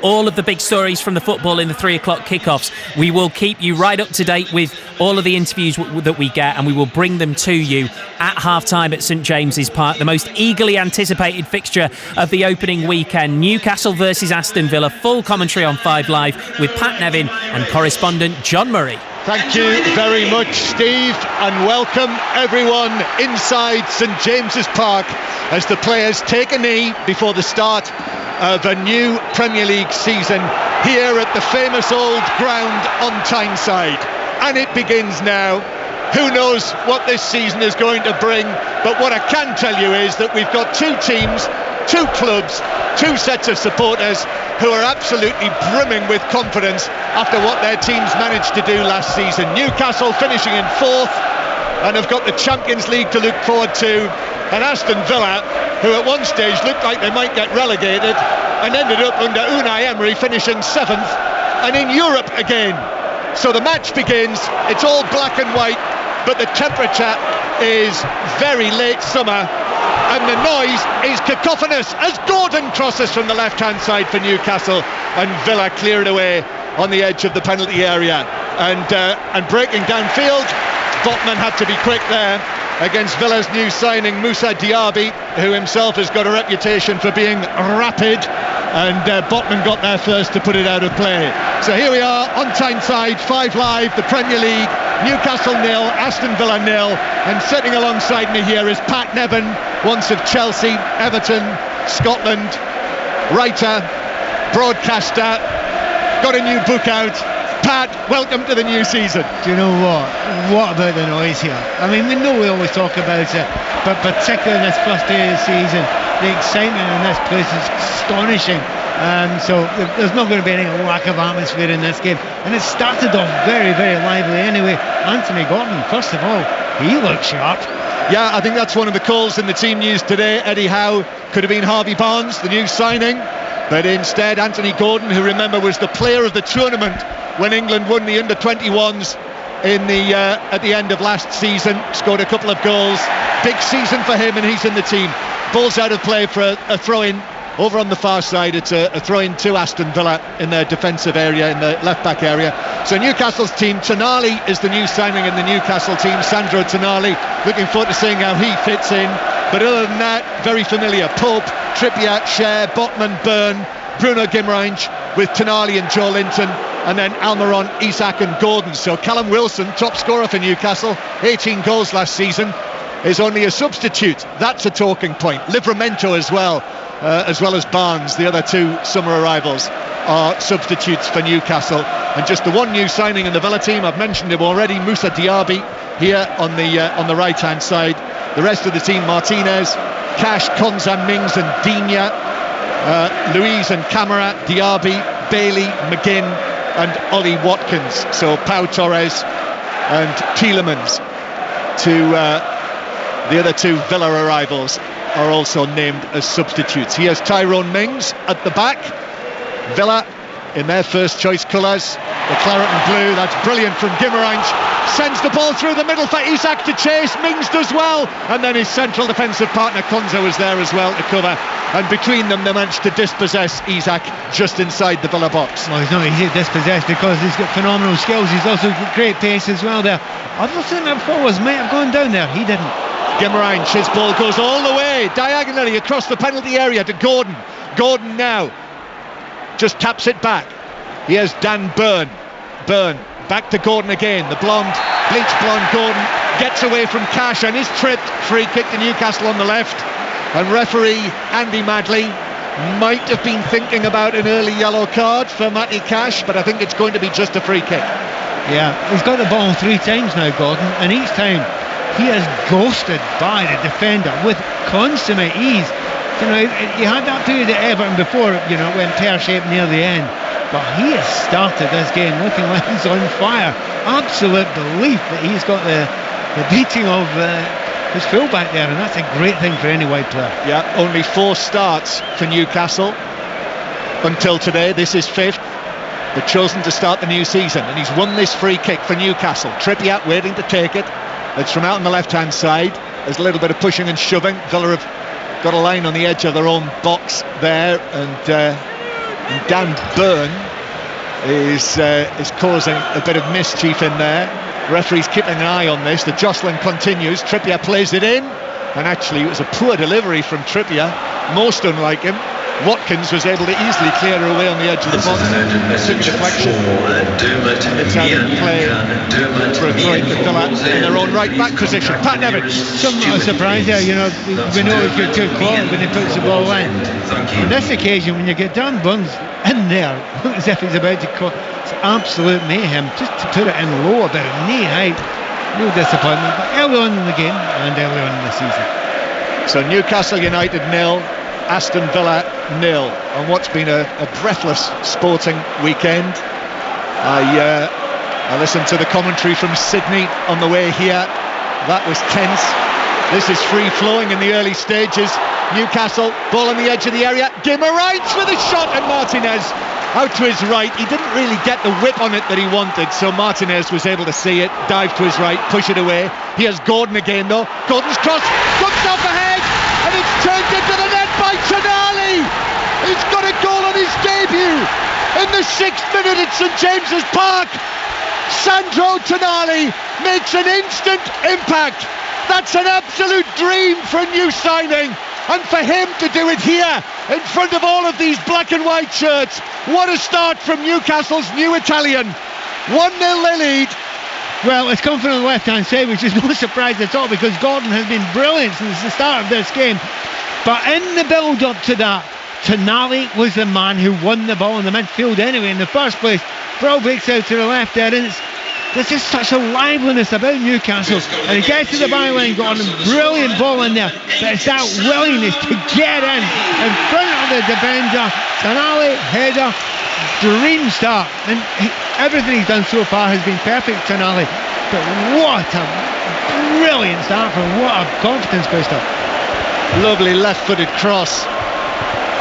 All of the big stories from the football in the 3 o'clock kickoffs. We will keep you right up to date with all of the interviews that we get, and we will bring them to you at half-time at St James's Park. The most eagerly anticipated fixture of the opening weekend. Newcastle versus Aston Villa. Full commentary on 5 Live with Pat Nevin and correspondent John Murray. Thank you very much, Steve, and welcome everyone inside St James's Park as the players take a knee before the start of a new Premier League season here at the famous old ground on Tyneside. And it begins now. Who knows what this season is going to bring, but what I can tell you is that we've got 2 teams, 2 clubs, 2 sets of supporters who are absolutely brimming with confidence after what their teams managed to do last season. Newcastle finishing in 4th and have got the Champions League to look forward to, and Aston Villa, who at one stage looked like they might get relegated and ended up under Unai Emery finishing 7th and in Europe again. So the match begins, it's all black and white, but the temperature is very late summer and the noise is cacophonous as Gordon crosses from the left-hand side for Newcastle and Villa clear it away on the edge of the penalty area. And breaking downfield, Botman had to be quick there against Villa's new signing Moussa Diaby, who himself has got a reputation for being rapid, and Botman got there first to put it out of play. So here we are on Tyneside, 5 Live, the Premier League, Newcastle 0, Aston Villa 0, and sitting alongside me here is Pat Nevin, once of Chelsea, Everton, Scotland, writer, broadcaster, got a new book out. Pat, welcome to the new season. Do you know what? What about the noise here? I mean, we know we always talk about it, but particularly in this first day of the season, the excitement in this place is astonishing. So there's not going to be any lack of atmosphere in this game. And it started off very, very lively anyway. Anthony Gordon, first of all, he looks sharp. Yeah, I think that's one of the calls in the team news today. Eddie Howe could have been Harvey Barnes, the new signing, but instead Anthony Gordon, who remember was the player of the tournament when England won the under-21s in the at the end of last season, scored a couple of goals. Big season for him, and he's in the team. Ball's out of play for a throw-in over on the far side. It's a throw-in to Aston Villa in their defensive area, in the left-back area. So Newcastle's team, Tonali is the new signing in the Newcastle team, Sandro Tonali. Looking forward to seeing how he fits in. But other than that, very familiar. Pope, Trippier, Cher, Botman, Byrne, Bruno Guimaraes with Tonali and Joe Linton, and then Almiron, Isak and Gordon. So Callum Wilson, top scorer for Newcastle, 18 goals last season, is only a substitute. That's a talking point. Livramento as well as Barnes, the other 2 summer arrivals, are substitutes for Newcastle. And just the one new signing in the Villa team, I've mentioned him already, Moussa Diaby, here on the right-hand side. The rest of the team, Martinez, Cash, Konza, Mings and Digne, Louise and Camara, Diaby, Bailey, McGinn and Ollie Watkins. So Pau Torres and Tielemans, the other 2 Villa arrivals, are also named as substitutes. Here's Tyrone Mings at the back. Villa in their first choice colours, the claret and blue. That's brilliant from Guimaraes. Sends the ball through the middle for Isak to chase. Mings does well, and then his central defensive partner Konza was there as well to cover, and between them they managed to dispossess Isak just inside the Villa box. Well, he's not easy to dispossess because he's got phenomenal skills. He's also got great pace as well there. Other centre forwards might have gone down there, he didn't. Guimaraes, his ball goes all the way diagonally across the penalty area to Gordon. Gordon now just taps it back. Here's Dan Byrne. Byrne back to Gordon again. The blonde, bleach blonde Gordon gets away from Cash and is tripped. Free kick to Newcastle on the left. And referee Andy Madley might have been thinking about an early yellow card for Matty Cash, but I think it's going to be just a free kick. Yeah, he's got the ball 3 times now, Gordon, and each time he is ghosted by the defender with consummate ease. You know, he had that period at Everton before, you know, went pear-shaped near the end. But he has started this game looking like he's on fire. Absolute belief that he's got the beating of his fullback there, and that's a great thing for any wide player. Yeah, only 4 starts for Newcastle until today. This is 5th. They've chosen to start the new season, and he's won this free kick for Newcastle. Trippier waiting to take it. It's from out on the left-hand side. There's a little bit of pushing and shoving. Villa have got a line on the edge of their own box there, and And Dan Byrne is causing a bit of mischief in there. Referee's keeping an eye on this. The jostling continues. Trippier plays it in, and actually it was a poor delivery from Trippier, most unlike him. Watkins was able to easily clear her away on the edge of the box. Took deflection. It's out of play for a throw to Villa in their own right back position. Pat Nevin. Something of a surprise there, you know. We know it's good to clock when he puts the ball in. On this occasion, when you get Dan Burns in there, as if he's about to call, it's absolute mayhem. Just to put it in low, about knee height. Real disappointment. But early on in the game and early on in the season. So Newcastle United 0, Aston Villa 0 on what's been a breathless sporting weekend. I listened to the commentary from Sydney on the way here. That was tense. This is free flowing in the early stages. Newcastle, ball on the edge of the area. Guimaraes with a shot, and Martinez out to his right. He didn't really get the whip on it that he wanted, so Martinez was able to see it, dive to his right, push it away. Here's Gordon again though. Gordon's cross comes off ahead, and it's turned into the net by Tonali. He's got a goal on his debut in the 6th minute at St James's Park. Sandro Tonali makes an instant impact. That's an absolute dream for a new signing, and for him to do it here in front of all of these black and white shirts. What a start from Newcastle's new Italian. 1-0 they lead. Well, it's come from the left-hand side, which is no surprise at all, because Gordon has been brilliant since the start of this game. But in the build-up to that, Tonali was the man who won the ball in the midfield anyway in the first place. Ball breaks out to the left there, and there's just such a liveliness about Newcastle. And he gets to the byline, Gordon, brilliant ball in there. But it's that willingness to get in front of the defender. Tonali, header, dream start. And everything he's done so far has been perfect, Tonali. But what a brilliant start from what a confidence booster. Lovely left-footed cross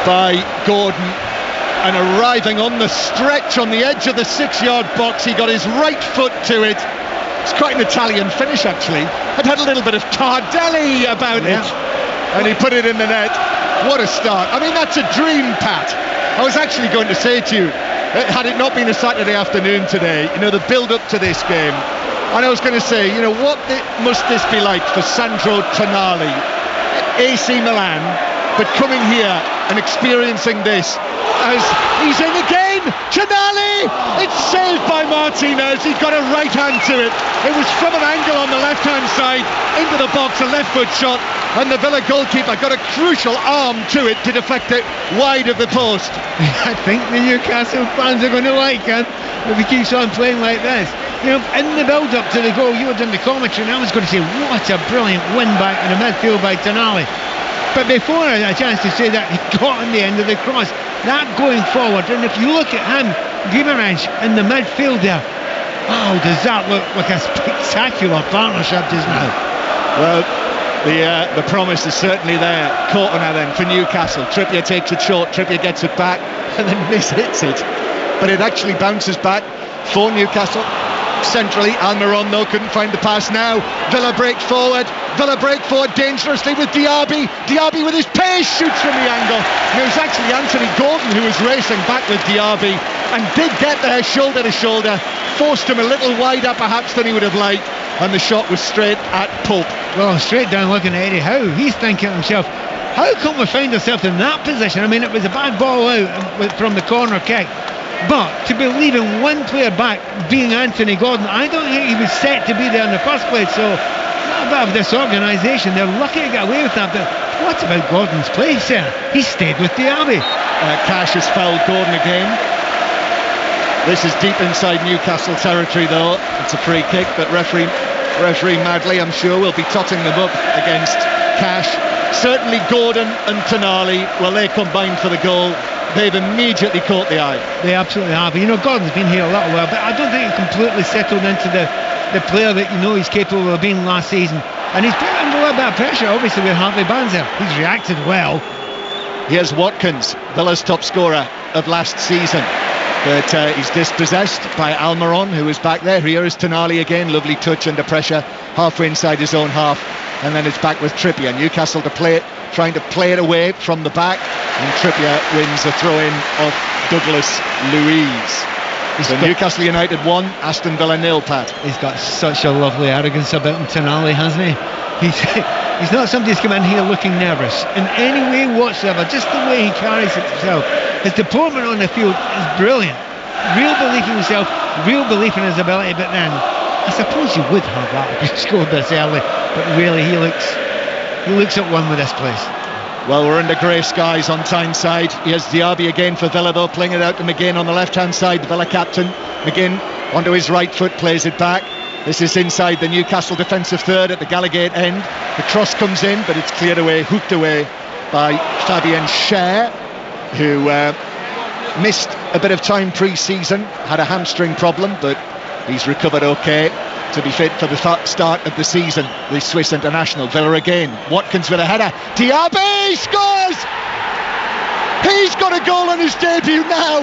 by Gordon, and arriving on the stretch on the edge of the 6-yard box, he got his right foot to it. It's quite an Italian finish actually. It had a little bit of Tardelli about it, and he put it in the net. What a start. I mean, that's a dream, Pat. I was actually going to say to you, had it not been a Saturday afternoon today, you know, the build-up to this game, and I was going to say, you know, what must this be like for Sandro Tonali, AC Milan, but coming here and experiencing this as he's in again. Tonali, it's saved by Martinez. He's got a right hand to it. It was from an angle on the left hand side into the box, a left foot shot, and the Villa goalkeeper got a crucial arm to it to deflect it wide of the post. I think the Newcastle fans are going to like him if he keeps on playing like this. You know, in the build up to the goal, you were doing the commentary, and I was going to say, what a brilliant win back in the midfield by Tonali. But before I had a chance to say that, he got on the end of the cross. That going forward, and if you look at him, Guimaraes in the midfield there, wow, does that look like a spectacular partnership just now? Well, the promise is certainly there. Cortona then for Newcastle. Trippier takes it short, Trippier gets it back, and then mishits it. But it actually bounces back for Newcastle. Centrally, Almiron though couldn't find the pass now. Villa break forward dangerously with Diaby. Diaby with his pace shoots from the angle. And it was actually Anthony Gordon who was racing back with Diaby and did get there shoulder to shoulder. Forced him a little wider perhaps than he would have liked, and the shot was straight at Pope. Well, straight down looking at Eddie Howe. He's thinking to himself, how come we find ourselves in that position? I mean, it was a bad ball out from the corner kick. But to be leaving one player back, being Anthony Gordon, I don't think he was set to be there in the first place. So a bit of disorganisation. They're lucky to get away with that. But what about Gordon's place there? He stayed with Diaby. Cash has fouled Gordon again. This is deep inside Newcastle territory though. It's a free kick, but referee Madley, I'm sure, will be totting them up against Cash. Certainly Gordon and Tonali, well, they combined for the goal. They've immediately caught the eye. They absolutely have. You know, Gordon's been here a little while, but I don't think he completely settled into the player that you know he's capable of being last season. And he's put under a little bit of pressure, obviously, with Hartley Barnes there. He's reacted well. Here's Watkins, Villa's top scorer of last season. But he's dispossessed by Almiron, who is back there. Here is Tonali again, lovely touch under pressure, halfway inside his own half. And then it's back with Trippier. Newcastle to play it trying to play it away from the back, and Trippier wins a throw-in off Douglas Luiz. So Newcastle United 1, Aston Villa 0, Pat. He's got such a lovely arrogance about him, Tonali, hasn't he? He's not somebody who's come in here looking nervous in any way whatsoever. Just the way he carries himself. His deportment on the field is brilliant. Real belief in himself, real belief in his ability. But then, I suppose you would have that if you scored this early. But really, he looks at one with this place. Well, we're under grey skies on Tyneside. Here's Diaby again for Villa, though, playing it out to McGinn on the left-hand side. The Villa captain, McGinn, onto his right foot, plays it back. This is inside the Newcastle defensive third at the Gallagate end. The cross comes in, but it's cleared away, hooked away by Fabian Schär, who missed a bit of time pre-season, had a hamstring problem, but he's recovered okay to be fit for the start of the season, the Swiss international. Villa again, Watkins with a header, Diaby scores! He's got a goal on his debut now,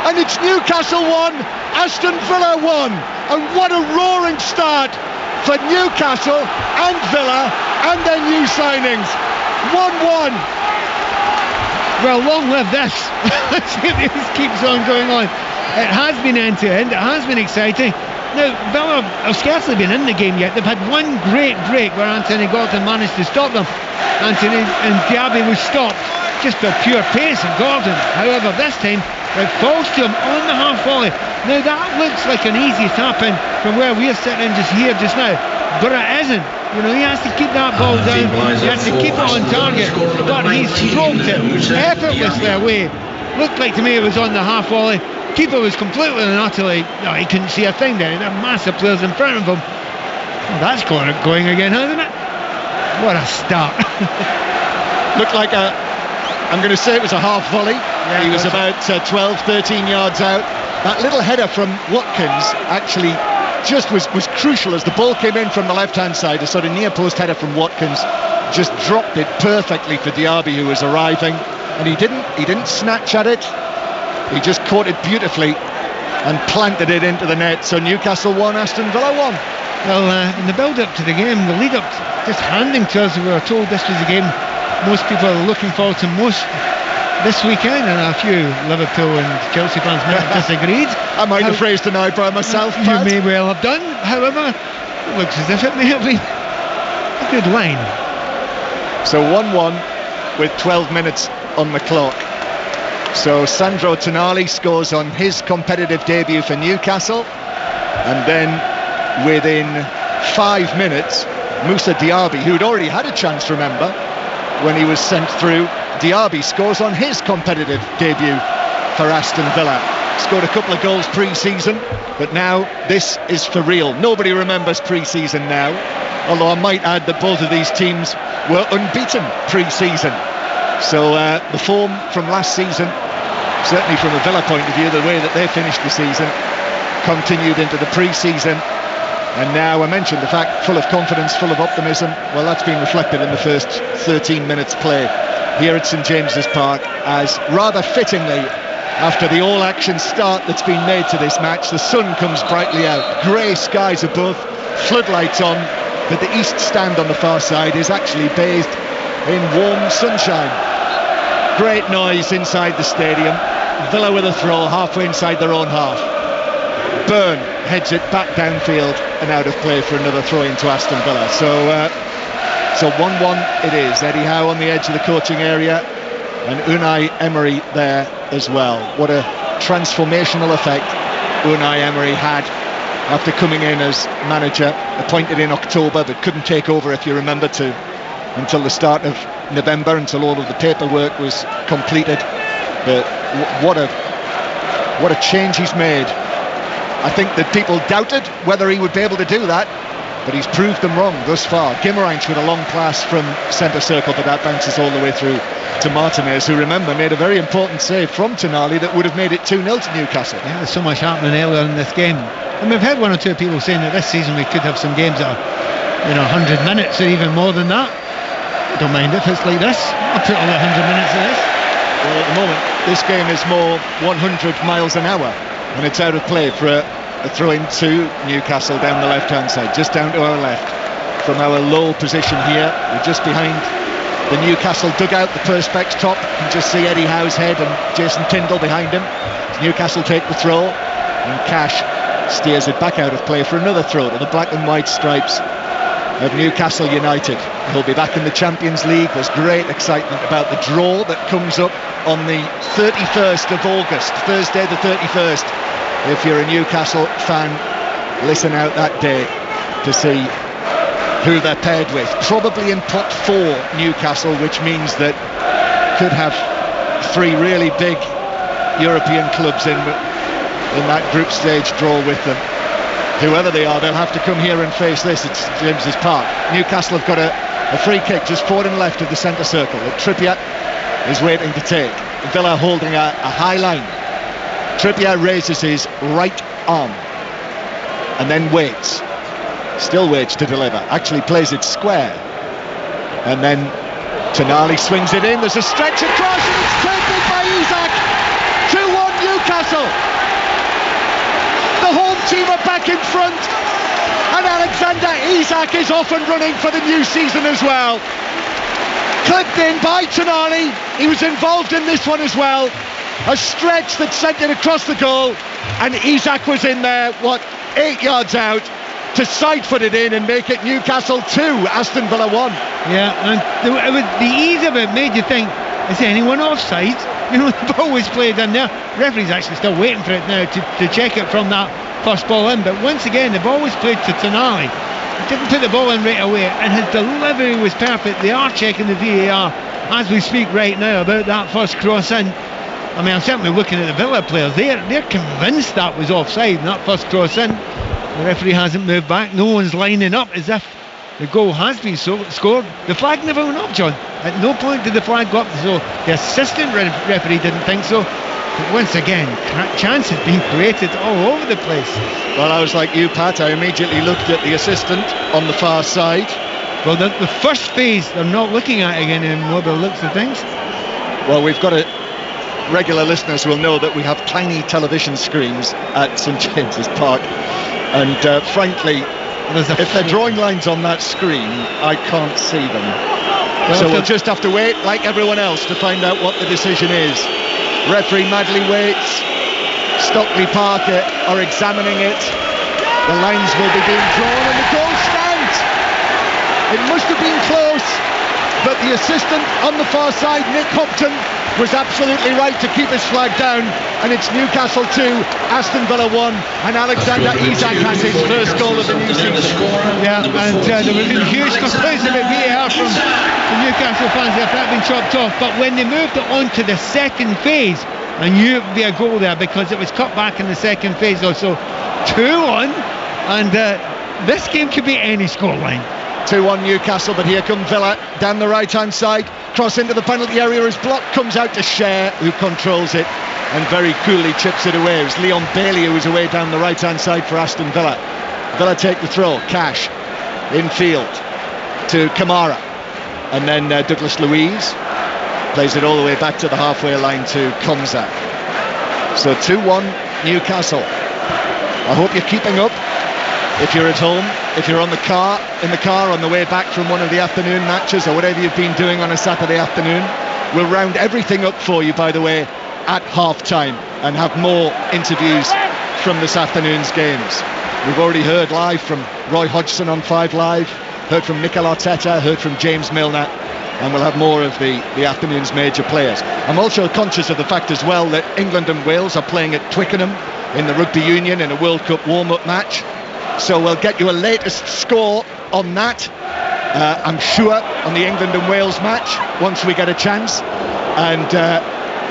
and it's Newcastle 1, Aston Villa 1, and what a roaring start for Newcastle and Villa and their new signings. 1-1. Well, long live this. This keeps on going on. It has been end to end, it has been exciting. Now, Villa have scarcely been in the game yet. They've had one great break where Anthony Gordon managed to stop them. Anthony and Diaby was stopped just by pure pace of Gordon. However, this time it falls to him on the half volley. Now that looks like an easy tap in from where we're sitting just now, but it isn't. You know, he has to keep that ball down, he has to keep it on target, but he stroked it effortlessly away. Looked like to me it was on the half volley. Keeper was completely and utterly, he couldn't see a thing there. There are massive players in front of him. Well, that's going again, hasn't it? What a start. Looked like I'm going to say it was a half volley. Yeah, he was about 12, 13 yards out. That little header from Watkins actually just was crucial as the ball came in from the left-hand side. A sort of near-post header from Watkins just dropped it perfectly for Diaby, who was arriving, and he didn't snatch at it. He just caught it beautifully and planted it into the net. So Newcastle 1, Aston Villa 1. Well, in the build-up to the game, the lead-up just handing to us, we were told this was the game most people are looking forward to most this weekend, and a few Liverpool and Chelsea fans might have disagreed. I might have raised an eyebrow myself, Pat. You may well have done. However, it looks as if it may have been a good line. So 1-1 with 12 minutes on the clock. So Sandro Tonali scores on his competitive debut for Newcastle, and then within 5 minutes Moussa Diaby, who'd already had a chance, remember, when he was sent through, Diaby scores on his competitive debut for Aston Villa. Scored a couple of goals pre-season, but now this is for real. Nobody remembers pre-season now, although I might add that both of these teams were unbeaten pre-season. So the form from last season, certainly from a Villa point of view, the way that they finished the season, continued into the pre-season. And now I mentioned the fact, full of confidence, full of optimism. Well, that's been reflected in the first 13 minutes play here at St James's Park, as rather fittingly, after the all-action start that's been made to this match, the sun comes brightly out, grey skies above, floodlights on, but the east stand on the far side is actually bathed in warm sunshine. Great noise inside the stadium. Villa with a throw halfway inside their own half. Byrne heads it back downfield and out of play for another throw into Aston Villa. So 1-1 it is. Eddie Howe on the edge of the coaching area, and Unai Emery there as well. What a transformational effect Unai Emery had after coming in as manager, appointed in October, but couldn't take over, if you remember, until the start of November, until all of the paperwork was completed. But what a change he's made. I think that people doubted whether he would be able to do that, but he's proved them wrong thus far. Guimaraes with a long pass from centre circle, but that bounces all the way through to Martinez, who, remember, made a very important save from Tonali that would have made it 2-0 to Newcastle. Yeah, there's so much happening earlier in this game. And we've had one or two people saying that this season we could have some games that are 100 minutes or even more than that. I don't mind if it's like this. I'll put all the 100 minutes of this. Well, at the moment, this game is more 100 miles an hour, and it's out of play for a throw-in to Newcastle down the left-hand side, just down to our left. From our low position here, we're just behind the Newcastle dugout, the Perspex top. You can just see Eddie Howe's head and Jason Tyndall behind him. Newcastle take the throw, and Cash steers it back out of play for another throw to the black and white stripes of Newcastle United. He'll be back in the Champions League. There's great excitement about the draw that comes up on the 31st of August, Thursday the 31st. If you're a Newcastle fan, listen out that day to see who they're paired with. Probably in pot 4, Newcastle, which means that could have 3 really big European clubs in that group stage draw with them. Whoever they are, they'll have to come here and face this at St James's Park. Newcastle have got a free kick just forward and left of the centre circle that Trippier is waiting to take. Villa holding a high line. Trippier raises his right arm and then waits. Still waits to deliver. Actually plays it square. And then Tonali swings it in. There's a stretch across and it's taken by Isak. 2-1 Newcastle. The home team are back in front, and Alexander Isak is off and running for the new season as well. Clipped in by Tonali. He was involved in this one as well. A stretch that sent it across the goal, and Isak was in there, 8 yards out, to side-foot it in and make it Newcastle 2, Aston Villa 1. Yeah, and the ease of it made you think, is anyone offside? You know, the ball was played in there. Referee's actually still waiting for it now to check it from that first ball in. But once again, the ball was played to Tonali. He didn't put the ball in right away, and his delivery was perfect. They are checking the VAR as we speak right now about that first cross in. I mean, I'm certainly looking at the Villa players. They're convinced that was offside, and that first cross in. The referee hasn't moved back. No one's lining up as if the goal has been scored. The flag never went up, John. At no point did the flag go up, so the assistant referee didn't think so. But once again, chances being created all over the place. Well, I was like you, Pat. I immediately looked at the assistant on the far side. Well, the first phase, they're not looking at again anymore, by the looks of things. Well, we've got regular listeners will know that we have tiny television screens at St James's Park. And frankly, if they're drawing lines on that screen, I can't see them. Well, so we'll just have to wait, like everyone else, to find out what the decision is. Referee madly waits. Stockley Park are examining it. The lines will be being drawn and the goal stands. It must have been close, but the assistant on the far side, Nick Hopton, was absolutely right to keep his flag down, and it's Newcastle 2, Aston Villa 1, and Alexander Isak has his first goal of the new season. Yeah, and there was a huge complaints about VAR from the Newcastle fans if that had been chopped off, but when they moved it on to the second phase, I knew it would be a goal there because it was cut back in the second phase also. 2-1, and this game could be any scoreline. 2-1 Newcastle, but here come Villa down the right-hand side, cross into the penalty area as block comes out to Cher, who controls it and very coolly chips it away. It was Leon Bailey who was away down the right-hand side for Aston Villa. Villa take the throw, Cash infield to Kamara, and then Douglas Luiz plays it all the way back to the halfway line to Komza. So 2-1 Newcastle. I hope you're keeping up. If you're at home, if you're in the car on the way back from one of the afternoon matches or whatever you've been doing on a Saturday afternoon, we'll round everything up for you, by the way, at half-time and have more interviews from this afternoon's games. We've already heard live from Roy Hodgson on 5 Live, heard from Mikel Arteta, heard from James Milner, and we'll have more of the afternoon's major players. I'm also conscious of the fact as well that England and Wales are playing at Twickenham in the Rugby Union in a World Cup warm-up match. So we'll get you a latest score on that, I'm sure, on the England and Wales match once we get a chance. And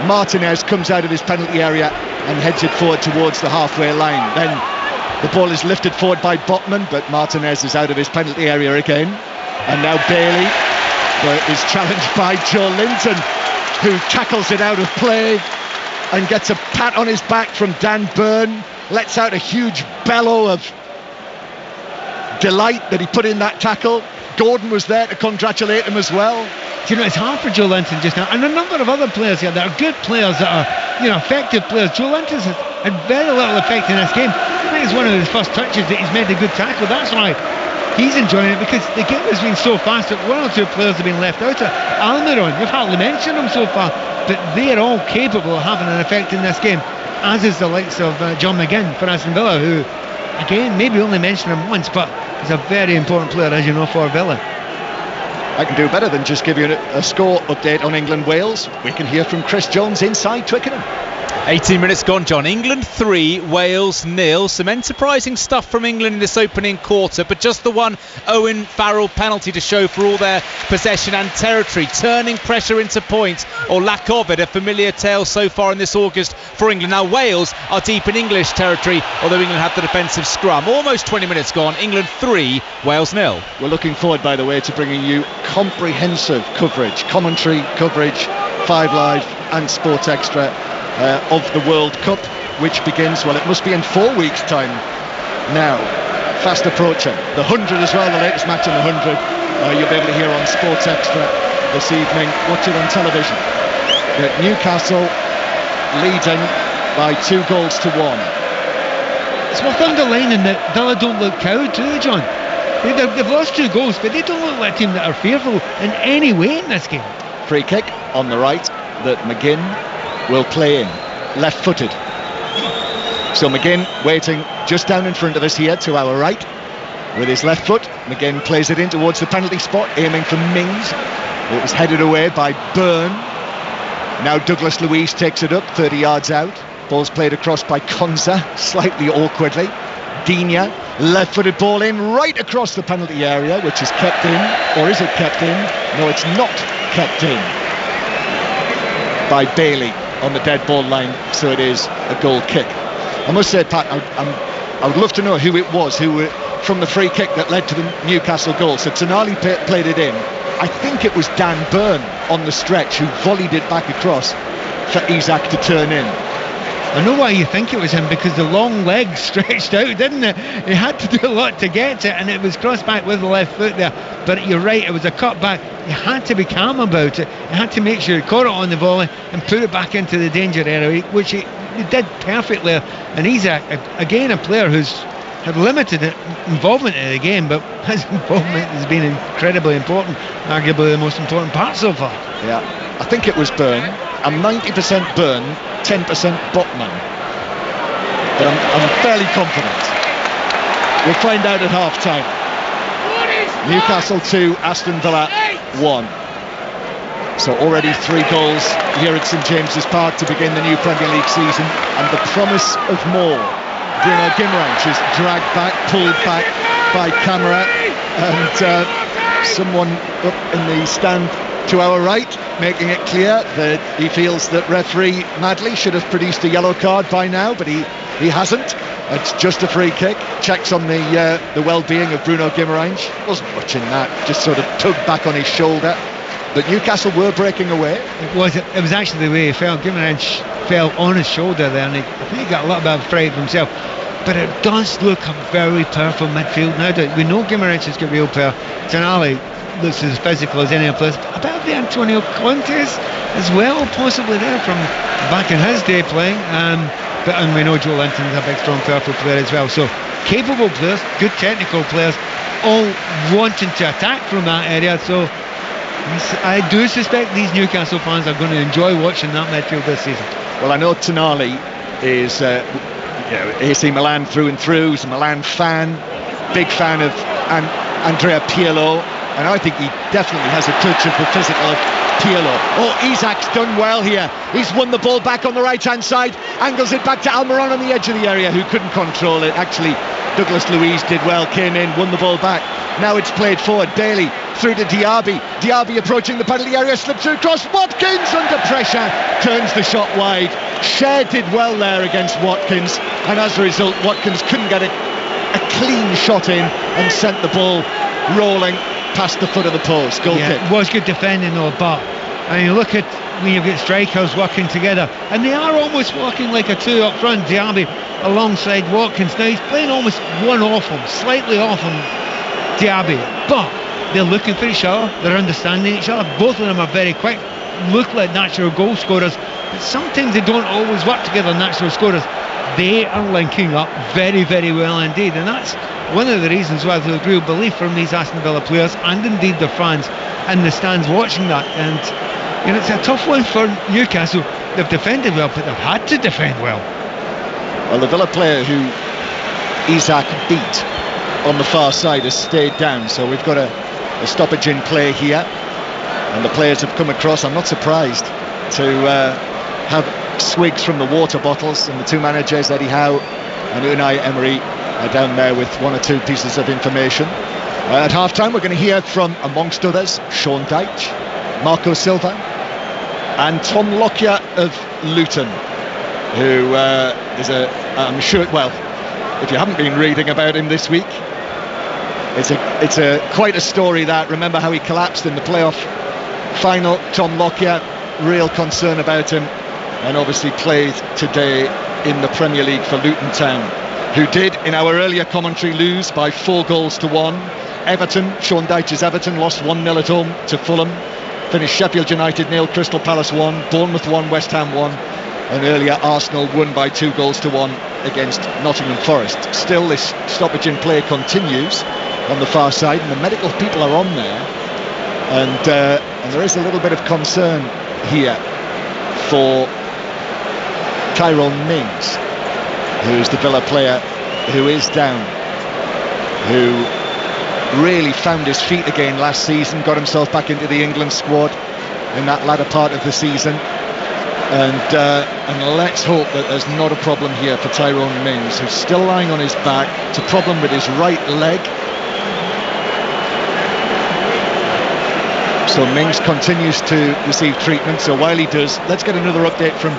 Martinez comes out of his penalty area and heads it forward towards the halfway line. Then the ball is lifted forward by Botman, but Martinez is out of his penalty area again. And now Bailey is challenged by Joe Linton, who tackles it out of play and gets a pat on his back from Dan Burn, lets out a huge bellow of delight that he put in that tackle. Gordon was there to congratulate him as well. You know, it's hard for Joe Linton just now, and a number of other players here that are good players, that are, you know, effective players. Joe Linton has had very little effect in this game. I think it's one of his first touches that he's made a good tackle. That's why he's enjoying it because the game has been so fast that one or two players have been left out. Almiron, you've hardly mentioned them so far, but they're all capable of having an effect in this game, as is the likes of John McGinn for Aston Villa, who, again, maybe only mentioned him once, but he's a very important player, as you know, for Villa. I can do better than just give you a score update on England-Wales. We can hear from Chris Jones inside Twickenham. 18 minutes gone, John. England 3, Wales 0. Some enterprising stuff from England in this opening quarter, but just the one Owen Farrell penalty to show for all their possession and territory. Turning pressure into points, or lack of it, a familiar tale so far in this August for England. Now Wales are deep in English territory, although England have the defensive scrum. Almost 20 minutes gone. England 3, Wales 0. We're looking forward, by the way, to bringing you comprehensive coverage, commentary coverage, 5 Live and Sport Extra of the World Cup, which begins, well, it must be in 4 weeks' time now, fast approaching. The 100 as well, the latest match in the 100, you'll be able to hear on Sports Extra this evening. Watch it on television. Newcastle leading by 2 goals to 1. It's worth underlining that Villa don't look cowed, do they, John? They've lost 2 goals, but they don't look like a team that are fearful in any way in this game. Free kick on the right that McGinn will play in, left-footed. So McGinn waiting just down in front of us here to our right with his left foot. McGinn plays it in towards the penalty spot, aiming for Mings. It was headed away by Byrne. Now Douglas Luiz takes it up 30 yards out. Ball's played across by Konza, slightly awkwardly. Digne, left-footed ball in right across the penalty area, which is kept in, or is it kept in? No, it's not kept in by Bailey on the dead ball line, so it is a goal kick. I must say, Pat, I would love to know who it was from the free kick that led to the Newcastle goal. So Tonali played it in. I think it was Dan Byrne on the stretch who volleyed it back across for Isak to turn in. I know why you think it was him, because the long legs stretched out, didn't it? He had to do a lot to get to it, and it was crossed back with the left foot there. But you're right, it was a cut back. You had to be calm about it. You had to make sure he caught it on the volley and put it back into the danger area, which he did perfectly. And he's again a player who's had limited involvement in the game, but his involvement has been incredibly important, arguably the most important part so far. Yeah, I think it was Byrne. I'm 90% Byrne, 10% Botman, but I'm fairly confident. We'll find out at half time. Newcastle 2, Aston Villa 1. So already 3 goals here at St James's Park to begin the new Premier League season, and the promise of more. Bruno Guimaraes is dragged back, pulled back by camera, and someone up in the stand to our right making it clear that he feels that referee Madley should have produced a yellow card by now, but he hasn't. It's just a free kick. Checks on the well-being of Bruno Guimaraes. Wasn't much in that, just sort of tugged back on his shoulder. But Newcastle were breaking away. It was actually the way he fell. Guimaraes fell on his shoulder there, and I think he got a little bit afraid of himself. But it does look a very powerful midfield now. We know Guimaraes has got real power. Tonali looks as physical as any place. A bit of the Antonio Contes as well, possibly there from back in his day playing. And we know Joe Linton's a big, strong, powerful player as well. So capable players, good technical players, all wanting to attack from that area. So I do suspect these Newcastle fans are going to enjoy watching that midfield this season. Well, I know Tonali is AC Milan through and through. He's a Milan fan, big fan of Andrea Pirlo, and I think he definitely has a touch of the physical of Pirlo. Oh, Isak's done well here. He's won the ball back on the right-hand side, angles it back to Almiron on the edge of the area, who couldn't control it. Actually, Douglas Luiz did well, came in, won the ball back. Now it's played forward. Bailey through to Diaby. Diaby approaching the penalty area, slipped through across. Watkins under pressure, turns the shot wide. Cher did well there against Watkins, and as a result, Watkins couldn't get a clean shot in and sent the ball rolling past the foot of the post. Goal kick. It was good defending though, but I mean, look at when you've got strikers working together, and they are almost working like a two up front. Diaby alongside Watkins. Now he's playing almost one off him, slightly off him, Diaby, but they're looking for each other, they're understanding each other. Both of them are very quick, look like natural goal scorers, but sometimes they don't always work together, natural scorers. They are linking up very, very well indeed, and that's one of the reasons why there's real belief from these Aston Villa players and indeed their fans in the stands watching that. And it's a tough one for Newcastle. They've defended well, but they've had to defend well. Well, the Villa player who Isak beat on the far side has stayed down, so we've got a stoppage in play here, and the players have come across. I'm not surprised to have swigs from the water bottles, and the two managers, Eddie Howe and Unai Emery, are down there with one or two pieces of information. At half-time we're going to hear from, amongst others, Sean Dyche, Marco Silva and Tom Lockyer of Luton, who is I'm sure, well, if you haven't been reading about him this week, it's quite a story that. Remember how he collapsed in the playoff final? Tom Lockyer, real concern about him, and obviously played today in the Premier League for Luton Town, who did, in our earlier commentary, lose by 4-1. Everton, Sean Dyche's Everton, lost 1-0 at home to Fulham. Finished Sheffield United 0, Crystal Palace 1, Bournemouth 1, West Ham 1, and earlier Arsenal won by 2-1 against Nottingham Forest. Still, this stoppage in play continues on the far side, and the medical people are on there, and there is a little bit of concern here for Tyrone Mings, who's the Villa player who is down, who really found his feet again last season, got himself back into the England squad in that latter part of the season, and let's hope that there's not a problem here for Tyrone Mings, who's still lying on his back. It's a problem with his right leg, so Mings continues to receive treatment. So while he does, let's get another update from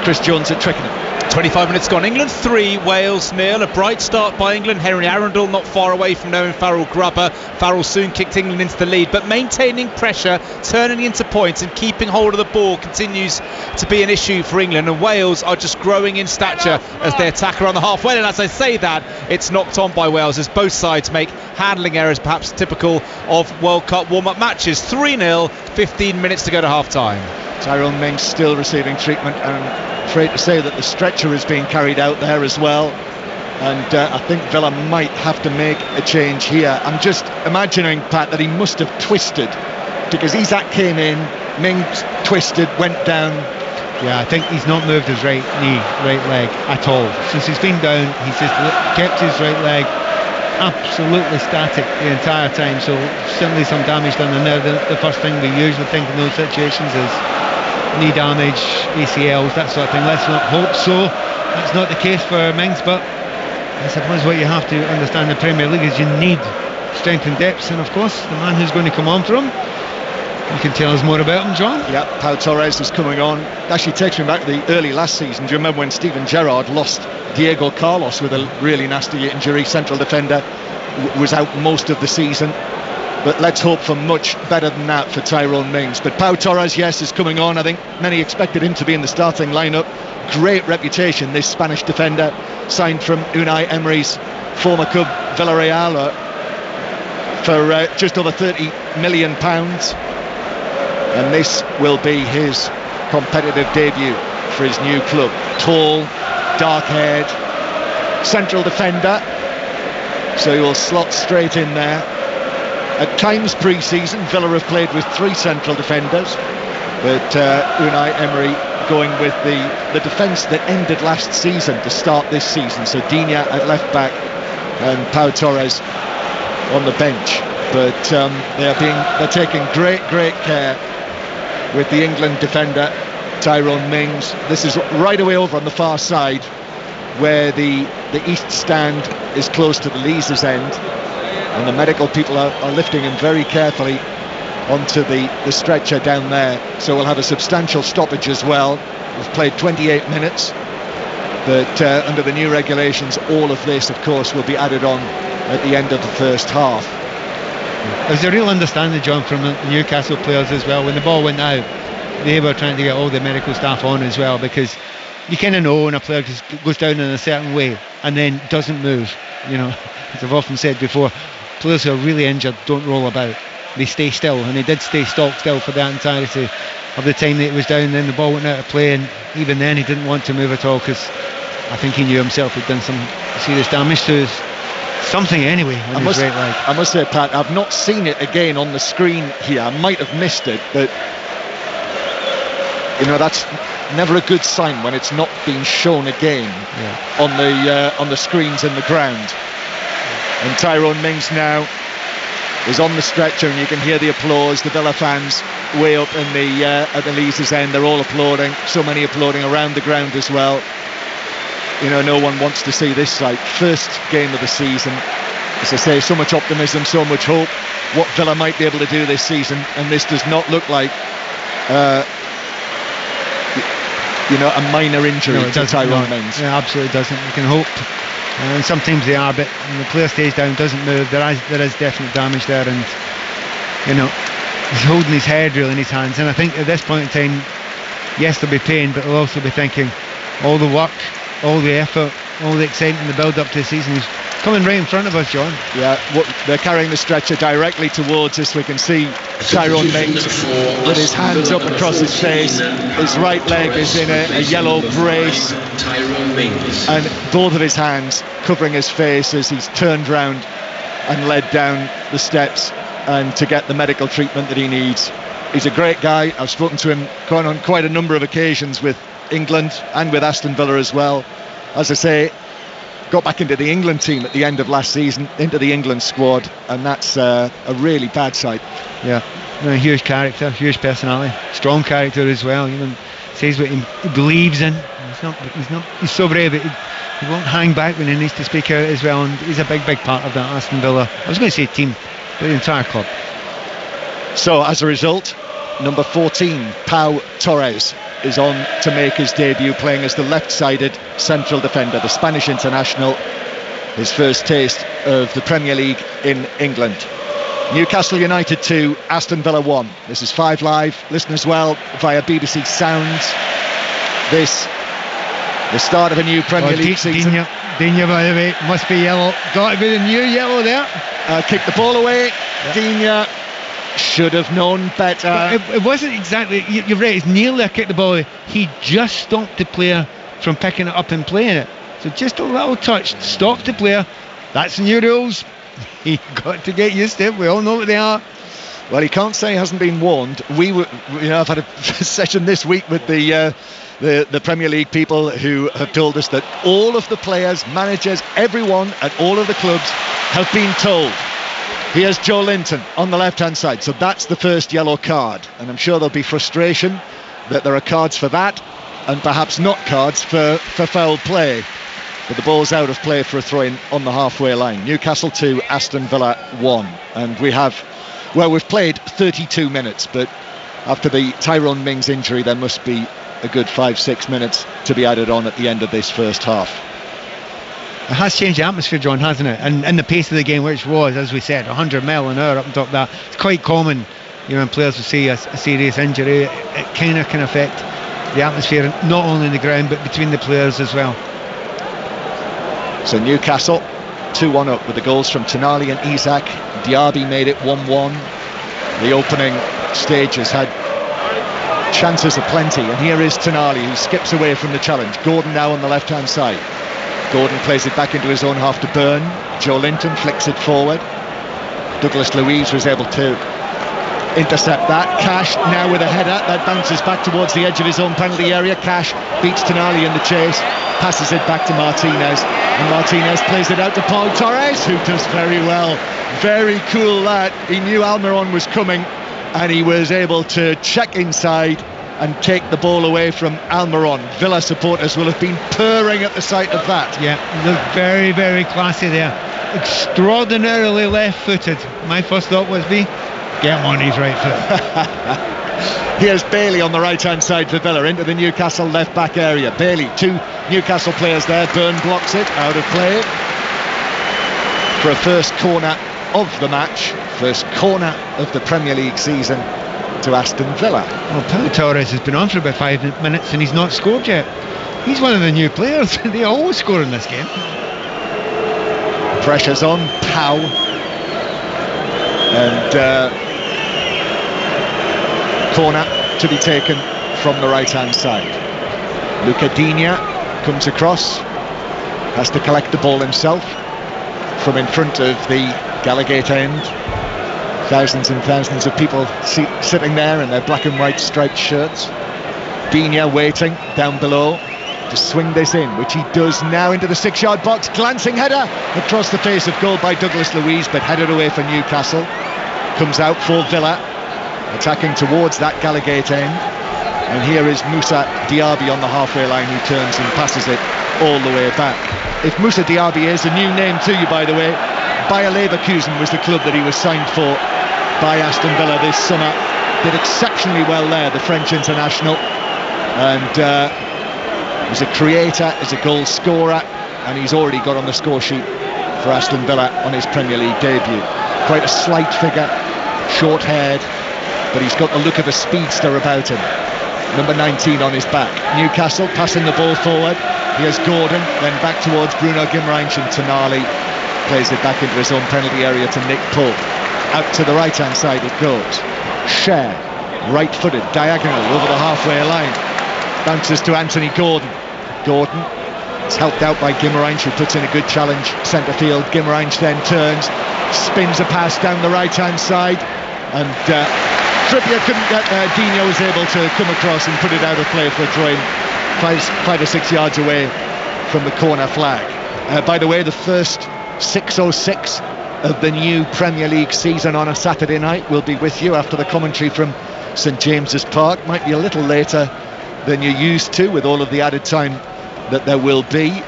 Chris Jones at Twickenham. 25 minutes gone. England 3, Wales 0. A bright start by England. Henry Arundel not far away from Owen Farrell grubber. Farrell soon kicked England into the lead, but maintaining pressure, turning into points and keeping hold of the ball continues to be an issue for England, and Wales are just growing in stature as they attack around the halfway. And as I say that, it's knocked on by Wales as both sides make handling errors perhaps typical of World Cup warm-up matches. 3-0, 15 minutes to go to half-time. Tyrone Mings still receiving treatment, and I'm afraid to say that the stretcher is being carried out there as well, and I think Villa might have to make a change here. I'm just imagining, Pat, that he must have twisted, because Isak came in, Mings twisted, went down. Yeah, I think he's not moved his right leg at all. Since he's been down, he's just kept his right leg absolutely static the entire time, so simply some damage done. And now the first thing we usually think in those situations is knee damage, ACLs, that sort of thing. Let's not hope so. That's not the case for Mings, but I suppose what you have to understand in the Premier League is you need strength and depth, and of course the man who's going to come on for him, you can tell us more about him, John. Yeah, Pau Torres is coming on. Actually takes me back to the early last season. Do you remember when Steven Gerrard lost Diego Carlos with a really nasty injury? Central defender, was out most of the season. But let's hope for much better than that for Tyrone Mings. But Pau Torres, yes, is coming on. I think many expected him to be in the starting lineup. Great reputation, this Spanish defender, signed from Unai Emery's former club Villarreal for just over £30 million. And this will be his competitive debut for his new club. Tall, dark-haired, central defender, so he will slot straight in there. At times pre-season, Villa have played with 3 central defenders, but Unai Emery going with the defence that ended last season to start this season. So Digne at left back and Pau Torres on the bench. But they're taking great care with the England defender Tyrone Mings. This is right away over on the far side, where the east stand is close to the Leazes end, and the medical people are lifting him very carefully onto the stretcher down there. So we'll have a substantial stoppage as well. We've played 28 minutes, but under the new regulations, all of this, of course, will be added on at the end of the first half. There's a real understanding, John, from the Newcastle players as well. When the ball went out, they were trying to get all the medical staff on as well, because you kind of know when a player just goes down in a certain way and then doesn't move. You know, as I've often said before, players who are really injured don't roll about. They stay still, and they did stay stock still for the entirety of the time that he was down. Then the ball went out of play, and even then he didn't want to move at all, because I think he knew himself he'd done some serious damage to his something anyway on his right leg. I must say, Pat, I've not seen it again on the screen here. I might have missed it, but that's never a good sign when it's not being shown again on the screens in the ground. And Tyrone Mings now is on the stretcher, and you can hear the applause. The Villa fans way up in at the Leazes end, they're all applauding. So many applauding around the ground as well. No one wants to see this sight. First game of the season. As I say, so much optimism, so much hope. What Villa might be able to do this season, and this does not look like a minor injury to Tyrone Mings. Yeah, absolutely doesn't. You can hope. And sometimes they are, but when the player stays down, doesn't move, there is definite damage there, and he's holding his head really in his hands. And I think at this point in time, yes, there'll be pain, but they'll also be thinking all the work, all the effort, all the excitement, the build up to the season is coming right in front of us, John. Yeah, they're carrying the stretcher directly towards us. We can see Tyrone Mings with his hands up across his face. His right leg is in a yellow brace, and both of his hands covering his face as he's turned round and led down the steps and to get the medical treatment that he needs. He's a great guy. I've spoken to him on quite a number of occasions with England and with Aston Villa as well. As I say, got back into the England team at the end of last season, into the England squad, and that's a really bad sight. Yeah, huge character, huge personality, strong character as well. Says what he believes in. He's so brave that he won't hang back when he needs to speak out as well, and he's a big part of that Aston Villa, I was going to say team, but the entire club. So as a result, number 14, Pau Torres, is on to make his debut, playing as the left-sided central defender, the Spanish international, his first taste of the Premier League in England. Newcastle United 2, Aston Villa 1. This is 5 Live. Listen as well via BBC Sounds. This, the start of a new Premier League season. Digne, by the way, must be yellow. Got to be the new yellow there. Kicked the ball away. Yeah. Digne should have known better. It wasn't exactly, you're right, it's nearly a kick the ball away. He just stopped the player from picking it up and playing it. So just a little touch, stopped the player. That's the new rules. He got to get used to it. We all know what they are. Well, he can't say he hasn't been warned. I've had a session this week with the Premier League people who have told us that all of the players, managers, everyone at all of the clubs have been told. Here's Joe Linton on the left-hand side. So that's the first yellow card. And I'm sure there'll be frustration that there are cards for that and perhaps not cards for foul play. But the ball's out of play for a throw-in on the halfway line. Newcastle 2, Aston Villa 1. And we've played 32 minutes, but after the Tyrone Mings injury, there must be a good 5-6 minutes to be added on at the end of this first half. It has changed the atmosphere, John, hasn't it? And the pace of the game, which was, as we said, 100 mile an hour up on top of that. It's quite common, when players will see a serious injury. It kind of can affect the atmosphere, not only in the ground, but between the players as well. So Newcastle 2-1 up with the goals from Tonali and Isak. Diaby made it 1-1. The opening stages had chances aplenty, and here is Tonali, who skips away from the challenge. Gordon now on the left-hand side. Gordon plays it back into his own half to Byrne. Joe Linton flicks it forward. Douglas Luiz was able to intercept that. Cash now with a header that bounces back towards the edge of his own penalty area. Cash beats Tonali in the chase, passes it back to Martinez, and Martinez plays it out to Pau Torres, who does very well. Very cool that. He knew Almiron was coming, and he was able to check inside and take the ball away from Almiron. Villa supporters will have been purring at the sight of that. Yeah, looked very, very classy there. Extraordinarily left-footed. My first thought was get him on his right foot. Here's Bailey on the right-hand side for Villa, into the Newcastle left-back area. Bailey, 2 Newcastle players there. Byrne blocks it, out of play. For a first corner of the match, first corner of the Premier League season, to Aston Villa. Well, Pau Torres has been on for about 5 minutes and he's not scored yet. He's one of the new players. They always score in this game. Pressure's on Pau, and corner to be taken from the right-hand side. Luca Digne comes across, has to collect the ball himself. from in front of the Gallagate end. Thousands and thousands of people sitting there in their black and white striped shirts. Digne waiting down below to swing this in, which he does now into the 6-yard box. Glancing header across the face of goal by Douglas Luiz, but headed away for Newcastle. Comes out for Villa, attacking towards that Gallagate end. And here is Moussa Diaby on the halfway line, who turns and passes it all the way back. If Moussa Diaby is a new name to you, by the way, Bayer Leverkusen was the club that he was signed for by Aston Villa this summer. Did exceptionally well there, the French international. And he's a creator, he's a goal scorer, and he's already got on the score sheet for Aston Villa on his Premier League debut. Quite a slight figure, short-haired, but he's got the look of a speedster about him. Number 19 on his back. Newcastle passing the ball forward. Here's Gordon, then back towards Bruno Guimaraes, and Tonali plays it back into his own penalty area to Nick Pope. Out to the right-hand side it goes. Cher, right-footed, diagonal over the halfway line. Bounces to Anthony Gordon. Gordon is helped out by Guimaraes, who puts in a good challenge centre field. Guimaraes then turns, spins a pass down the right-hand side, and Trippier couldn't get there. Digne was able to come across and put it out of play for a throw-in, 5 or 6 yards away from the corner flag. By the way, the first 6:06 of the new Premier League season on a Saturday night will be with you after the commentary from St James's Park. Might be a little later than you're used to, with all of the added time that there will be,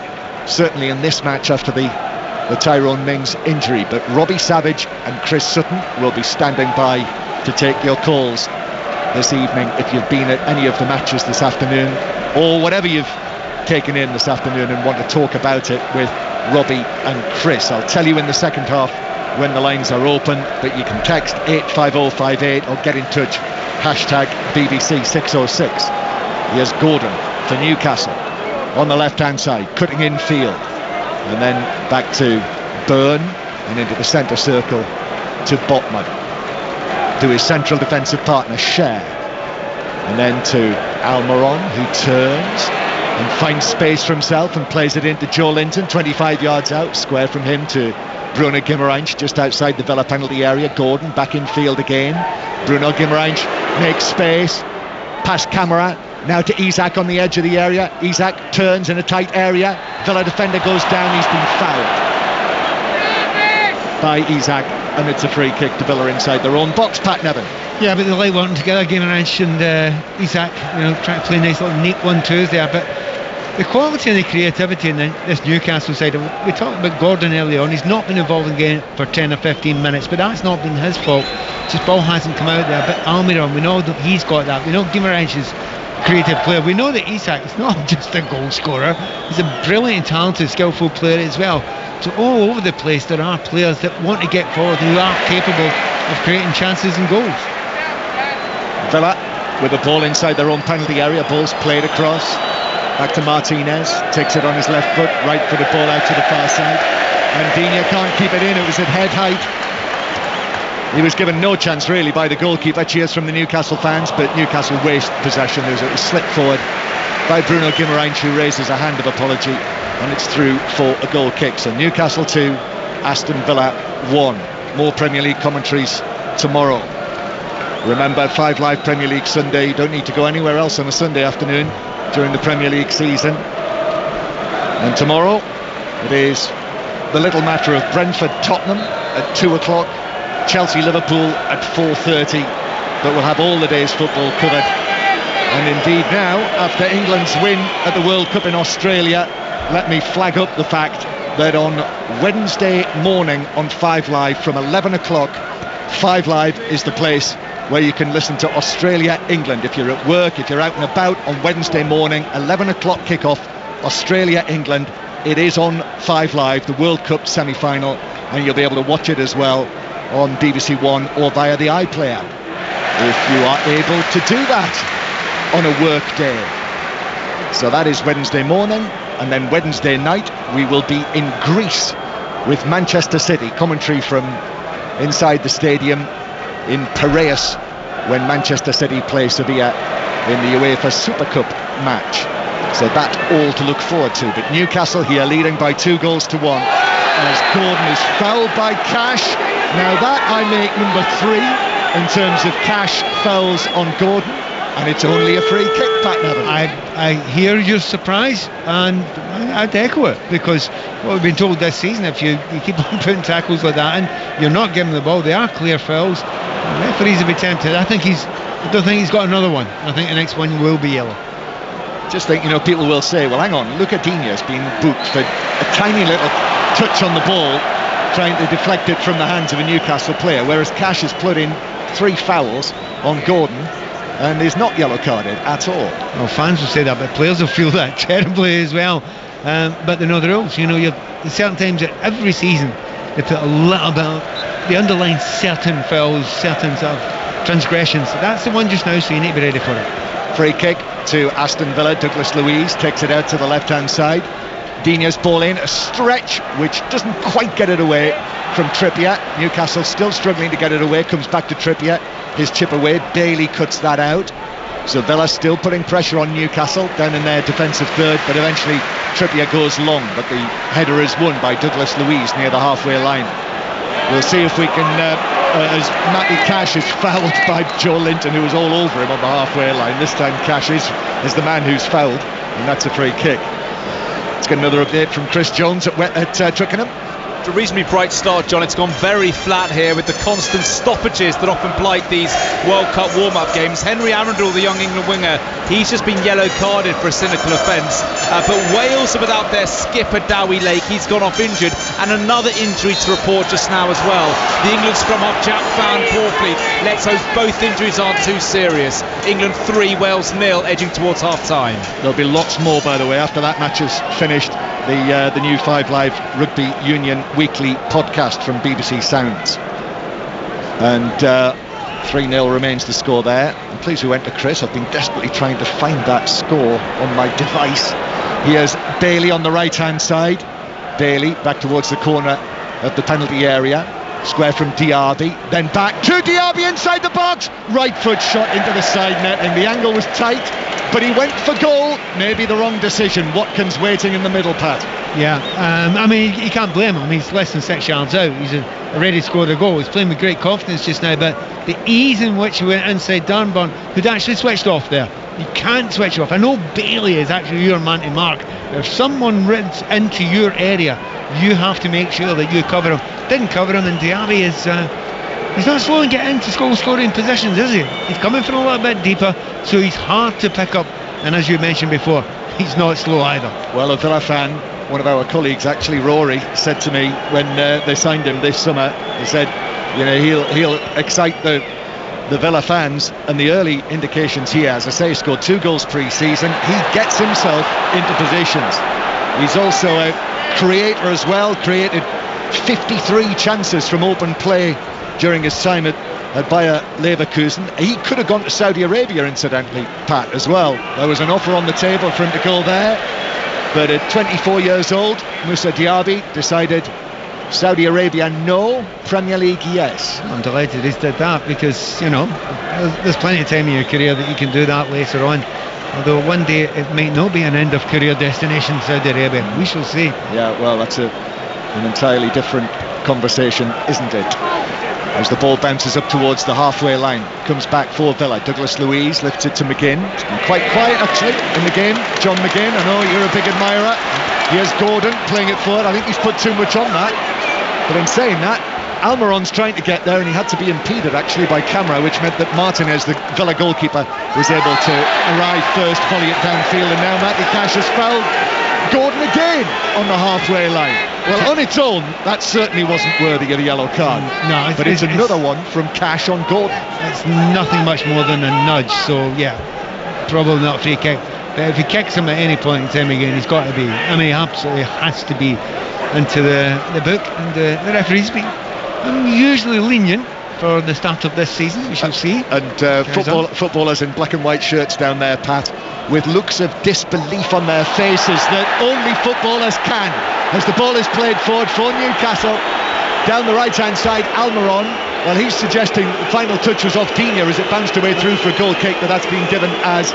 certainly in this match after the Tyrone Mings injury. But Robbie Savage and Chris Sutton will be standing by to take your calls this evening if you've been at any of the matches this afternoon, or whatever you've taken in this afternoon and want to talk about it with Robbie and Chris. I'll tell you in the second half when the lines are open, but you can text 85058 or get in touch, hashtag BBC 606. Here's Gordon for Newcastle on the left-hand side, cutting in field, and then back to Byrne and into the centre circle to Botman, to his central defensive partner Cher, and then to Almiron, who turns and finds space for himself and plays it into Joe Linton, 25 yards out, square from him to Bruno Guimaraes, just outside the Villa penalty area. Gordon back in field again. Bruno Guimaraes makes space, past Camara, now to Isak on the edge of the area. Isak turns in a tight area. Villa defender goes down, he's been fouled by Isak, and it's a free kick to Villa inside their own box. Pat Nevin. Yeah, but they like working together, Guimaraes and Isak, trying to play nice little neat 1-2s there. But the quality and the creativity in this Newcastle side, we talked about Gordon earlier on, he's not been involved in the game for 10 or 15 minutes, but that's not been his fault. His ball hasn't come out there. But Almiron, we know that he's got that. We know Guimaraes is a creative player. We know that Isak is not just a goal scorer, he's a brilliant, talented, skillful player as well. So all over the place there are players that want to get forward, who are capable of creating chances and goals. Villa with the ball inside their own penalty area. Ball's played across, back to Martinez, takes it on his left foot, right footed ball out to the far side, and Digne can't keep it in. It was at head height. He was given no chance really by the goalkeeper. Cheers from the Newcastle fans, but Newcastle waste possession. It was slipped forward by Bruno Guimaraes, who raises a hand of apology, and it's through for a goal kick. So Newcastle 2, Aston Villa 1. More Premier League commentaries tomorrow. Remember, 5 Live Premier League Sunday. You don't need to go anywhere else on a Sunday afternoon during the Premier League season. And tomorrow it is the little matter of Brentford-Tottenham at 2 o'clock, Chelsea-Liverpool at 4:30, but we'll have all the day's football covered. And indeed now, after England's win at the World Cup in Australia, let me flag up the fact that on Wednesday morning on 5 Live from 11 o'clock, 5 Live is the place where you can listen to Australia-England. If you're at work, if you're out and about on Wednesday morning, 11 o'clock kickoff, Australia-England. It is on 5 Live, the World Cup semi-final, and you'll be able to watch it as well on BBC One or via the iPlayer, if you are able to do that on a work day. So that is Wednesday morning, and then Wednesday night we will be in Greece with Manchester City. Commentary from inside the stadium in Piraeus when Manchester City play Sevilla in the UEFA Super Cup match. So that all to look forward to. But Newcastle here leading by 2-1 as Gordon is fouled by Cash. Now that I make number 3 in terms of Cash fouls on Gordon, and it's only a free kick, Pat Neville. I hear your surprise, and I'd echo it, because what we've been told this season, if you keep on putting tackles like that and you're not giving the ball, they are clear fouls. The referees will be tempted. I don't think he's got another one. I think the next one will be yellow. Just think, people will say, well, hang on, look at Diña's being booked for a tiny little touch on the ball, trying to deflect it from the hands of a Newcastle player, whereas Cash has put in 3 fouls on Gordon and is not yellow carded at all. Well, fans will say that, but players will feel that terribly as well. But they know the rules. There's certain times that every season they put a little bit, they underline certain fouls, certain sort of transgressions. That's the one just now, so you need to be ready for it. Free kick to Aston Villa. Douglas Luiz takes it out to the left-hand side. Diña's ball in, a stretch which doesn't quite get it away from Trippier. Newcastle still struggling to get it away, comes back to Trippier. His chip away, Bailey cuts that out. So Villa still putting pressure on Newcastle down in their defensive third, but eventually Trippier goes long, but the header is won by Douglas Luiz near the halfway line. We'll see if we can, as Matty Cash is fouled by Joe Linton, who was all over him on the halfway line. This time Cash is the man who's fouled, and that's a free kick. Let's get another update from Chris Jones at Twickenham. A reasonably bright start, John. It's gone very flat here with the constant stoppages that often blight these World Cup warm-up games. Henry Arundel, the young England winger, he's just been yellow carded for a cynical offence. But Wales are without their skipper Dowie Lake. He's gone off injured, and another injury to report just now as well. The England scrum half Jack Van Poortfleet. Let's hope both injuries aren't too serious. England 3, Wales 0, edging towards half-time. There'll be lots more, by the way, after that match is finished. The new 5 Live Rugby Union weekly podcast from BBC Sounds. And 3-0 remains the score there. I'm pleased we went to Chris. I've been desperately trying to find that score on my device. Here's Bailey on the right-hand side. Bailey back towards the corner of the penalty area. Square from Diaby, then back to Diaby inside the box. Right foot shot into the side net, and the angle was tight, but he went for goal. Maybe the wrong decision. Watkins waiting in the middle, Pat. Yeah, you can't blame him. He's less than 6 yards out. He's already scored a goal. He's playing with great confidence just now, but the ease in which he went inside Darnburn, who'd actually switched off there. You can't switch off. I know Bailey is actually your man to mark. If someone runs into your area, you have to make sure that you cover him. Didn't cover him, and Diaby is he's not slow in getting into goal scoring positions, is he? He's coming from a little bit deeper, so he's hard to pick up, and as you mentioned before, he's not slow either. Well, a Villa fan, one of our colleagues, actually Rory, said to me when they signed him this summer, he said, he'll excite the Villa fans, and the early indications here, as I say, he scored 2 goals pre-season. He gets himself into positions. He's also a creator as well, created 53 chances from open play during his time at Bayer Leverkusen. He could have gone to Saudi Arabia, incidentally, Pat, as well. There was an offer on the table for him to go there, but at 24 years old, Moussa Diaby decided Saudi Arabia no, Premier League yes. I'm delighted he's did that, because there's plenty of time in your career that you can do that later on. Although one day it might not be an end of career destination, Saudi Arabia. We shall see. Yeah, well, that's an entirely different conversation, isn't it? As the ball bounces up towards the halfway line, comes back for Villa. Douglas Luiz lifts it to McGinn. It's been quite quiet actually in the game. John McGinn, I know you're a big admirer. Here's Gordon playing it forward. I think he's put too much on that. But in saying that, Almiron's trying to get there, and he had to be impeded actually by camera, which meant that Martinez, the Villa goalkeeper, was able to arrive first, volley it downfield, and now Matty Cash has fouled Gordon again on the halfway line. Well, on its own, that certainly wasn't worthy of a yellow card. No, but it's another one from Cash on Gordon. It's nothing much more than a nudge, so yeah, probably not a free kick. But if he kicks him at any point in time again, he's got to be, he absolutely has to be into the book, and the referee's been usually lenient for the start of this season. We shall see. And footballers in black and white shirts down there, Pat, with looks of disbelief on their faces that only footballers can. As the ball is played forward for Newcastle, down the right hand side, Almiron Well, he's suggesting the final touch was off Digne as it bounced away through for a goal kick, but that's been given as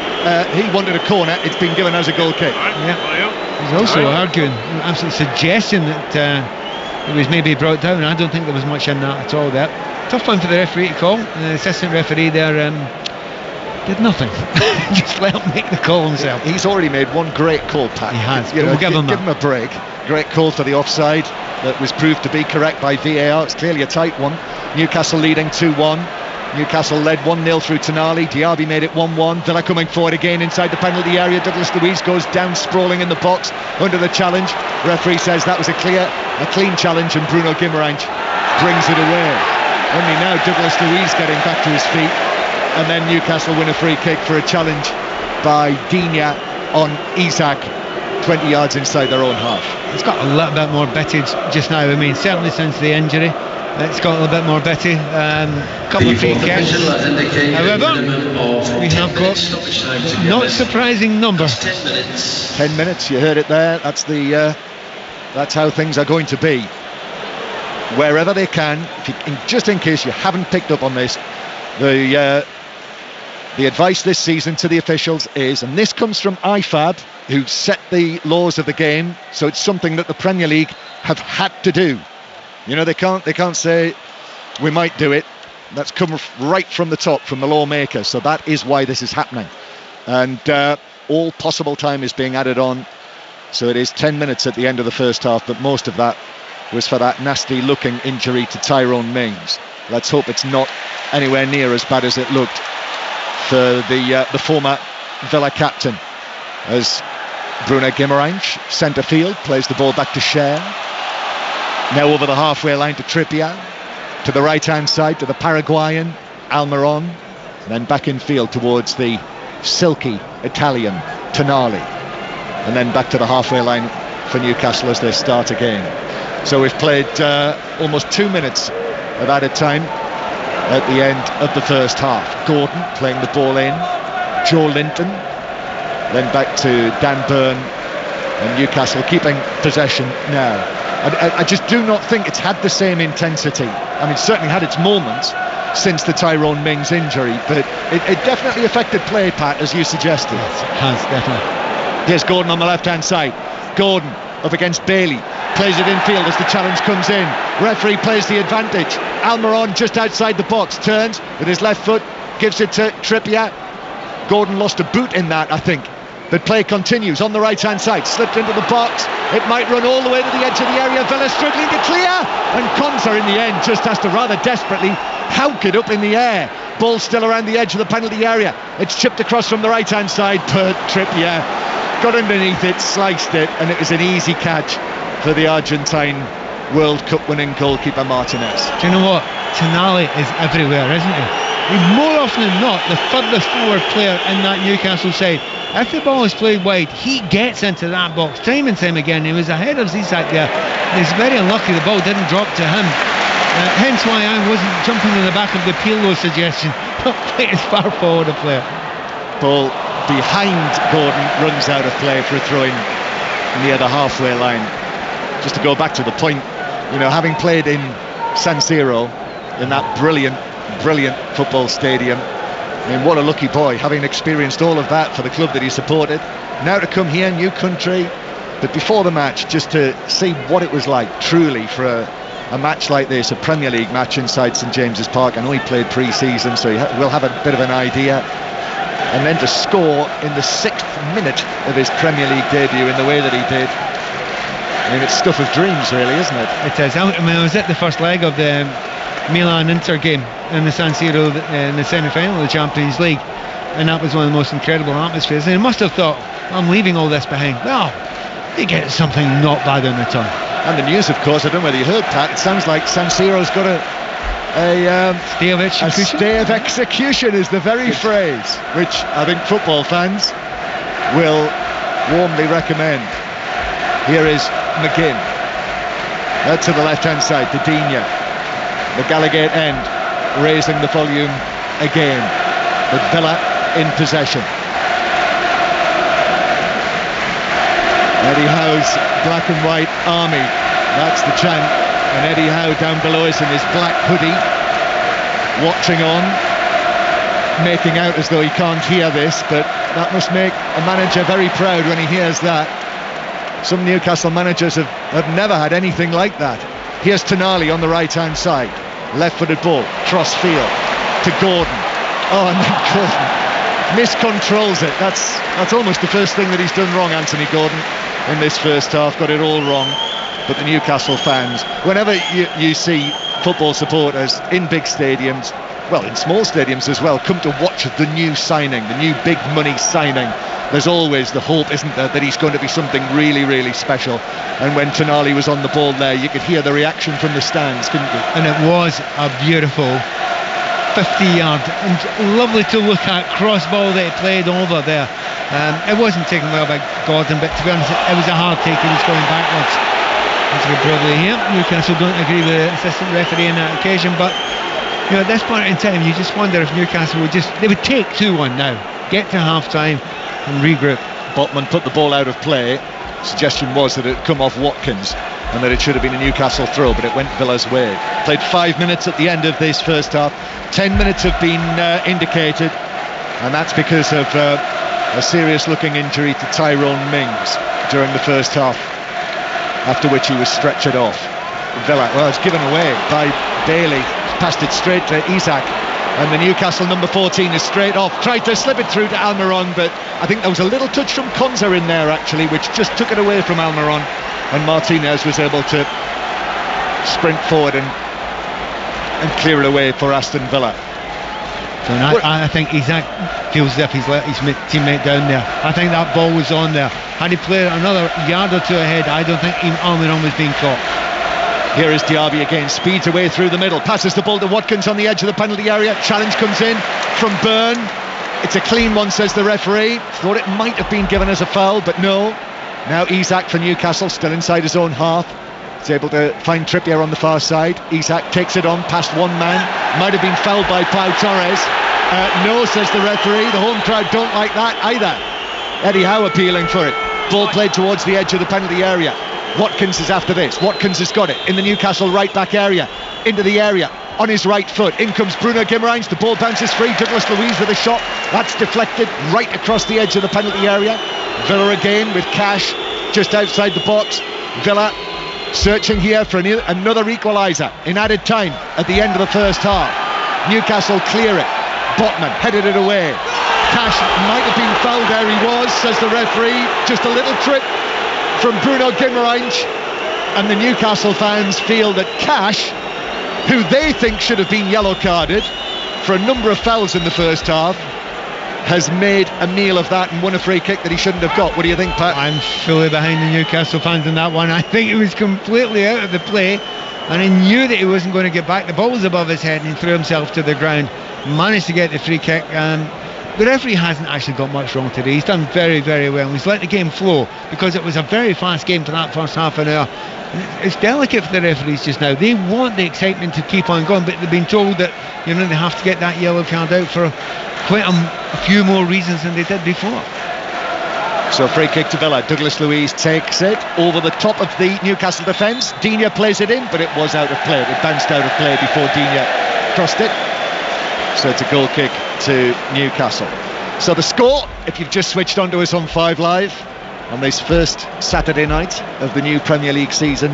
he wanted a corner. It's been given as a goal kick. Yeah. He's also arguing, absolute suggestion that it was maybe brought down. I don't think there was much in that at all. There, tough one for the referee to call. The assistant referee there did nothing. Just let him make the call himself. He's already made one great call, Pat. He has. We'll give him that. a break. Great call for the offside that was proved to be correct by VAR. It's clearly a tight one. Newcastle leading 2-1. Newcastle led 1-0 through Tonali. Diaby made it 1-1. Villa coming forward again inside the penalty area. Douglas Luiz goes down sprawling in the box under the challenge. Referee says that was a clean challenge, and Bruno Guimaraes brings it away. Only now Douglas Luiz getting back to his feet, and then Newcastle win a free kick for a challenge by Digne on Isak, 20 yards inside their own half. It's got a little bit more bittage just now. I mean, certainly since the injury, it's got a little bit more bitty. Couple of free kicks. However, we have got not surprising number. 10 minutes. You heard it there. That's how things are going to be. Wherever they can, just in case you haven't picked up on this, the advice this season to the officials is, and this comes from IFAB, who set the laws of the game, so it's something that the Premier League have had to do. You know, they can't say we might do it. That's come right from the top, from the lawmaker. So that is why this is happening, and all possible time is being added on. So it is 10 minutes at the end of the first half, but most of that was for that nasty looking injury to Tyrone Mings. Let's hope it's not anywhere near as bad as it looked for the former Villa captain, as Bruno Guimaraes, centre field, plays the ball back to Cher. Now over the halfway line to Trippier, to the right hand side to the Paraguayan Almiron, then back in field towards the silky Italian Tonali, and then back to the halfway line for Newcastle as they start again. So we've played almost 2 minutes of added time at the end of the first half. Gordon playing the ball in, Joe Linton, then back to Dan Burn, and Newcastle keeping possession now. I just do not think it's had the same intensity. I mean, it's certainly had its moments since the Tyrone Mings injury, but it definitely affected play, Pat, as you suggested. Yes, it has, definitely. Here's Gordon on the left-hand side. Gordon up against Bailey, plays it infield as the challenge comes in. Referee plays the advantage. Almiron just outside the box, turns with his left foot, gives it to Trippier. Gordon lost a boot in that, I think. But play continues on the right-hand side, slipped into the box. It might run all the way to the edge of the area. Villa struggling to clear, and Konsa in the end just has to rather desperately howk it up in the air. Ball still around the edge of the penalty area. It's chipped across from the right-hand side, but Trippier got underneath it, sliced it, and it was an easy catch for the Argentine World Cup winning goalkeeper Martinez. Do you know what? Tonali is everywhere, isn't he? More often than not, the furthest forward player in that Newcastle side. If the ball is played wide, he gets into that box time and time again. He was ahead of Isak there. He's very unlucky the ball didn't drop to him. Hence why I wasn't jumping on the back of the Pirlo suggestion. Not quite as far forward a player. Ball behind Gordon runs out of play for a throw-in near the halfway line. Just to go back to the point, you know, having played in San Siro, in that brilliant football stadium, I mean, what a lucky boy, having experienced all of that for the club that he supported. Now to come here, new country, but before the match, just to see what it was like, truly, for a match like this, a Premier League match inside St James's Park. I know he played pre-season, so he will have a bit of an idea. And then to score in the 6th minute of his Premier League debut in the way that he did. I mean, it's stuff of dreams, really, isn't it? It is. I mean, I was at the first leg of the Milan-Inter game in the San Siro in the semi-final of the Champions League, and that was one of the most incredible atmospheres. And he must have thought, I'm leaving all this behind. Well, he gets something not bad in return. And the news, of course, I don't know whether you heard, Pat, it sounds like San Siro's got a stay of execution. A stay of execution is the very phrase which I think football fans will warmly recommend. Here is McGinn. To the left-hand side to Digne. The Gallagher end, raising the volume again. With Villa in possession. Eddie Howe's black and white army, that's the chant. And Eddie Howe down below us in his black hoodie, watching on, making out as though he can't hear this, but that must make a manager very proud when he hears that. Some Newcastle managers have never had anything like that. Here's Tonali on the right-hand side. Left-footed ball, cross field to Gordon. Oh, and then Gordon miscontrols it. That's almost the first thing that he's done wrong, Anthony Gordon, in this first half. Got it all wrong. But the Newcastle fans, whenever you see football supporters in big stadiums, well, in small stadiums as well, come to watch the new signing, the new big money signing, there's always the hope, isn't there, that he's going to be something really, really special. And when Tonali was on the ball there, you could hear the reaction from the stands, couldn't you? And it was a beautiful 50-yard and lovely to look at cross ball that he played over there. It wasn't taken well by Gordon, but to be honest, it was a hard take. He was going backwards. As we probably hear, Newcastle don't agree with the assistant referee on that occasion, but you know, at this point in time, you just wonder if Newcastle would take 2-1 now, get to half-time and regroup. Botman put the ball out of play. Suggestion was that it had come off Watkins and that it should have been a Newcastle throw, but it went Villa's way. Played 5 minutes at the end of this first half. 10 minutes have been indicated, and that's because of a serious-looking injury to Tyrone Mings during the first half, after which he was stretchered off. Villa, well, it's given away by Bailey. Passed it straight to Isak, and the Newcastle number 14 is straight off. Tried to slip it through to Almiron, but I think there was a little touch from Konza in there actually, which just took it away from Almiron, and Martinez was able to sprint forward and clear it away for Aston Villa. So I think Isak feels as if he's let his teammate down there. I think that ball was on there. Had he played another yard or two ahead, I don't think even Almiron was being caught. Here is Diaby again, speeds away through the middle, passes the ball to Watkins on the edge of the penalty area. Challenge comes in from Byrne. It's a clean one, says the referee. Thought it might have been given as a foul, but no. Now Isak for Newcastle, still inside his own half. He's able to find Trippier on the far side. Isak takes it on past one man. Might have been fouled by Pau Torres. No, says the referee. The home crowd don't like that either. Eddie Howe appealing for it. Ball played towards the edge of the penalty area. Watkins is after this. Watkins has got it in the Newcastle right back area, into the area on his right foot. In comes Bruno Guimaraes. The ball bounces free. Douglas Luiz with a shot that's deflected right across the edge of the penalty area. Villa again with Cash just outside the box. Villa searching here for another equaliser in added time at the end of the first half. Newcastle clear it. Botman headed it away. Cash might have been fouled. There he was, says the referee. Just a little trip from Bruno Guimaraes, and the Newcastle fans feel that Cash, who they think should have been yellow carded for a number of fouls in the first half, has made a meal of that and won a free kick that he shouldn't have got. What do you think, Pat? I'm fully behind the Newcastle fans in that one. I think he was completely out of the play, and he knew that he wasn't going to get back. The ball was above his head and he threw himself to the ground, managed to get the free kick. The referee hasn't actually got much wrong today. He's done very, very well. He's let the game flow because it was a very fast game for that first half an hour. It's delicate for the referees just now. They want the excitement to keep on going, but they've been told that they have to get that yellow card out for quite a few more reasons than they did before. So free kick to Villa. Douglas Luiz takes it over the top of the Newcastle defence. Digne plays it in, but it was out of play. It bounced out of play before Digne crossed it. So it's a goal kick to Newcastle. So the score, if you've just switched on to us on 5 Live on this first Saturday night of the new Premier League season,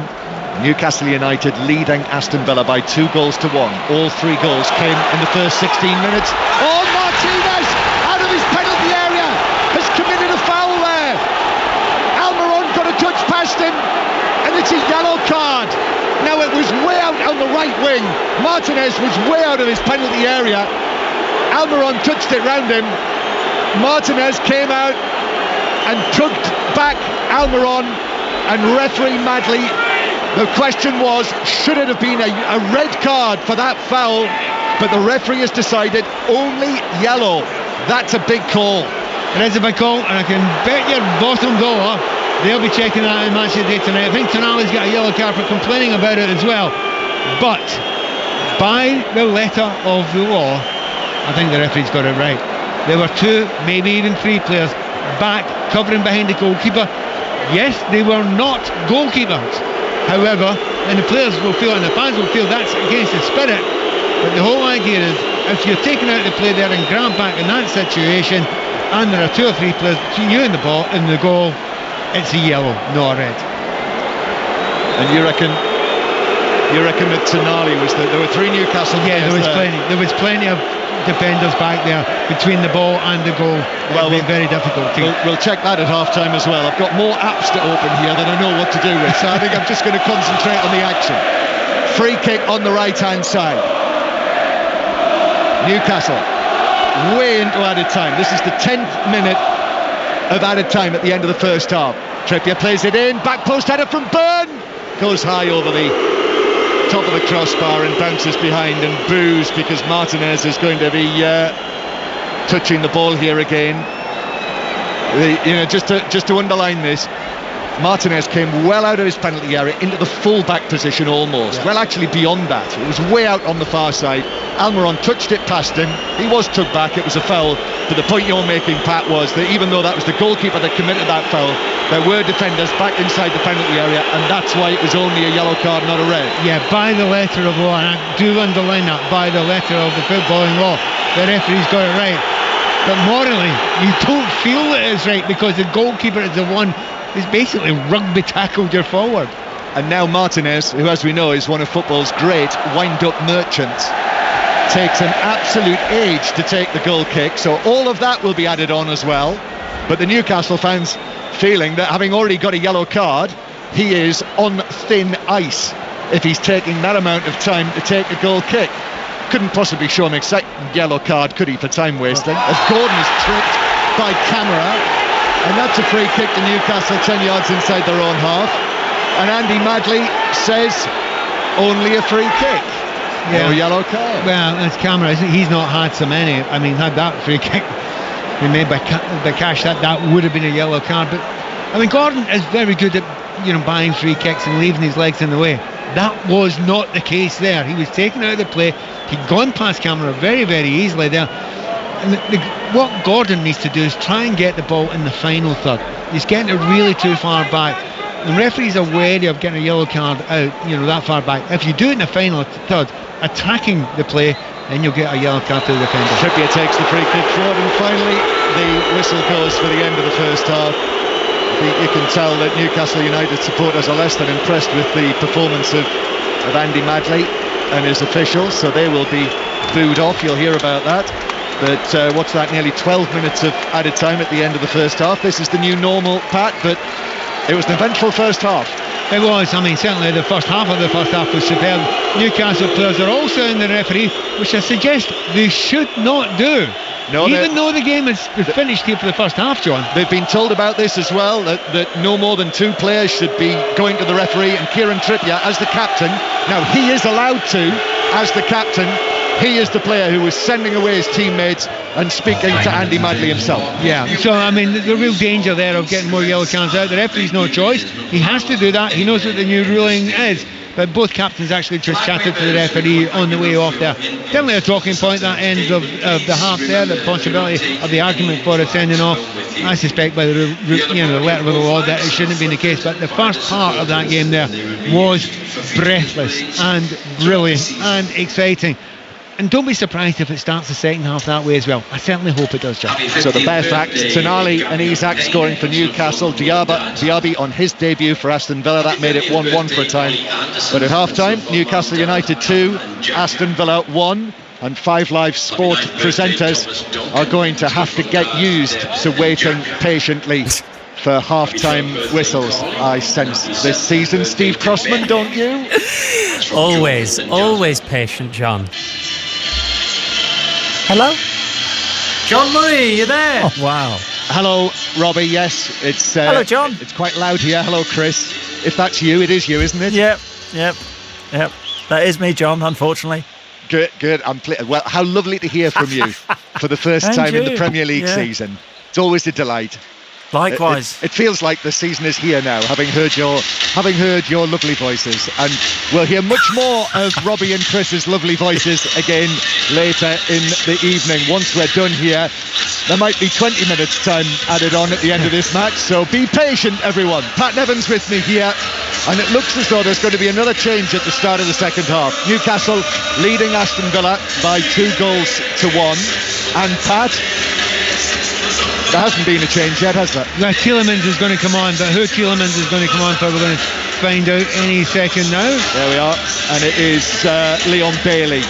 Newcastle United leading Aston Villa by 2 goals to 1. All 3 goals came in the first 16 minutes. Oh, Martinez out of his penalty area has committed a foul there. Almiron got a touch past him and it's a yellow card. Now it was way out on the right wing. Martinez was way out of his penalty area. Almiron touched it round him. Martinez came out and tugged back Almiron, and referee Madley, the question was, should it have been a red card for that foul? But the referee has decided only yellow. That's a big call. It is a big call, and I can bet your bottom dollar they'll be checking that in match of the day tonight. I think Tonali's got a yellow card for complaining about it as well. But by the letter of the law, I think the referee's got it right. There were 2, maybe even 3 players back covering behind the goalkeeper. Yes, they were not goalkeepers. However, and the players will feel and the fans will feel that's against the spirit But the whole idea is, if you're taking out the play there and grab back in that situation, and there are 2 or 3 players between you and the ball in the goal, it's a yellow, not a red. And you reckon that Tonali was there were 3 Newcastle players there was plenty of defenders back there between the ball and the goal. Well, it'll be very difficult. We'll check that at half time as well. I've got more apps to open here than I know what to do with, so I think I'm just going to concentrate on the action. Free kick on the right hand side. Newcastle way into added time. This is the 10th minute of added time at the end of the first half. Trippier plays it in, back post header from Byrne, goes high over the top of the crossbar and bounces behind and boos, because Martinez is going to be touching the ball here again. Just to underline this, Martinez came well out of his penalty area into the full-back position almost. Well, actually beyond that. It was way out on the far side. Almiron touched it past him. He was took back. It was a foul. But the point you're making, Pat, was that even though that was the goalkeeper that committed that foul, there were defenders back inside the penalty area, and that's why it was only a yellow card, not a red. Yeah, by the letter of law, and I do underline that, by the letter of the footballing law, the referee's got it right. But morally, you don't feel that it's right, because the goalkeeper is the one who's basically rugby tackled your forward. And now Martinez, who as we know is one of football's great wind-up merchants, takes an absolute age to take the goal kick, so all of that will be added on as well. But the Newcastle fans feeling that having already got a yellow card, he is on thin ice if he's taking that amount of time to take a goal kick. Couldn't possibly show him a second yellow card, could he, for time wasting, as Gordon is tripped by Camera, and that's a free kick to Newcastle 10 yards inside their own half. And Andy Madley says only a free kick. No yellow card. Well, that's Camera. He's not had so many. I mean, had that free kick been made by Cash, that would have been a yellow card. But I mean, Gordon is very good at buying free kicks and leaving his legs in the way. That was not the case there. He was taken out of the play. He'd gone past Camera very, very easily there. And what Gordon needs to do is try and get the ball in the final third. He's getting it really too far back. The referees are wary of getting a yellow card out, that far back. If you do it in the final third, attacking the play, then you'll get a yellow card to the defender. Trippier takes the free kick forward, and finally the whistle goes for the end of the first half. I think you can tell that Newcastle United supporters are less than impressed with the performance of Andy Madley and his officials, so they will be booed off. You'll hear about that. But what's that, nearly 12 minutes of added time at the end of the first half. This is the new normal, Pat, but it was an eventful first half. It was. I mean, certainly the first half of the first half was superb. Newcastle players are also in the referee, which I suggest they should not do. No, even though the game is finished here for the first half, John. They've been told about this as well, that no more than 2 players should be going to the referee, and Kieran Trippier, as the captain, now he is allowed to, as the captain, he is the player who was sending away his teammates and speaking to Andy Madley himself. Yeah, so I mean, the real danger there of getting more yellow cards out. The referee's no choice. He has to do that. He knows what the new ruling is. But both captains actually just chatted to the referee on the way off there. Definitely a talking point, that end of the half there, the possibility of the argument for a sending off. I suspect by the letter of the law that it shouldn't have been the case. But the first part of that game there was breathless and brilliant and exciting. And don't be surprised if it starts the second half that way as well. I certainly hope it does, John. So the bare facts, Tonali and Isak scoring for Newcastle. Diaby on his debut for Aston Villa. That made it 1-1 for a time. But at half-time, Newcastle United 2, Aston Villa 1. And 5 Live Sport presenters are going to have to get used to waiting patiently for half-time whistles, I sense, this season. Steve Crossman, don't you? Always patient, John. Hello? John Murray, you there? Oh, wow. Hello, Robbie, yes. Hello, John. It's quite loud here. Hello, Chris. If that's you, it is you, isn't it? Yep. That is me, John, unfortunately. Good. Well, how lovely to hear from you for the first time in the Premier League season. It's always a delight. Likewise. It feels like the season is here now, having heard your lovely voices, and we'll hear much more of Robbie and Chris's lovely voices again later in the evening once we're done here There might be 20 minutes time added on at the end of this match, so be patient, everyone. Pat Nevins with me here, and it looks as though there's going to be another change at the start of the second half. Newcastle leading Aston Villa by 2-1, and Pat, there hasn't been a change yet, has there? Now Tielemans is going to come on, but who Tielemans is going to come on for, we're going to find out any second now. There we are, and it is Leon Bailey.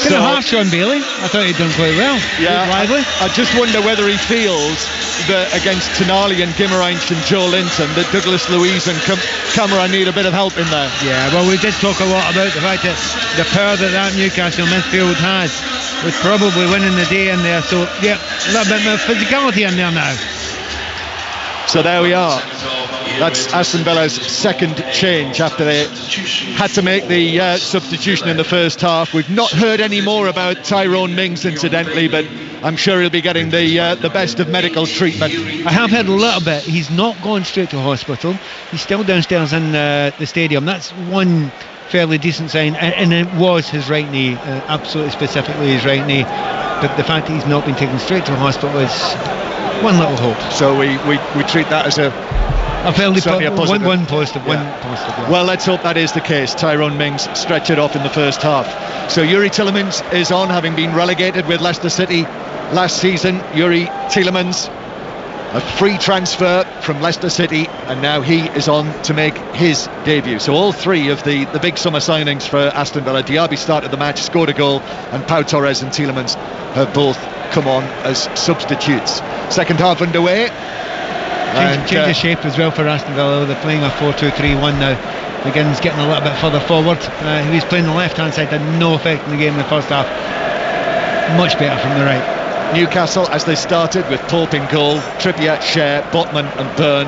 Kind of harsh on Bailey. I thought he'd done quite well. Yeah, lively. I just wonder whether he feels that against Tonali and Guimaraes and Joe Linton that Douglas Luiz and Camara need a bit of help in there. Yeah, well, we did talk a lot about the fact that the power that Newcastle midfield has was probably winning the day in there. So yeah, a little bit more physicality in there now. So there we are. That's Aston Villa's second change after they had to make the substitution in the first half. We've not heard any more about Tyrone Mings, incidentally, but I'm sure he'll be getting the best of medical treatment. I have heard a little bit. He's not gone straight to hospital. He's still downstairs in the stadium. That's one fairly decent sign, and it was his right knee, absolutely specifically his right knee. But the fact that he's not been taken straight to hospital is one little hope. So we treat that as a fairly positive. One positive. Yeah. Well, let's hope that is the case. Tyrone Mings stretched it off in the first half. So Yuri Tielemans is on, having been relegated with Leicester City last season. Yuri Tielemans, a free transfer from Leicester City, and now he is on to make his debut. So all three of the big summer signings for Aston Villa. Diaby started the match, scored a goal, and Pau Torres and Tielemans have both come on as substitutes. Second half underway. Change of shape as well for Aston Villa. They're playing a 4-2-3-1 now. McGinn's getting a little bit further forward. He was playing the left hand side, had no effect in the game in the first half. Much better from the right. Newcastle, as they started with Pope in goal, Trippier, Schär, Botman and Byrne,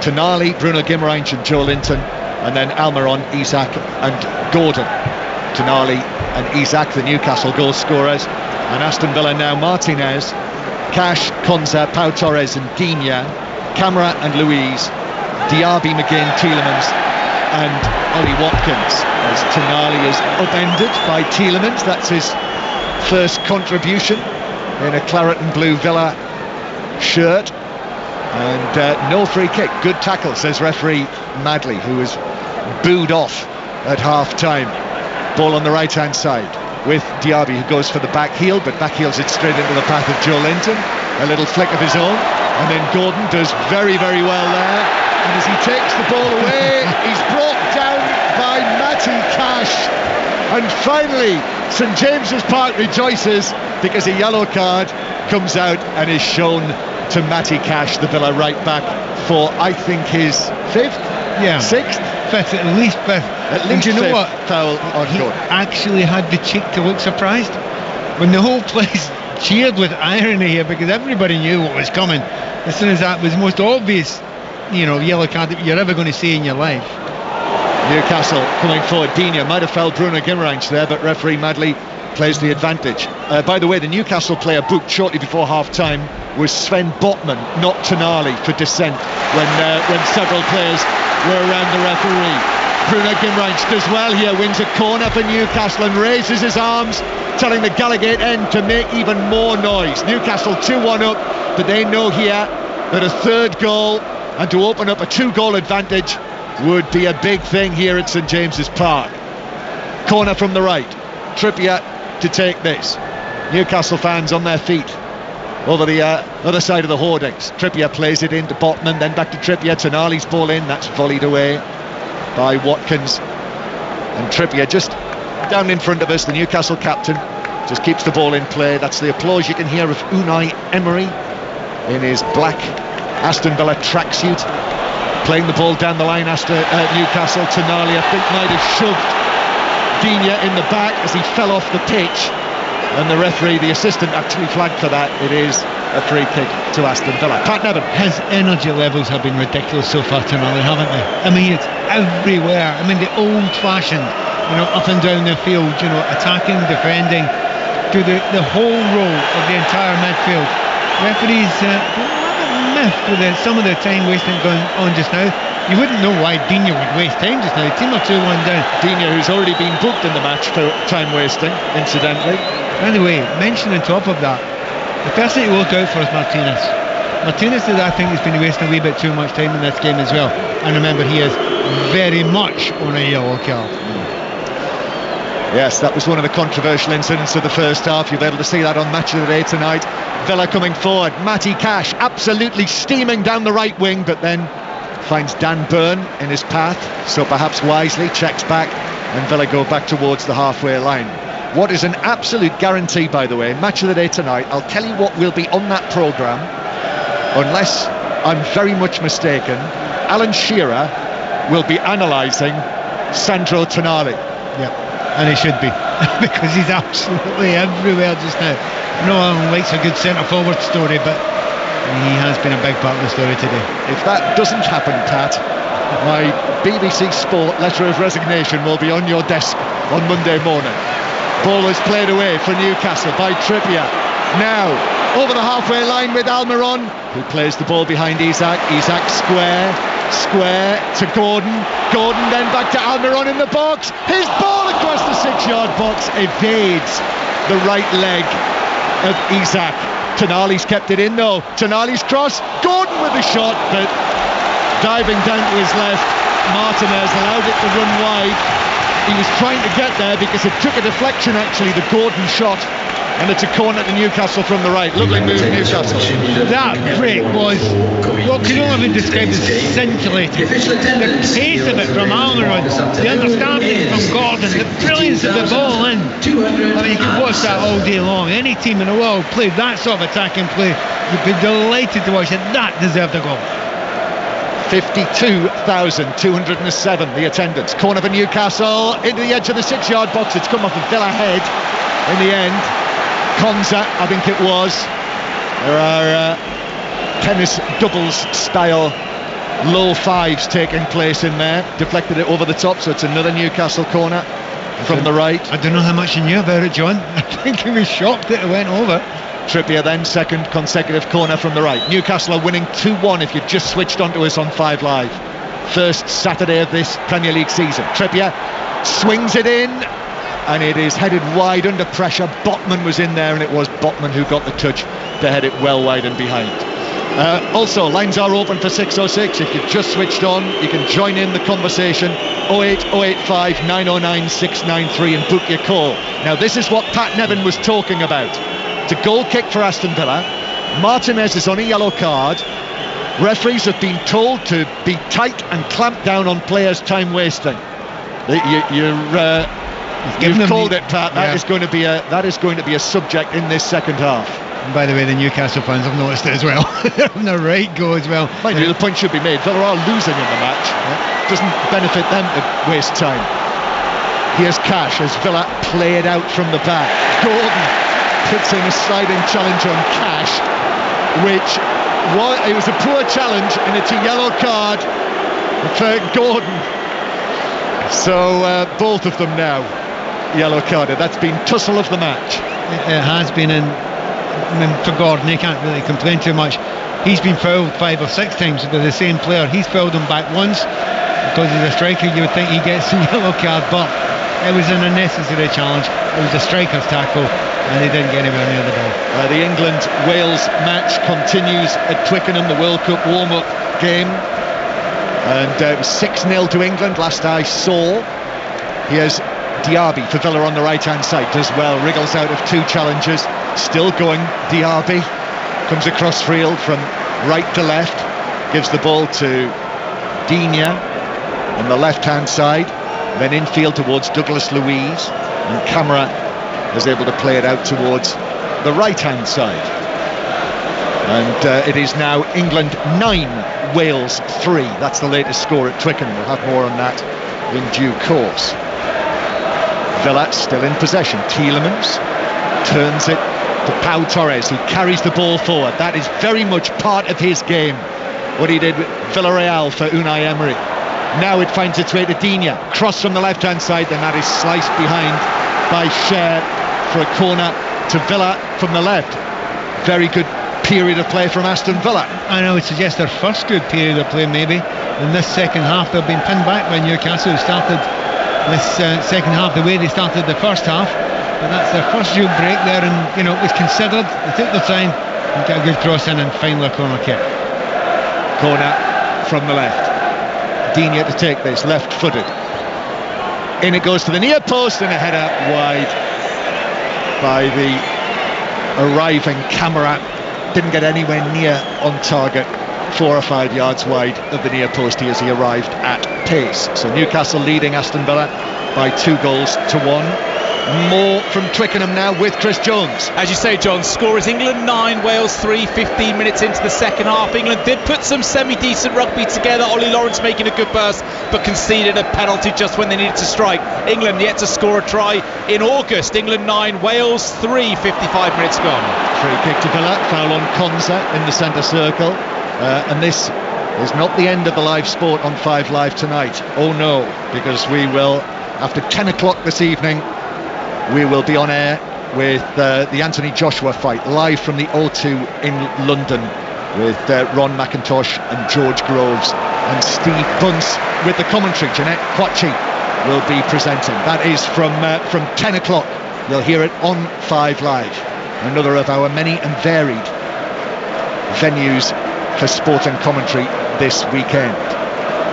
Tonali, Bruno Guimaraes and Joe Linton, and then Almiron, Isak and Gordon. Tonali and Isak, the Newcastle goal scorers, and Aston Villa now Martinez, Cash, Konza, Pau Torres and Digne, Camara and Luiz, Diaby, McGinn, Tielemans and Ollie Watkins, as Tonali is upended by Tielemans. That's his first contribution in a claret and blue Villa shirt, and no free kick. Good tackle, says referee Madley, who was booed off at half time. Ball on the right hand side with Diaby, who goes for the back heel, but back heels it straight into the path of Joe Linton. A little flick of his own, and then Gordon does very, very well there, and as he takes the ball away, he's brought down by Matty Cash. And finally St James's Park rejoices because a yellow card comes out and is shown to Matty Cash, the Villa right back, for I think his fifth, sixth, at least fifth. At least you know what? Foul on he Gordon. Actually had the cheek to look surprised when the whole place cheered with irony here, because everybody knew what was coming as soon as that was the most obvious, yellow card that you're ever going to see in your life. Newcastle coming forward. Digne might have fouled Bruno Guimaraes there, but referee Madley plays the advantage. By the way, the Newcastle player booked shortly before half-time was Sven Botman, not Tonali, for dissent when several players were around the referee. Bruno Guimaraes does well here, wins a corner for Newcastle and raises his arms, telling the Gallagher end to make even more noise. Newcastle 2-1 up, but they know here that a third goal and to open up a 2-goal advantage would be a big thing here at St James's Park. Corner from the right, Trippier to take this. Newcastle fans on their feet over the other side of the hoardings. Trippier plays it into Botman, then back to Trippier. Tonali's ball in, that's volleyed away by Watkins, and Trippier just down in front of us. The Newcastle captain just keeps the ball in play. That's the applause you can hear of Unai Emery in his black Aston Villa tracksuit, playing the ball down the line. Newcastle, Tonali I think might have shoved Digne in the back as he fell off the pitch, and the referee, the assistant, actually flagged for that. It is a free kick to Aston Villa. Pat Nevin. His energy levels have been ridiculous so far tonight, haven't they? I mean, it's everywhere. I mean, the old-fashioned, up and down the field, attacking, defending, do the whole role of the entire midfield. Referees miffed with some of the time wasting going on just now. You wouldn't know why Digne would waste time just now. Team are 2-1 down. Digne, who's already been booked in the match for time wasting, incidentally. Anyway, mention on top of that, The person to look out for is Martinez. Martinez, I think, has been wasting a wee bit too much time in this game as well. And remember, he is very much on a yellow card. Yes, that was one of the controversial incidents of the first half. You'll be able to see that on Match of the Day tonight. Villa coming forward. Matty Cash absolutely steaming down the right wing, but then finds Dan Burn in his path. So perhaps wisely checks back, and Villa go back towards the halfway line. What is an absolute guarantee, by the way, Match of the Day tonight, I'll tell you what will be on that programme, unless I'm very much mistaken. Alan Shearer will be analysing Sandro Tonali. Yeah. And he should be, because he's absolutely everywhere just now. No one likes a good centre-forward story, but he has been a big part of the story today. If that doesn't happen, Pat, my BBC Sport letter of resignation will be on your desk on Monday morning. Ball is played away for Newcastle by Trippier. Now, over the halfway line with Almiron, who plays the ball behind Isak. Isak square to Gordon. Gordon then back to Almiron in the box. His ball across the 6-yard box evades the right leg of Isak. Tonali's kept it in though. Tonali's cross. Gordon with the shot, but diving down to his left, Martinez allowed it to run wide. He was trying to get there because it took a deflection, actually, the Gordon shot. And it's a corner to Newcastle from the right. Lovely move, Newcastle. That break was what can only be described as scintillating. The pace of it from Almiron, the understanding from Gordon, the brilliance of the ball in. I mean, you could watch that all day long. Any team in the world played that sort of attacking play, you'd be delighted to watch it. That deserved a goal. 52,207 the attendance. Corner for Newcastle into the edge of the 6-yard box. It's come off a Villa head in the end. Konza, I think it was. There are tennis doubles style low fives taking place in there. Deflected it over the top, so it's another Newcastle corner from the right. I don't know how much you knew about it, John. I think he was shocked that it went over. Trippier then, second consecutive corner from the right. Newcastle are winning 2-1 if you've just switched onto us on 5 Live. First Saturday of this Premier League season. Trippier swings it in, and it is headed wide under pressure. Botman was in there, and it was Botman who got the touch to head it well wide and behind. Also, lines are open for 606. If you've just switched on, you can join in the conversation. 08085 909 693 and book your call. Now, this is what Pat Nevin was talking about. It's a goal kick for Aston Villa. Martinez is on a yellow card. Referees have been told to be tight and clamp down on players' time wasting. You've called it, Pat. That is going to be a subject in this second half. And by the way, the Newcastle fans have noticed it as well. They're having a right go as well. Mind you, the point should be made. Villa are losing in the match. Doesn't benefit them to waste time. Here's Cash as Villa play it out from the back. Gordon puts in a sliding challenge on Cash, which it was a poor challenge, and it's a yellow card for Gordon. So both of them now yellow carded. That's been tussle of the match. It has been, and I mean, for Gordon, he can't really complain too much. He's been fouled 5 or 6 times with the same player. He's fouled him back once. Because he's a striker, you would think he gets a yellow card, but it was an unnecessary challenge. It was a striker's tackle, and he didn't get anywhere near the ball. The England-Wales match continues at Twickenham, the World Cup warm-up game. And it was 6-0 to England last I saw. Here's Diaby for Villa on the right-hand side. Does well, wriggles out of 2 challenges. Still going, Diaby. Comes across field from right to left. Gives the ball to Digne on the left-hand side. Then infield towards Douglas Luiz. And Camara is able to play it out towards the right-hand side. And it is now England 9, Wales 3. That's the latest score at Twickenham. We'll have more on that in due course. Villa still in possession. Tielemans turns it to Pau Torres, who carries the ball forward. That is very much part of his game, what he did with Villarreal for Unai Emery. Now it finds its way to Digne. Cross from the left-hand side, then that is sliced behind by Cher for a corner to Villa from the left. Very good period of play from Aston Villa. And I would suggest their first good period of play, maybe. In this second half, they've been pinned back by Newcastle, who started this second half the way they started the first half. but that's their first real break there, and it was considered. They took their time and got a good cross in, and finally a corner kick. Corner from the left. Digne to take this, left-footed. In it goes to the near post, and a header wide by the arriving Camara. Didn't get anywhere near on target. 4 or 5 yards wide of the near post as he arrived at pace. So Newcastle leading Aston Villa by 2-1. More from Twickenham now with Chris Jones. As you say, John, score is England 9, Wales 3, 15 minutes into the second half. England did put some semi-decent rugby together. Ollie Lawrence making a good burst, but conceded a penalty just when they needed to strike. England yet to score a try in August. England 9, Wales 3, 55 minutes gone. Free kick to Villa, foul on Konza in the centre circle. And this is not the end of the live sport on 5 Live tonight. Oh no, because we will, after 10 o'clock this evening, we will be on air with the Anthony Joshua fight, live from the O2 in London, with Ron McIntosh and George Groves and Steve Bunce with the commentary. Jeanette Quatchi will be presenting. That is from 10 o'clock. You'll hear it on 5 Live. Another of our many and varied venues for sport and commentary this weekend.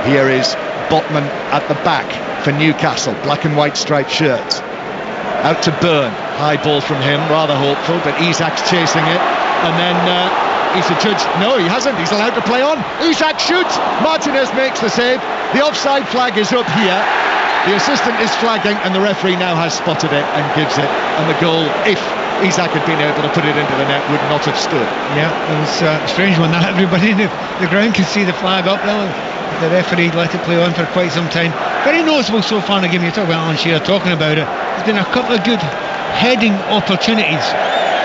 Here is Botman at the back for Newcastle, black and white striped shirts. Out to Byrne, high ball from him, rather hopeful, but Isak's chasing it, and then he's adjudged. No, he hasn't. He's allowed to play on. Isak shoots. Martinez makes the save. The offside flag is up here. The assistant is flagging, and the referee now has spotted it and gives it. And the goal, if Isak had been able to put it into the net, would not have stood. Yeah, it was a strange one that everybody in the ground could see the flag up there. The referee let it play on for quite some time. Very noticeable so far in the game. You talk about Alan Shearer talking about it. There's been a couple of good heading opportunities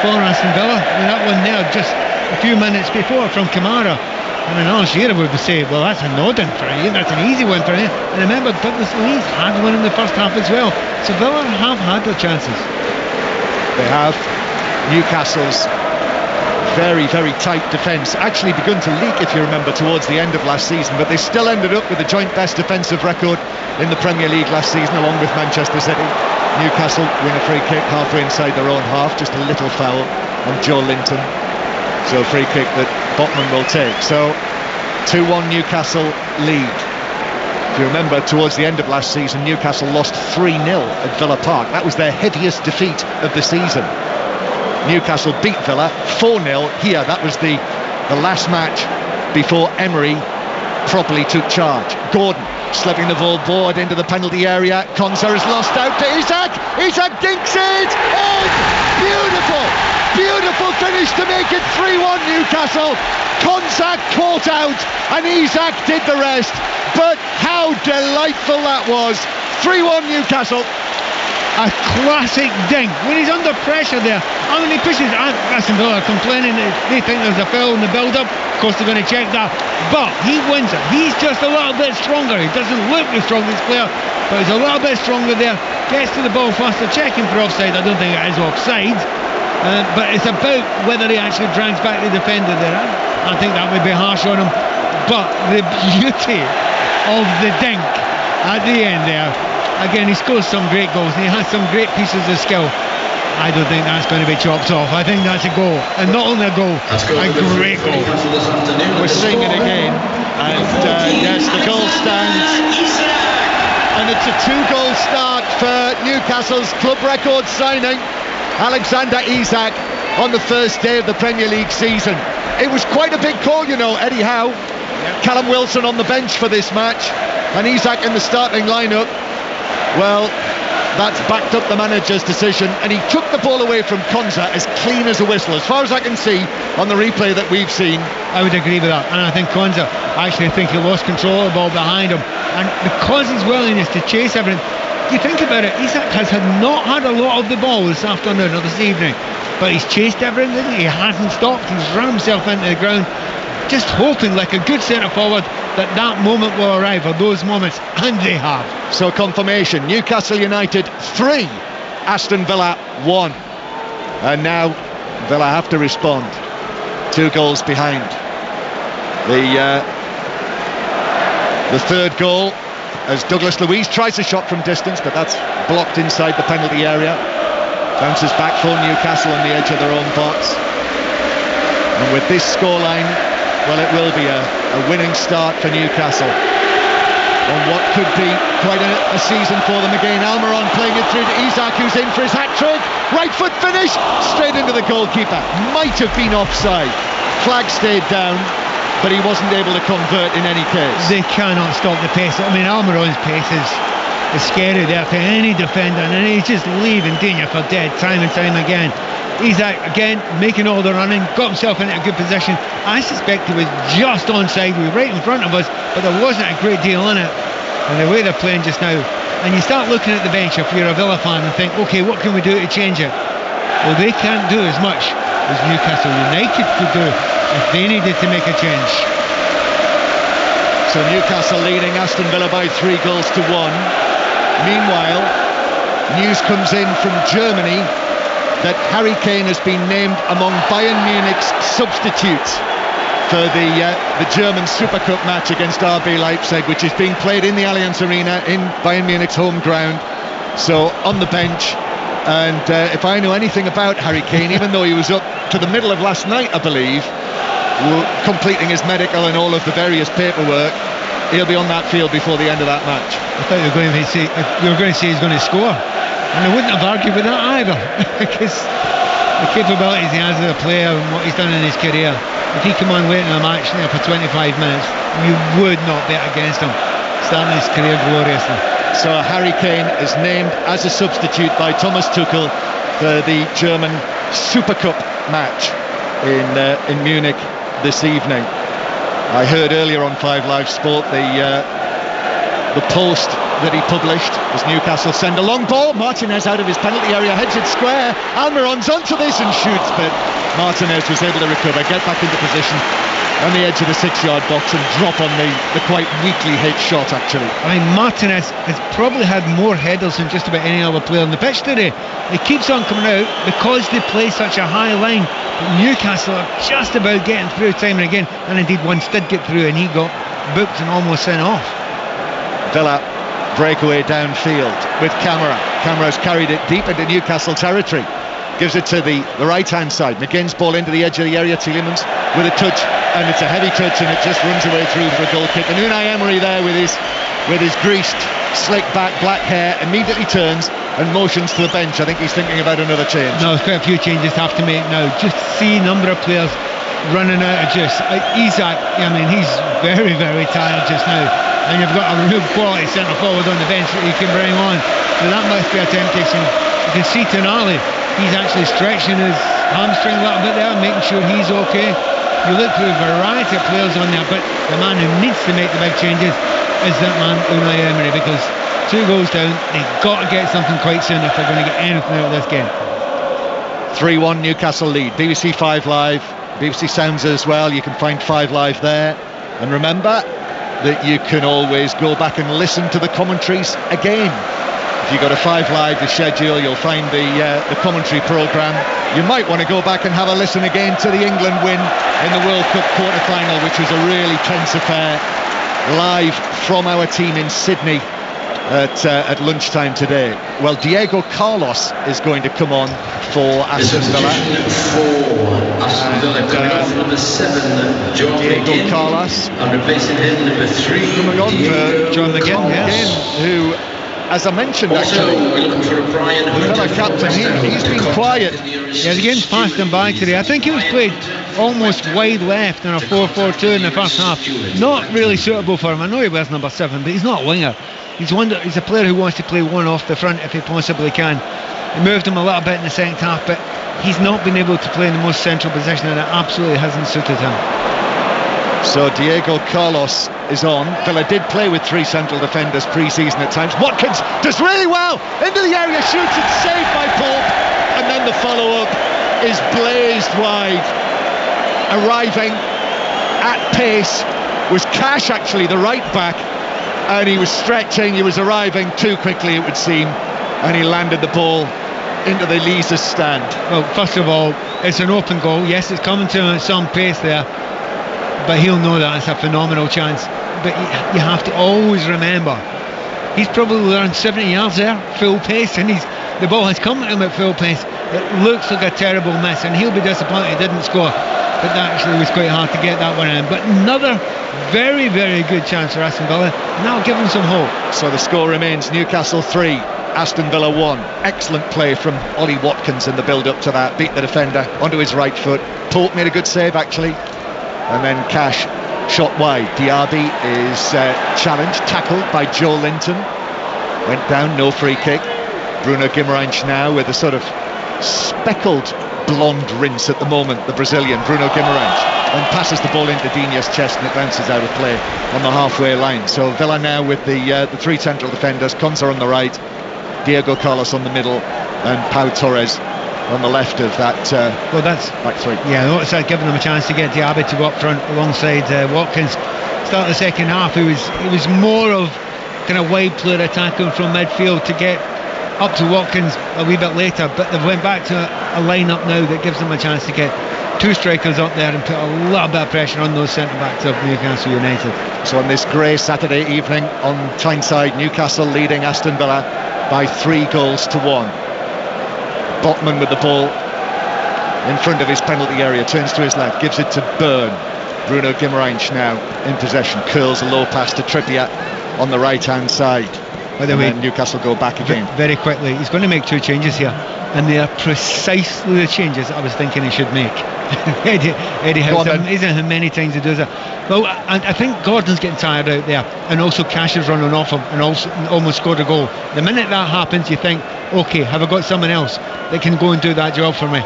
for Aston Villa. I mean, that one there just a few minutes before from Kamara. I mean, Alan Shearer would say, well, that's a nodding for you. That's an easy one for you. And remember, Douglas Luiz had one in the first half as well. So Villa have had their chances. They have. Newcastle's very, very tight defence actually begun to leak, if you remember, towards the end of last season, but they still ended up with the joint best defensive record in the Premier League last season, along with Manchester City. Newcastle win a free kick halfway inside their own half, just a little foul on Joe Linton. So a free kick that Botman will take. So 2-1 Newcastle lead. If you remember, towards the end of last season, Newcastle lost 3-0 at Villa Park. That was their heaviest defeat of the season. Newcastle beat Villa 4-0 here. That was the last match before Emery properly took charge. Gordon slipping the ball forward into the penalty area. Konza is lost out to Isak. Isak dinks it in. Beautiful finish to make it 3-1 Newcastle. Konza caught out and Isak did the rest. But how delightful that was. 3-1 Newcastle. A classic dink when he's under pressure there. I mean, he pushes. Aston Villa are complaining that they think there's a foul in the build-up. Of course, they're going to check that, but he wins it. He's just a little bit stronger. He doesn't look the strongest player, but he's a little bit stronger there. Gets to the ball faster, checking for offside. I don't think it is offside, but it's about whether he actually drags back the defender there. I think that would be harsh on him. But the beauty of the dink at the end there. Again, he scores some great goals and he has some great pieces of skill. I don't think that's going to be chopped off. I think that's a goal, and not only a goal, a great goal. We're seeing it again, and yes, the goal stands, and it's a 2-goal start for Newcastle's club record signing, Alexander Isak, on the first day of the Premier League season. It was quite a big call, you know, Eddie Howe. Callum Wilson on the bench for this match, and Isak in the starting lineup. Well, that's backed up the manager's decision, and he took the ball away from Konza as clean as a whistle, as far as I can see on the replay that we've seen. I would agree with that, and I think Konza, he lost control of the ball behind him, and because his willingness to chase everything, you think about it, Isak has not had a lot of the ball this afternoon or this evening, but he's chased everything, he hasn't stopped, he's run himself into the ground, just hoping, like a good centre forward, that moment will arrive, or those moments, and they have. So confirmation, Newcastle United 3, Aston Villa 1, and now Villa have to respond. 2 goals behind. The third goal, as Douglas Luiz tries a shot from distance, but that's blocked inside the penalty area. Bounces back for Newcastle on the edge of their own box. And with this scoreline, well, it will be a winning start for Newcastle on what could be quite a season for them again. Almiron playing it through to Isak, who's in for his hat-trick. Right foot finish, straight into the goalkeeper. Might have been offside. Flag stayed down, but he wasn't able to convert in any case. They cannot stop the pace. I mean, Almiron's pace is scary there for any defender, and he's just leaving danger for dead time and time again. Isak again making all the running, got himself into a good position. I suspect he was just onside, he was right in front of us, but there wasn't a great deal in it. And the way they're playing just now, and you start looking at the bench if you're a Villa fan and think, okay, what can we do to change it? Well, they can't do as much as Newcastle United could do if they needed to make a change. So Newcastle leading Aston Villa by 3 goals to 1. Meanwhile, news comes in from Germany that Harry Kane has been named among Bayern Munich's substitutes for the German Super Cup match against RB Leipzig, which is being played in the Allianz Arena in Bayern Munich's home ground. So on the bench, and if I know anything about Harry Kane, even though he was up to the middle of last night, I believe, completing his medical and all of the various paperwork, he'll be on that field before the end of that match. I thought you were going to say he's going to score. And I wouldn't have argued with that either, because the capabilities he has as a player and what he's done in his career, if he come on late in a match there for 25 minutes, you would not bet against him, starting his career gloriously. So Harry Kane is named as a substitute by Thomas Tuchel for the German Super Cup match in Munich this evening. I heard earlier on 5 Live Sport the post that he published as Newcastle send a long ball. Martinez out of his penalty area, heads it square. Almiron's onto this and shoots, but Martinez was able to recover, get back into position on the edge of the 6-yard box and drop on the quite weakly hit shot, actually. I mean, Martinez has probably had more headers than just about any other player on the pitch today. He keeps on coming out because they play such a high line. But Newcastle are just about getting through time and again, and indeed once did get through and he got booked and almost sent off. Villa breakaway downfield with Camara's carried it deep into Newcastle territory, gives it to the right hand side. McGinn's ball into the edge of the area. Tielemans with a touch, and it's a heavy touch, and it just runs away through for a goal kick. And Unai Emery there with his greased slick back black hair immediately turns and motions to the bench. I think he's thinking about another change. No, there's quite a few changes to have to make now. Just see number of players running out of juice. Isak, I mean, he's very, very tired just now. And you've got a real quality centre forward on the bench that you can bring on. So that must be a temptation. You can see Tonali, he's actually stretching his hamstring a little bit there, making sure he's okay. You look through a variety of players on there, but the man who needs to make the big changes is that man Unai Emery, because 2 goals down, they've got to get something quite soon if they're going to get anything out of this game. 3-1 Newcastle lead. BBC 5 Live, BBC Sounds as well. You can find 5 Live there. And remember that you can always go back and listen to the commentaries again. If you go to 5 Live, the schedule, you'll find the commentary programme. You might want to go back and have a listen again to the England win in the World Cup quarter-final, which was a really tense affair, live from our team in Sydney at lunchtime today. Well, Diego Carlos is going to come on for Aston Villa. Aston Villa coming on for number 7, John McGinn, Carlos, and replacing him number 3, coming on for John McGinn, yes. who, as I mentioned, also, actually, we're looking for Brian the Villa captain, he's been quiet. Yeah, the game's passed him by today. I think he was played almost wide left in a 4-4-2 in the first half. Not really suitable for him. I know he wears number 7, but he's not a winger. He's a player who wants to play one off the front if he possibly can. He moved him a little bit in the second half, but he's not been able to play in the most central position, and it absolutely hasn't suited him. So Diego Carlos is on. Villa did play with 3 central defenders pre-season at times. Watkins does really well into the area, shoots it, saved by Pope, and then the follow-up is blazed wide. Arriving at pace was Cash, actually, the right back, and he was stretching. He was arriving too quickly, it would seem, and he landed the ball into the Leazes stand. Well, first of all, it's an open goal. Yes, it's coming to him at some pace there, but he'll know that it's a phenomenal chance. But you have to always remember, he's probably around 70 yards there, full pace, and he's the ball has come to him at full pace. It looks like a terrible miss, and he'll be disappointed he didn't score. But that actually was quite hard to get that one in. But another very, very good chance for Aston Villa, and that'll give them some hope. So the score remains Newcastle 3, Aston Villa 1. Excellent play from Ollie Watkins in the build-up to that. Beat the defender onto his right foot. Pope made a good save actually, and then Cash shot wide. Diaby is challenged, tackled by Joe Linton. Went down, no free kick. Bruno Guimarães now with a sort of speckled blonde rinse at the moment, the Brazilian Bruno Guimarães, and passes the ball into Diña's chest and it bounces out of play on the halfway line. So Villa now with the three central defenders, Konsa on the right, Diego Carlos on the middle, and Pau Torres on the left of that that's back three. Yeah, it's giving them a chance to get Diaby to go up front alongside Watkins. Start the second half, it was more of kind of wide player attacking from midfield to get up to Watkins a wee bit later, but they've went back to a line-up now that gives them a chance to get two strikers up there and put a little bit of pressure on those centre-backs of Newcastle United. So on this grey Saturday evening on Tyneside, Newcastle leading Aston Villa by 3-1. Botman with the ball in front of his penalty area, turns to his left, gives it to Byrne. Bruno Guimarães now in possession, curls a low pass to Trippier on the right-hand side. By the way, Newcastle go back again. Very quickly, he's going to make two changes here, and they are precisely the changes I was thinking he should make. Eddie Howe, isn't how many times he does that. Well, I think Gordon's getting tired out there, and also Cash is running off him and also almost scored a goal. The minute that happens, you think, okay, have I got someone else that can go and do that job for me?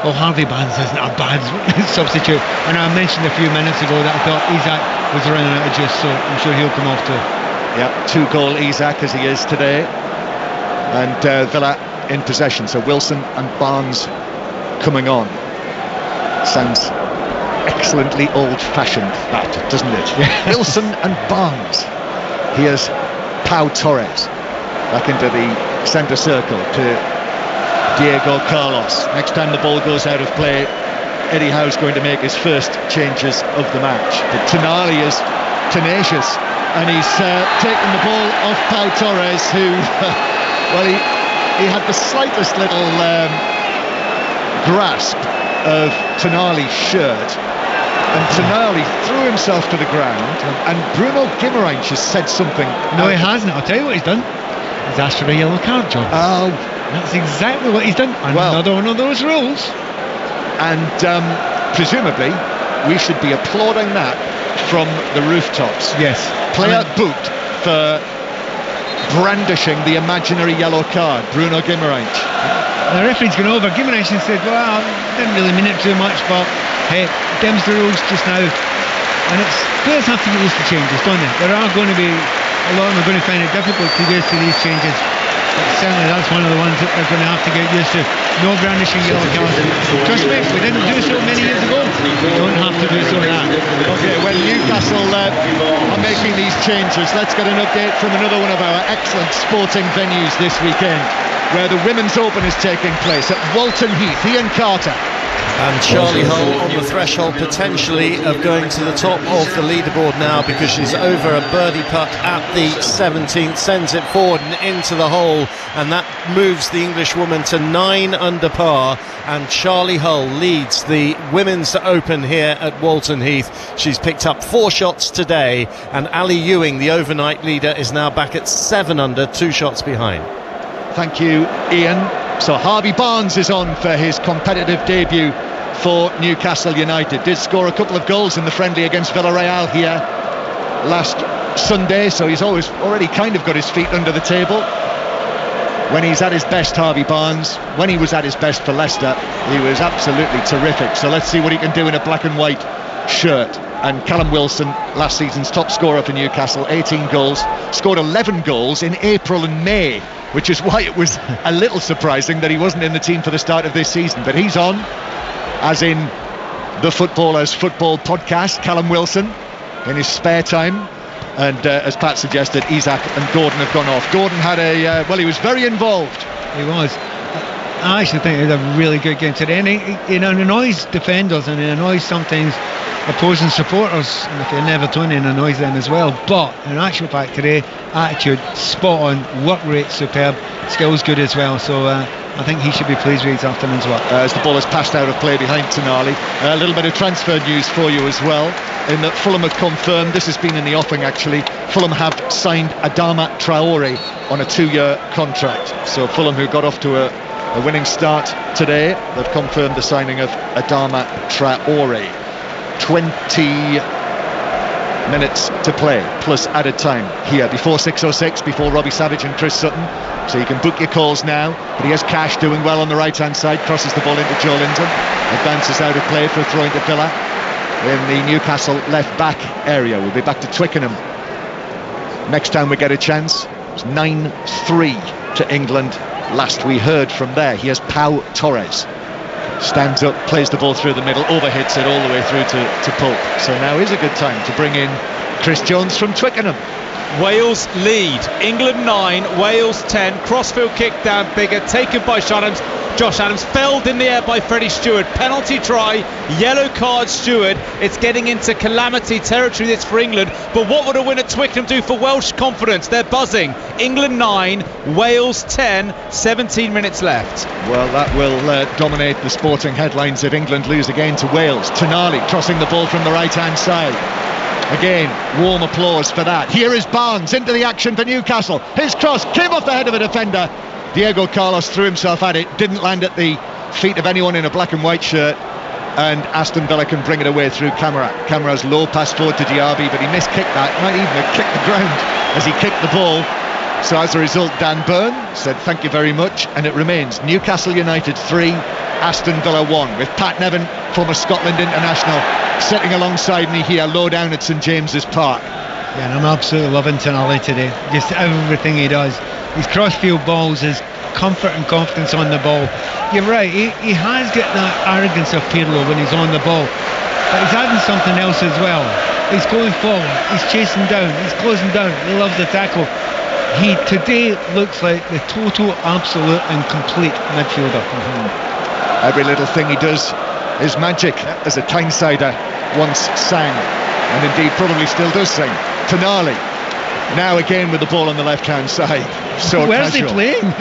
Well, Harvey Barnes isn't a bad substitute, and I mentioned a few minutes ago that I thought Isak was running out of juice, so I'm sure he'll come off too. Yeah, 2-goal Isak as he is today, and Villa in possession. So Wilson and Barnes coming on. Sounds excellently old-fashioned, that, doesn't it? Wilson and Barnes. Here's Pau Torres back into the centre circle to Diego Carlos. Next time the ball goes out of play, Eddie Howe's going to make his first changes of the match. But Tonali is tenacious, and he's taken the ball off Pau Torres, who, well, he had the slightest little grasp of Tonali's shirt, and Tonali threw himself to the ground, and Bruno Guimarães has said something. No, he hasn't. I'll tell you what he's done. He's asked for a yellow card, John. Oh, that's exactly what he's done. Another one of those rules. And presumably we should be applauding that from the rooftops. Yes. Player booked for brandishing the imaginary yellow card, Bruno Guimarães. The referee's gone over. Guimarães said, well, didn't really mean it too much, but hey, them's the rules just now. And players have to get used to changes, don't they? There are going to be a lot of them are going to find it difficult to get used to these changes. But certainly that's one of the ones that they're going to have to get used to. No brandishing yellow cards. Trust me, we didn't do so many years ago. We don't have to do so now. Okay, when Newcastle are making these changes, let's get an update from another one of our excellent sporting venues this weekend, where the Women's Open is taking place at Walton Heath. Ian Carter. And Charlie Hull on the threshold potentially of going to the top of the leaderboard now, because she's over a birdie putt at the 17th, sends it forward and into the hole, and that moves the English woman to 9 under par, and Charlie Hull leads the Women's Open here at Walton Heath. She's picked up 4 shots today, and Ali Ewing, the overnight leader, is now back at 7 under, 2 shots behind. Thank you, Ian. So Harvey Barnes is on for his competitive debut for Newcastle United. Did score a couple of goals in the friendly against Villarreal here last Sunday, so he's already kind of got his feet under the table. When he's at his best, Harvey Barnes, when he was at his best for Leicester, he was absolutely terrific. So let's see what he can do in a black and white shirt. And Callum Wilson, last season's top scorer for Newcastle, 18 goals, scored 11 goals in April and May, which is why it was a little surprising that he wasn't in the team for the start of this season. But he's on, as in the Footballers Football podcast, Callum Wilson, in his spare time. And as Pat suggested, Isak and Gordon have gone off. Gordon had he was very involved. He was. I actually think it was a really good game today, and he annoys defenders, and he annoys sometimes opposing supporters, and if they're Evertonian, annoys them as well. But in actual fact today, attitude spot on, work rate superb, skills good as well. So I think he should be pleased with his afternoon's work. As the ball is passed out of play behind Tonali. A little bit of transfer news for you as well, in that Fulham have confirmed, this has been in the offing actually, Fulham have signed Adama Traore on a 2-year contract. So Fulham, who got off to a winning start today, they've confirmed the signing of Adama Traore. 20 minutes to play plus added time here before 6:06, before Robbie Savage and Chris Sutton. So you can book your calls now. But he has Cash doing well on the right hand side, crosses the ball into Joe Linton, advances out of play for a throw into Villa in the Newcastle left back area. We'll be back to Twickenham next time we get a chance. It's 9-3 to England last we heard from there. Here's Pau Torres, stands up, plays the ball through the middle, overhits it all the way through to Pope. So now is a good time to bring in Chris Jones from Twickenham. Wales lead, England 9, Wales 10. Crossfield kick down bigger, taken by Josh Adams, felled in the air by Freddie Stewart. Penalty try, yellow card Stewart. It's getting into calamity territory this for England. But what would a win at Twickenham do for Welsh confidence? They're buzzing. England 9, Wales 10, 17 minutes left. Well, that will dominate the sporting headlines if England lose again to Wales. Tonali crossing the ball from the right hand side. Again, warm applause for that. Here is Barnes into the action for Newcastle. His cross came off the head of a defender. Diego Carlos threw himself at it, didn't land at the feet of anyone in a black and white shirt, and Aston Villa can bring it away through Camara. Camara's low pass forward to Diaby, but he miskicked that, might even have kicked the ground as he kicked the ball. So as a result, Dan Burn said thank you very much, and it remains Newcastle United 3, Aston Villa 1, with Pat Nevin, former Scotland international, sitting alongside me here low down at St James's Park. Yeah, and I'm absolutely loving Tonali today, just everything he does. His crossfield balls, his comfort and confidence on the ball. You're right, he has got that arrogance of Pirlo when he's on the ball, but he's adding something else as well. He's going forward, he's chasing down, he's closing down, he loves the tackle. He today looks like the total, absolute and complete midfielder. Every little thing he does is magic, as a Tynesider once sang, and indeed probably still does sing. Tonali now again with the ball on the left hand side. So where's casual. he playing?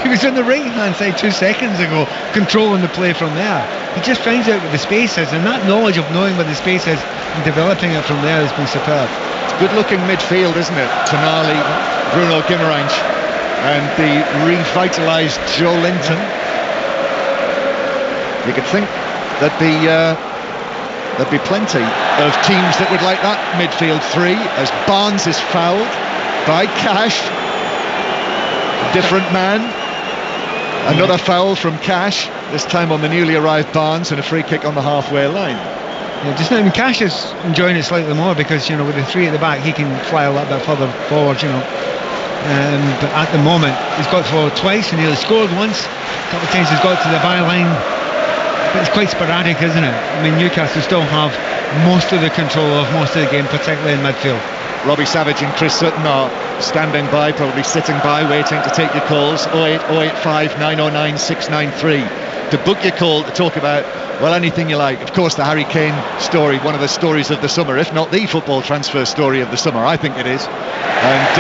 He was on the right hand side 2 seconds ago, controlling the play from there. He just finds out where the space is, and that knowledge of knowing where the space is and developing it from there has been superb. It's good looking midfield, isn't it? Tonali, Bruno Guimaraes and the revitalised Joe Linton. You could think there'd be plenty of teams that would like that midfield three, as Barnes is fouled by Cash. Different man. Another foul from Cash, this time on the newly arrived Barnes, and a free kick on the halfway line. Yeah, just now, I mean, Cash is enjoying it slightly more because, you know, with the three at the back, he can fly a little bit further forward, you know. But at the moment, he's got forward twice and nearly scored once. A couple of times he's got to the byline. But it's quite sporadic, isn't it? I mean, Newcastle still have most of the control of most of the game, particularly in midfield. Robbie Savage and Chris Sutton are standing by, probably sitting by, waiting to take your calls. 08 085 909 693 to book your call, to talk about, well, anything you like. Of course, the Harry Kane story, one of the stories of the summer, if not the football transfer story of the summer, I think it is. And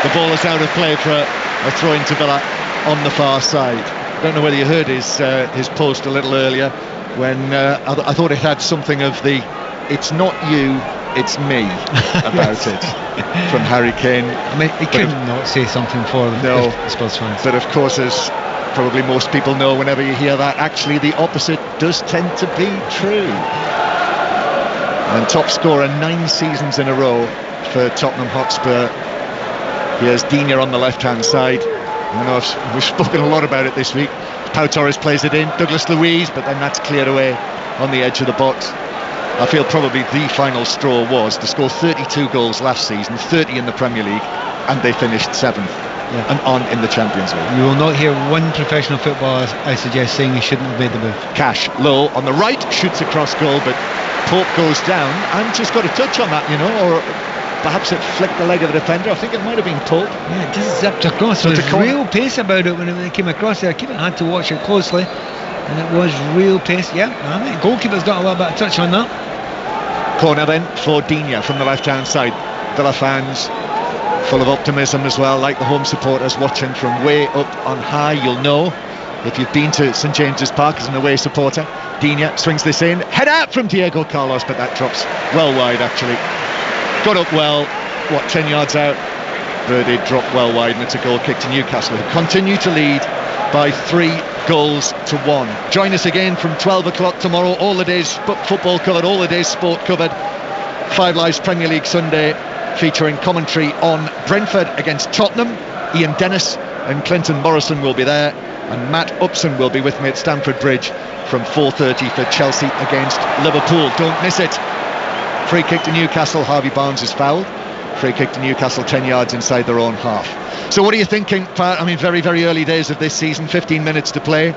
the ball is out of play for a throw into Villa on the far side. I don't know whether you heard his post a little earlier when I thought it had something of the "it's not you, it's me" about it from Harry Kane. I mean, he couldn't not say something for them, no, Spurs fans. But of course, as probably most people know, whenever you hear that, actually the opposite does tend to be true. And top scorer 9 seasons in a row for Tottenham Hotspur. Here's Digne on the left-hand side. I know we've spoken a lot about it this week. Pau Torres plays it in, Douglas Luiz, but then that's cleared away on the edge of the box. I feel probably the final straw was to score 32 goals last season, 30 in the Premier League, and they finished 7th and aren't in the Champions League. You will not hear one professional footballer, I suggest, saying he shouldn't have made the move. Cash, low, on the right, shoots across goal, but Pope goes down and just got a touch on that, you know, or perhaps it flicked the leg of the defender. I think it might have been Pope. Yeah, it just zipped across. There was real pace about it when it came across there. Keeper had to watch it closely, and it was real pace. Yeah, I think goalkeeper's got a little bit of touch on that. Corner then for Digne from the left-hand side. Villa fans full of optimism as well, like the home supporters watching from way up on high. You'll know if you've been to St James's Park as an away supporter. Digne swings this in, head out from Diego Carlos, but that drops well wide actually. Got up well, 10 yards out, but it dropped well wide, and it's a goal kick to Newcastle, who continue to lead by 3-1. Join us again from 12 o'clock tomorrow. All the days football covered, all the days sport covered. Five Live's Premier League Sunday, featuring commentary on Brentford against Tottenham. Ian Dennis and Clinton Morrison will be there, and Matt Upson will be with me at Stamford Bridge from 4:30 for Chelsea against Liverpool. Don't miss it. Free kick to Newcastle. Harvey Barnes is fouled. Free kick to Newcastle 10 yards inside their own half. So what are you thinking, Pat? I mean, very, very early days of this season, 15 minutes to play.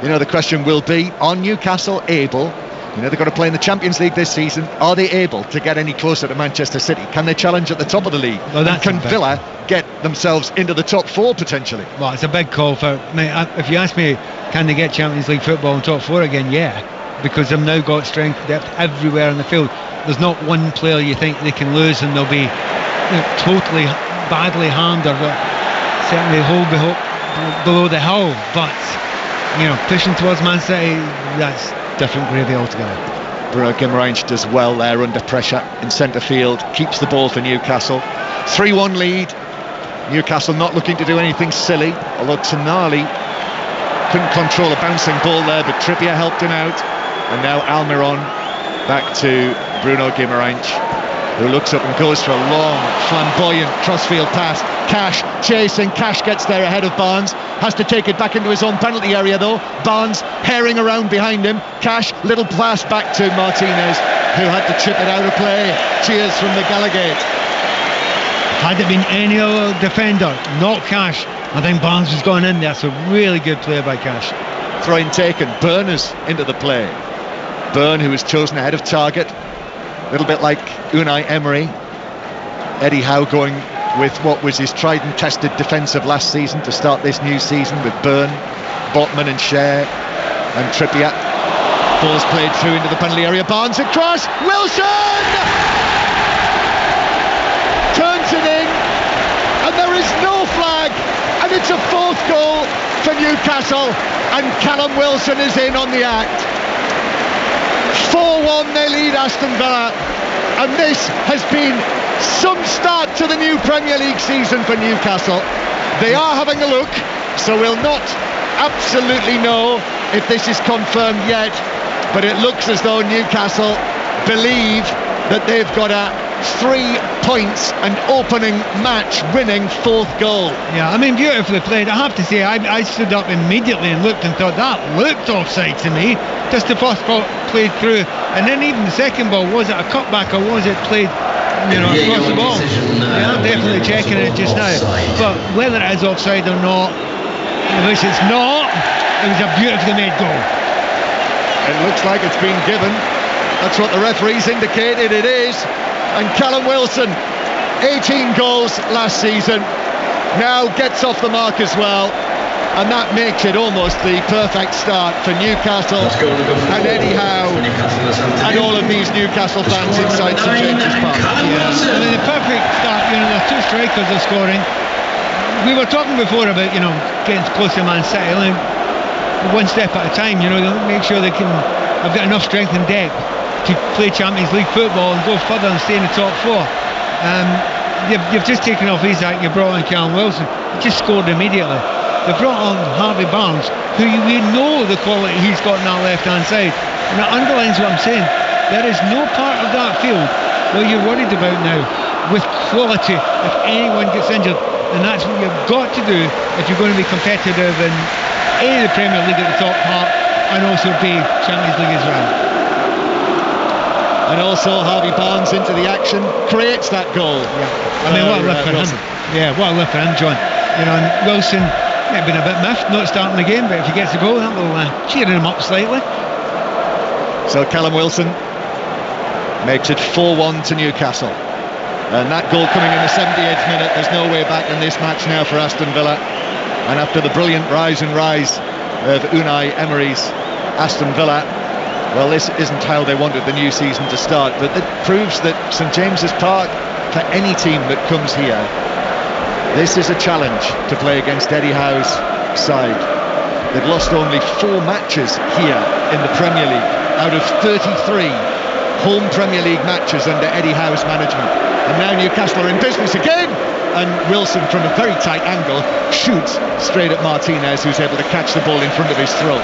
You know, the question will be, are Newcastle able, you know, they've got to play in the Champions League this season, are they able to get any closer to Manchester City? Can they challenge at the top of the league? Well, and can Villa get themselves into the top four potentially? Well, it's a big call for, mate, if you ask me, can they get Champions League football in top four again? Yeah, because they've now got strength, depth everywhere on the field. There's not one player you think they can lose and they'll be, you know, totally badly harmed, or certainly below the hull. But, you know, pushing towards Man City, that's different gravy altogether. Bruno Guimaraes does well there under pressure in centre field, keeps the ball for Newcastle. 3-1 lead. Newcastle not looking to do anything silly, although Tonali couldn't control a bouncing ball there, but Trippier helped him out. And now Almiron back to Bruno Guimaraes, who looks up and goes for a long, flamboyant crossfield pass. Cash chasing, Cash gets there ahead of Barnes, has to take it back into his own penalty area though. Barnes herring around behind him. Cash, little pass back to Martinez, who had to chip it out of play. Cheers from the Gallagate. Had it been any other defender, not Cash, I think Barnes was going in there. So really good play by Cash. Throw-in taken, Burners into the play. Burn, who was chosen ahead of target, a little bit like Unai Emery. Eddie Howe going with what was his tried and tested defence of last season to start this new season, with Burn, Botman and Cher and Trippier. Ball's played through into the penalty area. Barnes across, Wilson turns it in, and there is no flag, and it's a fourth goal for Newcastle, and Callum Wilson is in on the act. 4-1 they lead Aston Villa, and this has been some start to the new Premier League season for Newcastle. They are having a look, so we'll not absolutely know if this is confirmed yet, but it looks as though Newcastle believe that they've got a 3 points and opening match winning fourth goal. Yeah, I mean, beautifully played. I have to say, I stood up immediately and looked and thought that looked offside to me. Just the first ball played through, and then even the second ball, was it a cutback or was it played, you know, across the ball? Yeah, I'm definitely checking it just now. But whether it is offside or not, which it's not, it was a beautifully made goal. It looks like it's been given. That's what the referee's indicated it is. And Callum Wilson, 18 goals last season, now gets off the mark as well, and that makes it almost the perfect start for Newcastle and Eddie Howe and all of these Newcastle fans inside St James's Park. Yeah, I mean, the perfect start. You know, the two strikers are scoring. We were talking before about, you know, getting close to Man City, only one step at a time. You know, make sure they can have got enough strength and depth to play Champions League football and go further and stay in the top four. You've just taken off Isak, you brought in Callum Wilson, he just scored immediately. They brought on Harvey Barnes, who we know the quality he's got on that left hand side, and that underlines what I'm saying. There is no part of that field where you're worried about now with quality if anyone gets injured, and that's what you've got to do if you're going to be competitive in A, the Premier League at the top part, and also B, Champions League as well. And also Harvey Barnes into the action, creates that goal. Yeah. I mean, what a lift for him. Yeah, what a lift for him, John. You know, and Wilson may have been a bit miffed not starting the game, but if he gets a goal, that will cheer him up slightly. So Callum Wilson makes it 4-1 to Newcastle. And that goal coming in the 78th minute, there's no way back in this match now for Aston Villa. And after the brilliant rise of Unai Emery's Aston Villa, Well, this isn't how they wanted the new season to start, but it proves that St James's Park, for any team that comes here, this is a challenge to play against Eddie Howe's side. They've lost only 4 matches here in the Premier League out of 33 home Premier League matches under Eddie Howe's management. And now Newcastle are in business again, and Wilson, from a very tight angle, shoots straight at Martinez, who's able to catch the ball in front of his throat.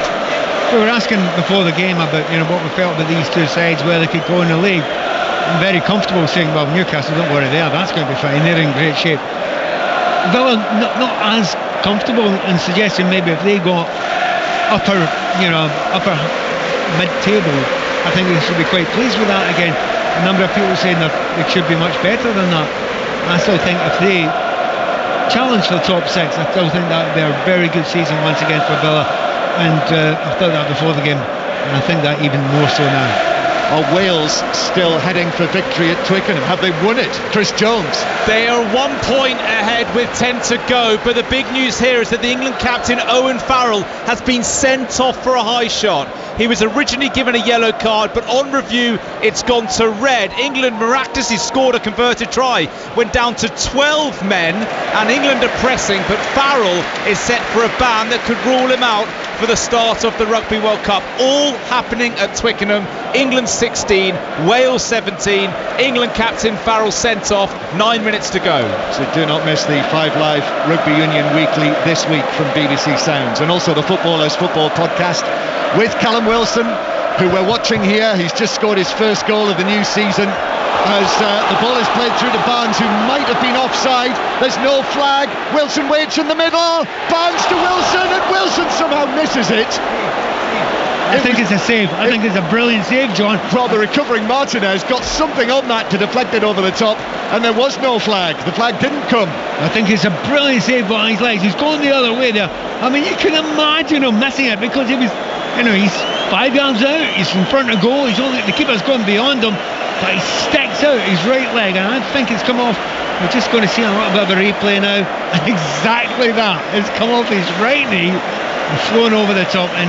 We were asking before the game about what we felt about these two sides, where they could go in the league. I'm very comfortable saying, well, Newcastle, don't worry there, that's going to be fine, they're in great shape. Villa, not as comfortable, and suggesting maybe if they got upper mid-table, I think they should be quite pleased with that again. A number of people saying that they should be much better than that. I still think if they challenge for the top 6, I still think that would be a very good season once again for Villa. And I thought that before the game, and I think that even more so now. Are Wales still heading for victory at Twickenham? Have they won it? Chris Jones. They are 1 point ahead with 10 to go, but the big news here is that the England captain Owen Farrell has been sent off for a high shot. He was originally given a yellow card, but on review it's gone to red. England miraculously scored a converted try, went down to 12 men, and England are pressing, but Farrell is set for a ban that could rule him out for the start of the Rugby World Cup. All happening at Twickenham. England 16, Wales 17. England captain Farrell sent off, 9 minutes to go. So do not miss the 5 Live Rugby Union Weekly this week from BBC Sounds, and also the Footballers Football Podcast with Callum Wilson, who we're watching here. He's just scored his first goal of the new season as the ball is played through to Barnes, who might have been offside. There's no flag. Wilson waits in the middle. Barnes to Wilson, and Wilson somehow misses it. I think it's a save. I think it's a brilliant save, John. Well, the recovering Martinez got something on that to deflect it over the top, and there was no flag. The flag didn't come. I think it's a brilliant save by his legs. He's going the other way there. I mean, you can imagine him missing it, because he was, he's 5 yards out. He's in front of goal. The keeper's gone beyond him, but he sticks out his right leg, and I think it's come off. We're just going to see a little bit of a replay now, and exactly that. It's come off his right knee and flown over the top, and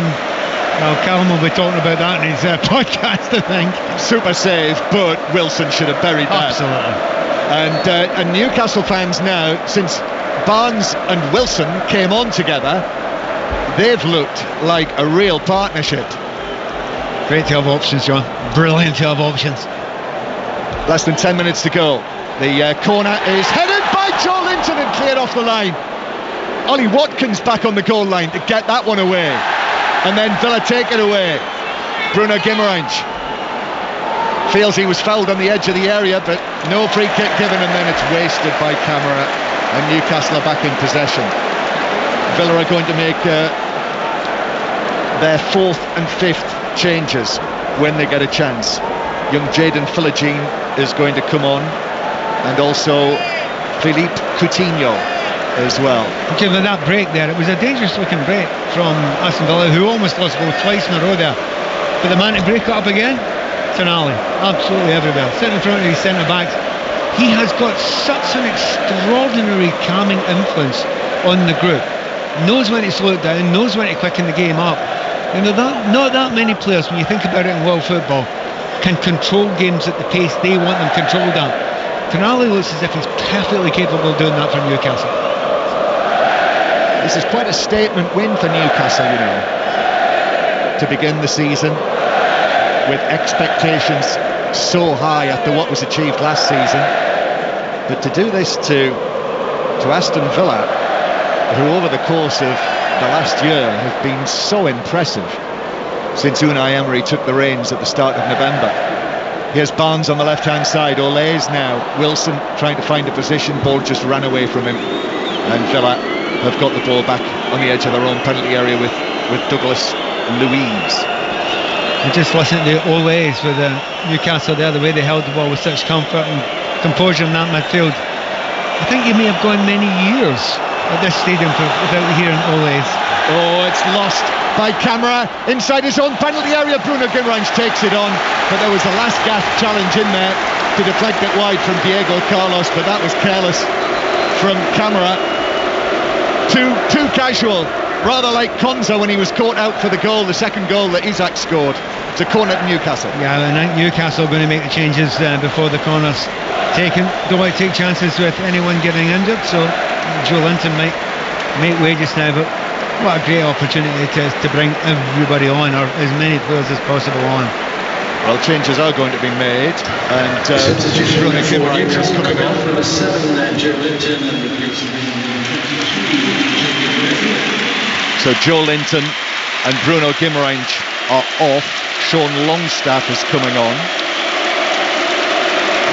well, Callum will be talking about that in his podcast, I think. Super save, but Wilson should have buried that. Absolutely. And Newcastle fans now, since Barnes and Wilson came on together, they've looked like a real partnership. Great to have options, John. Brilliant to have options. Less than 10 minutes to go. The corner is headed by Joe Linton and cleared off the line. Ollie Watkins back on the goal line to get that one away. And then Villa take it away. Bruno Guimaraes feels he was fouled on the edge of the area, but no free kick given, and then it's wasted by Camara, and Newcastle are back in possession. Villa are going to make their 4th and 5th changes when they get a chance. Young Jadon Philogene is going to come on, and also Philippe Coutinho as well. Given that break there, it was a dangerous looking break from Aston Villa, who almost lost goal twice in a row there. But the man to break it up again, Tonali, absolutely everywhere, sitting in front of his centre backs. He has got such an extraordinary calming influence on the group. Knows when to slow it down, knows when to quicken the game up. Not that many players, when you think about it in world football, can control games at the pace they want them controlled at. Tonali looks as if he's perfectly capable of doing that for Newcastle. This is quite a statement win for Newcastle, to begin the season with expectations so high after what was achieved last season. But to do this to Aston Villa, who over the course of the last year have been so impressive since Unai Emery took the reins at the start of November. Here's Barnes on the left-hand side. Ole's now. Wilson trying to find a position. Ball just ran away from him, and Villa have got the ball back on the edge of their own penalty area with Douglas Luiz. And just listen to Ole's with Newcastle there, the way they held the ball with such comfort and composure in that midfield. I think you may have gone many years at this stadium without hearing Ole's. Oh, it's lost by Camara inside his own penalty area. Bruno Guimaraes takes it on, but there was a last gasp challenge in there to deflect it wide from Diego Carlos, but that was careless from Camara. Too casual rather like Konza when he was caught out for the goal, the second goal that Isak scored. It's a corner to Newcastle. Yeah, and I think Newcastle are going to make the changes before the corner's taken. Don't want to take chances with anyone getting injured, so Joe Linton might make way just now, but what a great opportunity it is to bring everybody on, or as many players as possible on. Well, changes are going to be made, and Bruno Guimaraes is coming on. Number 7, Joe Linton. So Joe Linton and Bruno Guimaraes are off. Sean Longstaff is coming on.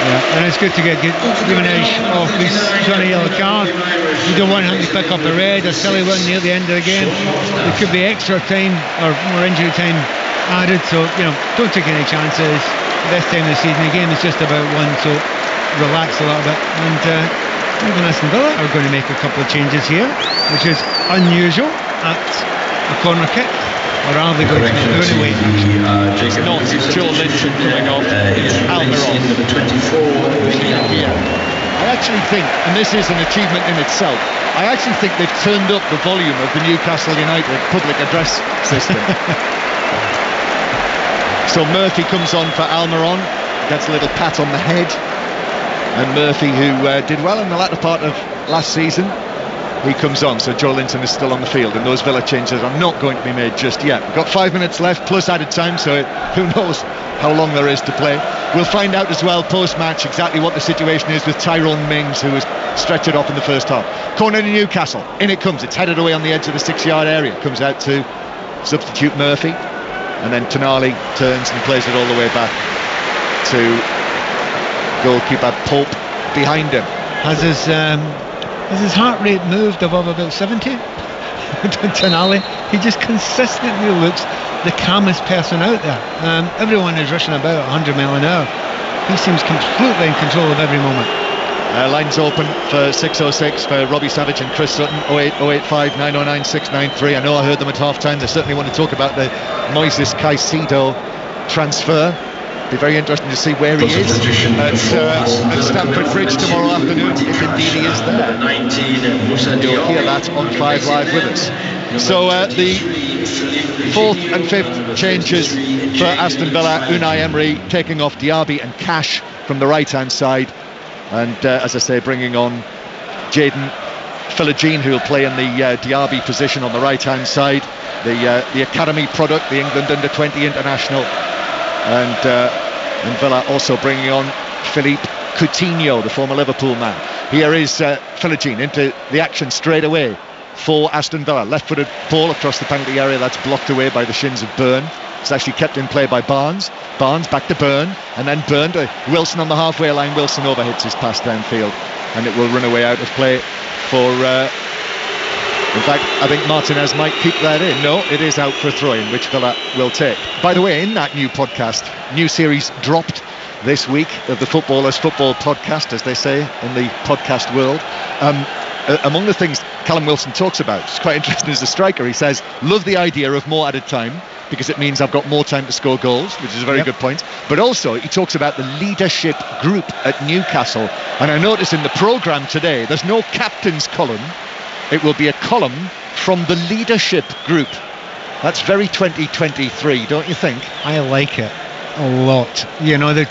Yeah, and it's good to get Guimaraes off. He's on a yellow card. You don't want him to pick up a red, a silly one near the end of the game. There could be extra time or more injury time added, so don't take any chances this time of the season. The game is just about one, so relax a little bit. And even Aston Villa are going to make a couple of changes here, which is unusual at a corner kick. Or are they going to do it anyway? It's not Joe Linton coming off, it's Almiron. Number 24. Here. I actually think, and this is an achievement in itself, I actually think they've turned up the volume of the Newcastle United public address system. So Murphy comes on for Almiron, gets a little pat on the head, and Murphy, who did well in the latter part of last season, he comes on. So Joe Linton is still on the field, and those Villa changes are not going to be made just yet. We've got 5 minutes left plus added time, so who knows how long there is to play. We'll find out as well post-match exactly what the situation is with Tyrone Mings, who was stretchered off in the first half. Corner to Newcastle, in it comes, it's headed away on the edge of the 6-yard area, comes out to substitute Murphy, and then Tonali turns and plays it all the way back to goalkeeper Pope behind him. Has his heart rate moved above about 70? Tonali, he just consistently looks the calmest person out there. Everyone is rushing about 100 mile an hour. He seems completely in control of every moment. Lines open for 606 for Robbie Savage and Chris Sutton. 08085 909 693. I know I heard them at half time. They certainly want to talk about the Moises Caicedo transfer. Be very interesting to see where he is at Stamford Bridge tomorrow afternoon, if indeed he is there. You'll hear that on 5 Live with us. So the 4th and 5th changes for Aston Villa. Unai Emery taking off Diaby and Cash from the right hand side, and as I say, bringing on Jadon Philogene, who will play in the Diaby position on the right hand side, the academy product, the England under-20 international. And Villa also bringing on Philippe Coutinho, the former Liverpool man. Here is Philogene into the action straight away for Aston Villa. Left-footed ball across the penalty area, that's blocked away by the shins of Byrne. It's actually kept in play by Barnes. Barnes back to Byrne, and then Byrne to Wilson on the halfway line. Wilson overhits his pass downfield, and it will run away out of play for... in fact, I think Martinez might keep that in. No, it is out for a throw-in, which Villa will take. By the way, in that new podcast, new series dropped this week of the Footballers Football podcast, as they say in the podcast world. Among the things Callum Wilson talks about, it's quite interesting as a striker, he says, love the idea of more added time, because it means I've got more time to score goals, which is a very good point. But also, he talks about the leadership group at Newcastle. And I notice in the programme today, there's no captain's column. It will be a column from the leadership group. That's very 2023, don't you think? I like it a lot.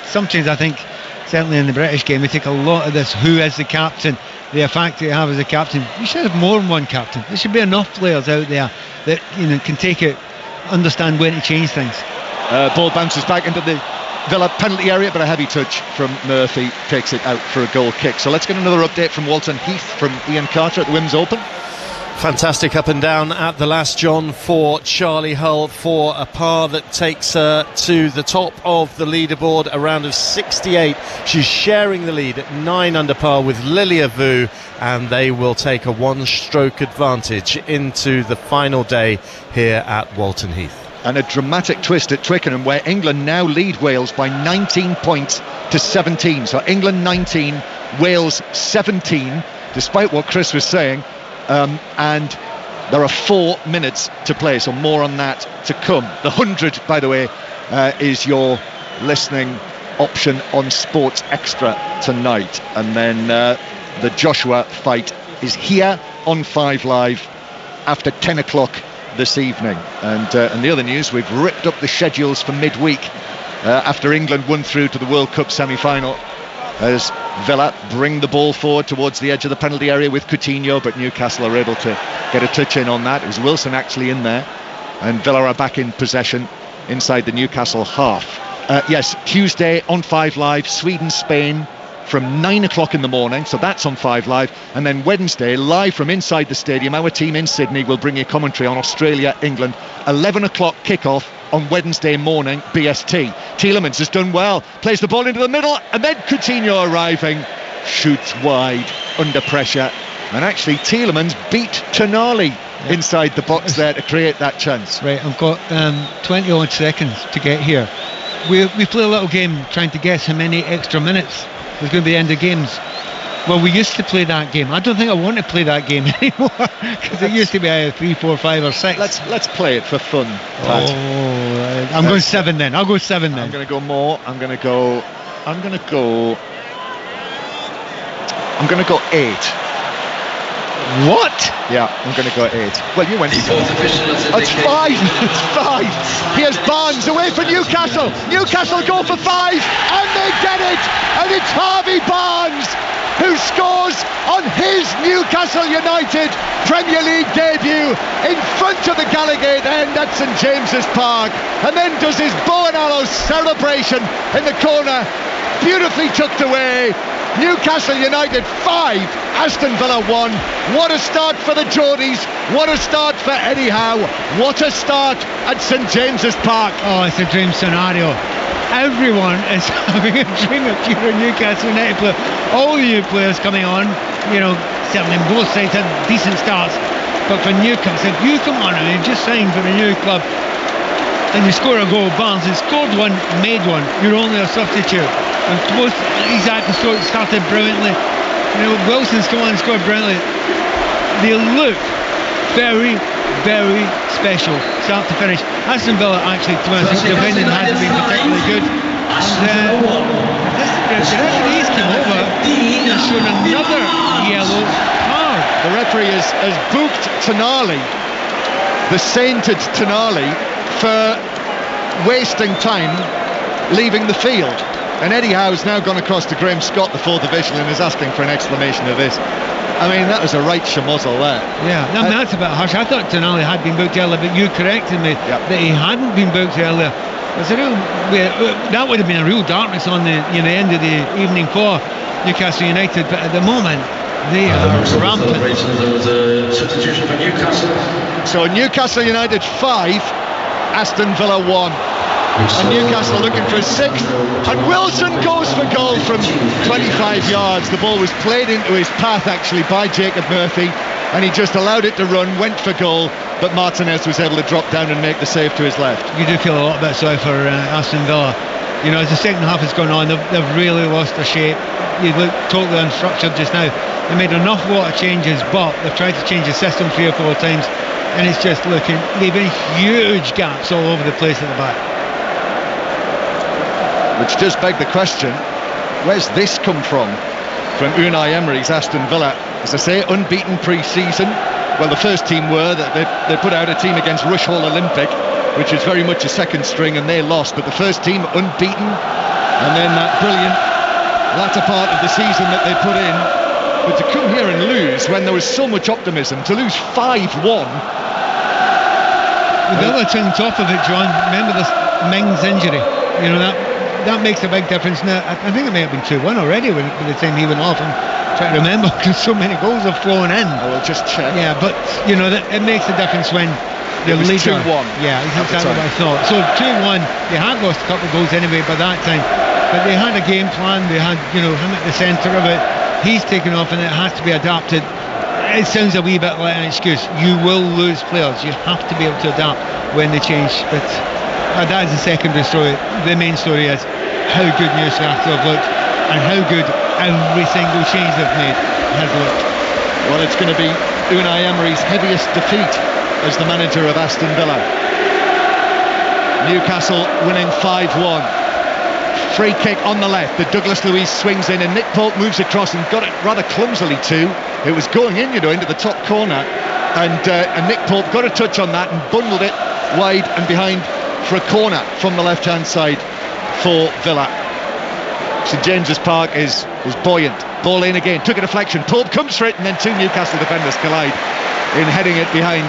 Sometimes I think, certainly in the British game, we take a lot of this, who is the captain, the fact that you have as a captain. You should have more than one captain. There should be enough players out there that can take it, understand when to change things. Ball bounces back into the Villa penalty area, but a heavy touch from Murphy takes it out for a goal kick. So let's get another update from Walton Heath from Ian Carter at the Women's Open. Fantastic up and down at the last, John, for Charlie Hull, for a par that takes her to the top of the leaderboard, a round of 68. She's sharing the lead at 9 under par with Lilia Vu, and they will take a one-stroke advantage into the final day here at Walton Heath. And a dramatic twist at Twickenham, where England now lead Wales by 19 points to 17. So England 19, Wales 17, despite what Chris was saying. And there are 4 minutes to play, so more on that to come. The 100, by the way, is your listening option on Sports Extra tonight. And then the Joshua fight is here on 5 Live after 10 o'clock this evening. And the other news, we've ripped up the schedules for midweek after England won through to the World Cup semi-final, as Villa bring the ball forward towards the edge of the penalty area with Coutinho, but Newcastle are able to get a touch in on that. It was Wilson actually in there, and Villa are back in possession inside the Newcastle half. Yes, Tuesday on 5 Live, Sweden-Spain from 9 o'clock in the morning, so that's on 5 Live. And then Wednesday, live from inside the stadium, our team in Sydney will bring you commentary on Australia-England. 11 o'clock kickoff on Wednesday morning, BST. Tielemans has done well, plays the ball into the middle, and then Coutinho arriving, shoots wide under pressure. And actually Tielemans beat Tonali inside the box there to create that chance. Right, I've got 20 odd seconds to get here. We play a little game trying to guess how many extra minutes there's going to be end of games. Well, we used to play that game. I don't think I want to play that game anymore, because it used to be either 3, 4, 5 or 6. Let's play it for fun, Pat. Oh, I'm going 7 then. I'll go 7 then. I'm going to go more. I'm going to go 8. What? Yeah, I'm going to go 8. Well, you went. The fourth official has That's indicated 5. It's 5. Here's Barnes away for Newcastle. Newcastle go for 5, and they get it. And it's Harvey Barnes who scores on his Newcastle United Premier League debut in front of the Gallowgate end at St James's Park, and then does his bow and arrow celebration in the corner, beautifully tucked away. Newcastle United 5, Aston Villa 1. What a start for the Geordies, what a start for Eddie Howe, what a start at St James's Park. Oh, it's a dream scenario. Everyone is having a dream of cheering Newcastle United player. All the new players coming on, certainly both sides had decent starts, but for Newcastle, if you come on and you just signed for a new club and you score a goal, Barnes has scored one, made one, you're only a substitute. And both Isaac started brilliantly. Wilson's come on and scored brilliantly. They look very, very special, start to finish. Aston Villa actually, to us, defending hasn't been particularly good. And the referees came over and showed another yellow card. The referee has booked Tonali, the sainted Tonali, for wasting time leaving the field. And Eddie Howe's now gone across to Graham Scott, the fourth official, and is asking for an explanation of this. I mean, that was a right schmozzle there. Yeah, that's a bit harsh. I thought Tonali had been booked earlier, but you corrected me that he hadn't been booked earlier. That would have been a real darkness on the end of the evening for Newcastle United, but at the moment they are rampant. There was a substitution for Newcastle. So Newcastle United 5, Aston Villa 1. And Newcastle looking for a 6th, and Wilson goes for goal from 25 yards. The ball was played into his path actually by Jacob Murphy, and he just allowed it to run, went for goal, but Martinez was able to drop down and make the save to his left. You do feel a lot bit sorry for Aston Villa. As the second half has gone on, they've really lost their shape. You look totally unstructured just now. They made an awful lot of changes, but they've tried to change the system 3 or 4 times, and it's just leaving huge gaps all over the place at the back. Which does beg the question, where's this come from Unai Emery's Aston Villa? As I say, unbeaten pre-season. Well, the first team were that they put out a team against Rush Hall Olympic, which is very much a second string, and they lost. But the first team unbeaten, and then that brilliant latter part of the season that they put in. But to come here and lose when there was so much optimism, to lose 5-1. The other thing on top of it, John, remember this Mings injury. That makes a big difference. Now, I think it may have been 2-1 already by the time he went off. I'm trying to remember because so many goals have flown in. I will just check. Yeah, but it makes a difference when the leader. 2-1. Yeah, exactly what I thought. So 2-1. They had lost a couple of goals anyway by that time, but they had a game plan. They had him at the centre of it. He's taken off, and it has to be adapted. It sounds a wee bit like an excuse. You will lose players. You have to be able to adapt when they change. But that is the secondary story. The main story is how good Newcastle have looked and how good every single change they've made has looked. Well, it's going to be Unai Emery's heaviest defeat as the manager of Aston Villa. Newcastle winning 5-1. Free kick on the left that Douglas Luiz swings in, and Nick Pope moves across and got it rather clumsily too. It was going in, into the top corner, and Nick Pope got a touch on that and bundled it wide and behind for a corner from the left-hand side for Villa. St James's Park is buoyant. Ball in again, took a deflection. Pope comes for it, and then two Newcastle defenders collide in heading it behind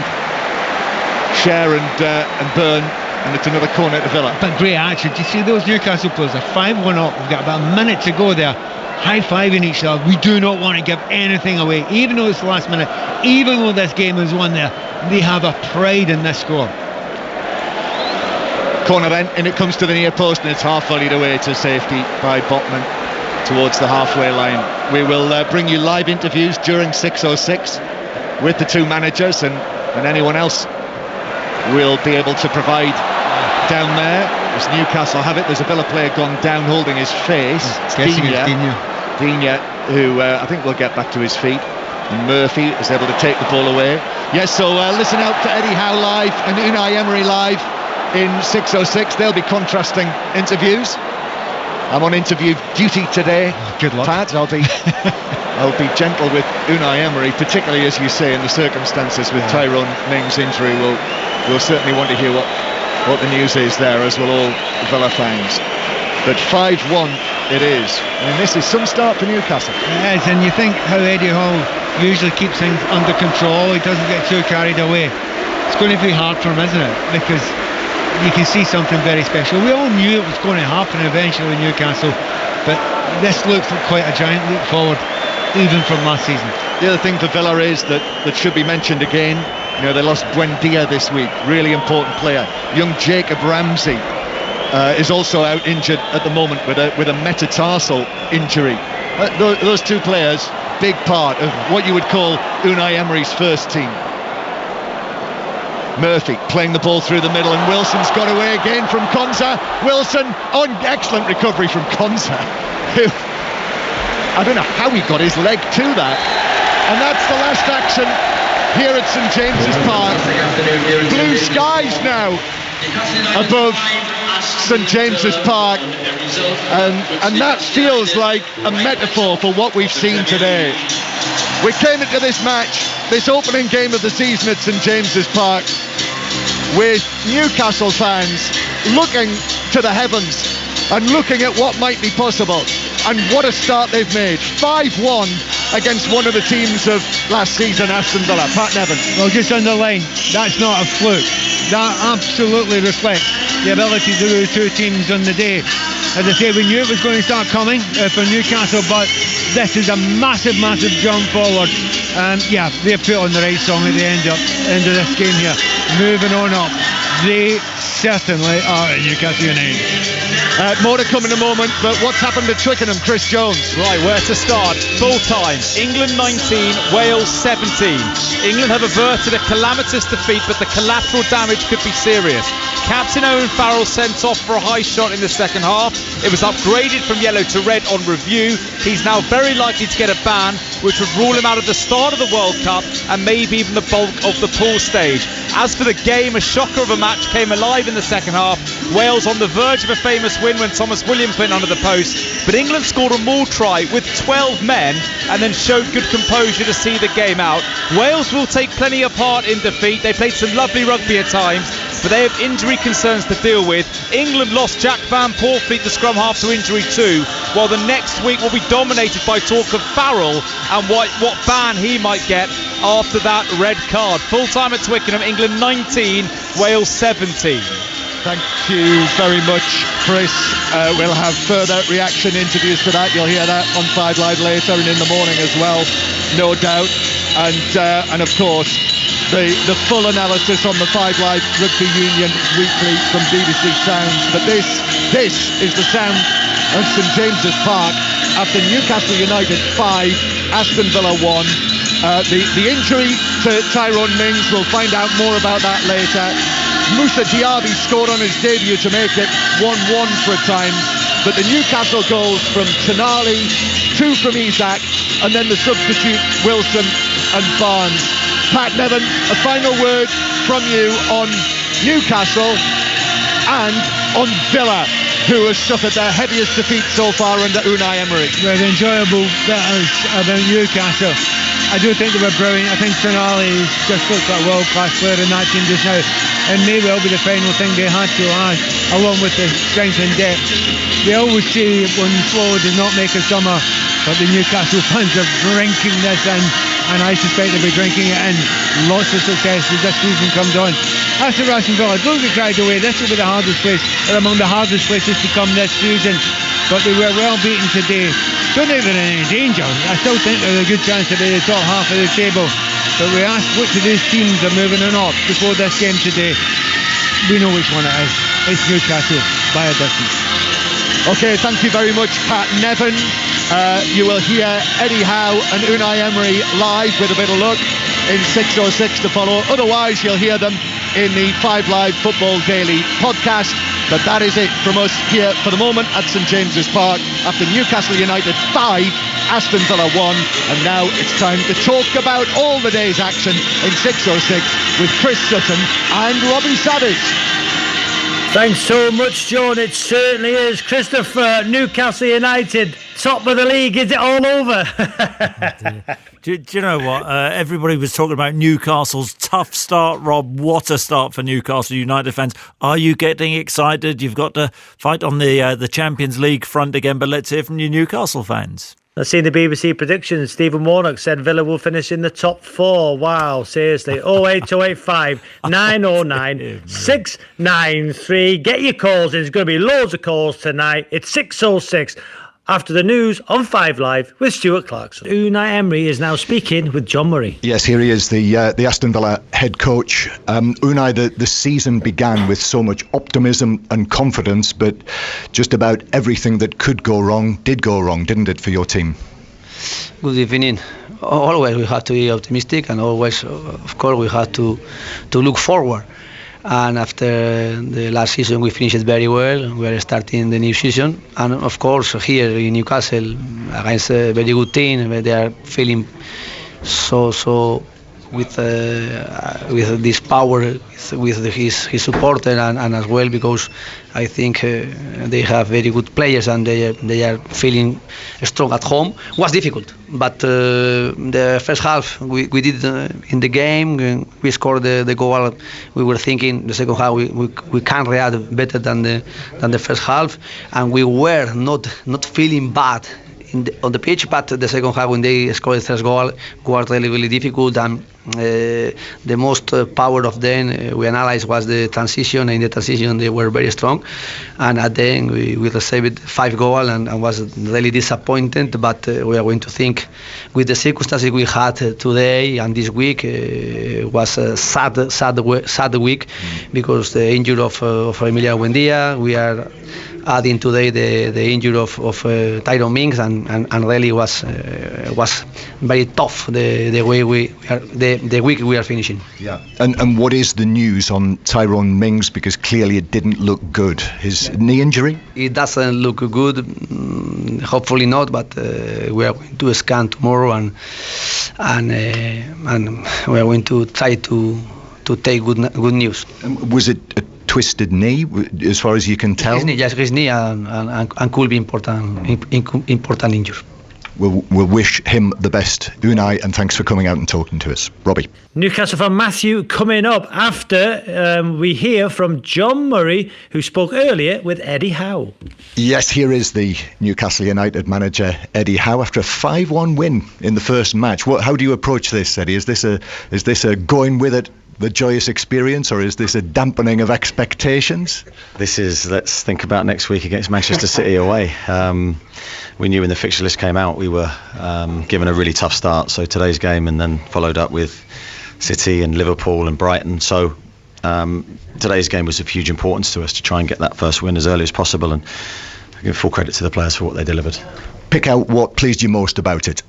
Cher and Byrne. And it's another corner to Villa. But great action. Do you see those Newcastle players? They're 5-1 up. We've got about a minute to go there. High-fiving each other. We do not want to give anything away. Even though it's the last minute, even though this game is won there, they have a pride in this score. Corner then, and it comes to the near post, and it's half volleyed away to safety by Botman towards the halfway line. We will bring you live interviews during 6:06 with the two managers and anyone else we'll be able to provide down there. As Newcastle have it, there's a Villa player gone down holding his face. Digne, who I think will get back to his feet. And Murphy is able to take the ball away. Yes, so listen out for Eddie Howe live and Unai Emery live in 6:06. They'll be contrasting interviews. I'm on interview duty today. Good luck, Pat. I'll be gentle with Unai Emery, particularly as you say in the circumstances with Tyrone Mings' injury. We'll certainly want to hear what the news is there, as will all Villa fans. But 5-1 it is. I mean, this is some start for Newcastle. It is, and you think how Eddie Hall usually keeps things under control. He doesn't get too carried away. It's going to be hard for him, isn't it? Because you can see something very special. We all knew it was going to happen eventually in Newcastle, but this looks like quite a giant leap forward, even from last season. The other thing for Villa is that should be mentioned again. They lost Buendia this week, really important player. Young Jacob Ramsey is also out injured at the moment with a metatarsal injury. Those two players, big part of what you would call Unai Emery's first team. Murphy playing the ball through the middle, and Wilson's got away again from Konsa. Wilson on excellent recovery from Konsa, who I don't know how he got his leg to that. And that's the last action here at St James's Park. Blue skies now above St James's Park, and that feels like a metaphor for what we've seen today. We came into this match, this opening game of the season at St James's Park, with Newcastle fans looking to the heavens and looking at what might be possible. And what a start they've made. 5-1 against one of the teams of last season, Aston Villa. Pat Nevin. Well, just underline, that's not a fluke. That absolutely reflects the ability of the two teams on the day. As I say, we knew it was going to start coming for Newcastle, but this is a massive, massive jump forward. Yeah, they've put on the right song at the end of this game here. Moving on up. They certainly are at Newcastle United. More to come in a moment, but what's happened to Twickenham, Chris Jones? Right, where to start? Full time. England 19, Wales 17. England have averted a calamitous defeat, but the collateral damage could be serious. Captain Owen Farrell sent off for a high shot in the second half. It was upgraded from yellow to red on review. He's now very likely to get a ban, which would rule him out of the start of the World Cup and maybe even the bulk of the pool stage. As for the game, a shocker of a match came alive in the second half. Wales on the verge of a famous win when Thomas William put it under the post, but England scored a maul try with 12 men and then showed good composure to see the game out. Wales will take plenty of part in defeat. They played some lovely rugby at times, but they have injury concerns to deal with. England lost Jack Van Poortvliet, the scrum half, to injury too, while the next week will be dominated by talk of Farrell and what ban he might get after that red card. Full time at Twickenham, England 19, Wales 17. Thank you very much, Chris. We'll have further reaction interviews to that. You'll hear that on 5 Live later and in the morning as well, no doubt. And of course, the full analysis on the 5 Live Rugby Union Weekly from BBC Sounds. But this is the sound of St James's Park after Newcastle United 5, Aston Villa 1. The injury to Tyrone Mings, we'll find out more about that later. Moussa Diaby scored on his debut to make it 1-1 for a time, but the Newcastle goals from Tonali, 2 from Isak, and then the substitute Wilson and Barnes. Pat Nevin, a final word from you on Newcastle and on Villa. who has suffered their heaviest defeat so far under Unai Emery. Well, the enjoyable bit about Newcastle, I do think they were brilliant. I think Tonali just looks like a world-class player in that team just now, and maybe it'll be the final thing they had to add, along with the strength and depth. They always say when slow does not make a summer, but the Newcastle fans are drinking this in, and I suspect they'll be drinking it in. Lots of success as this season comes on. As for Aston Villa, don't get carried away. This will be the hardest place, or among the hardest places to come this season, but they were well beaten today. Don't think they're in any danger. I still think there's a good chance to be the top half of the table, but we asked which of these teams are moving or not before this game today. We know which one it is. It's Newcastle by a distance. OK, thank you very much, Pat Nevin. You will hear Eddie Howe and Unai Emery live with a bit of luck in 606 to follow. Otherwise, you'll hear them in the 5 Live Football Daily podcast. But that is it from us here for the moment at St James's Park after Newcastle United 5, Aston Villa 1. And now it's time to talk about all the day's action in 606 with Chris Sutton and Robbie Savage. Thanks so much, John. It certainly is. Christopher, Newcastle United, top of the league. Is it all over? Do you know what? Everybody was talking about Newcastle's tough start, Rob. What a start for Newcastle United fans. Are you getting excited? You've got to fight on the Champions League front again, but let's hear from you Newcastle fans. I've seen the BBC predictions. Stephen Warnock said Villa will finish in the top 4. Wow, seriously. 08285 909 693. Get your calls in. There's going to be loads of calls tonight. It's 606 after the news on 5 Live with Stuart Clarkson. Unai Emery is now speaking with John Murray. Yes, here he is, the Aston Villa head coach. Unai, the season began with so much optimism and confidence, but just about everything that could go wrong did go wrong, didn't it, for your team? Good evening. Always we have to be optimistic, and always, of course, we have to look forward. And after the last season we finished very well. We are starting the new season, and of course here in Newcastle against a very good team, they are feeling so with this power, with his supporter, and as well because I think they have very good players and they are feeling strong at home. It was difficult, but the first half we did in the game. We scored the goal. We were thinking the second half we can react better than the first half, and we were not feeling bad on the pitch, but the second half when they scored the first goal was really difficult, and the most power of them we analyzed was the transition. In the transition they were very strong, and at the end we received 5 goals and was really disappointed, but we are going to think with the circumstances we had today and this week was a sad week because the injury of Emilia Buendia, we are adding today the injury of Tyrone Mings, and really was very tough the way the week we are finishing. Yeah. And what is the news on Tyrone Mings, because clearly it didn't look good? His knee injury? It doesn't look good. Hopefully not, but we are going to scan tomorrow, and we are going to try to take good news. Was it a twisted knee, as far as you can tell? His knee, and could be important injury. We'll wish him the best, Unai, and thanks for coming out and talking to us. Robbie. Newcastle fan Matthew coming up after we hear from John Murray, who spoke earlier with Eddie Howe. Yes, here is the Newcastle United manager, Eddie Howe, after a 5-1 win in the first match. How do you approach this, Eddie? Is this a going with it, the joyous experience, or is this a dampening of expectations? This is, let's think about next week against Manchester City away. We knew when the fixture list came out we were given a really tough start, so today's game and then followed up with City and Liverpool and Brighton, so today's game was of huge importance to us to try and get that first win as early as possible, and I give full credit to the players for what they delivered. Pick out what pleased you most about it.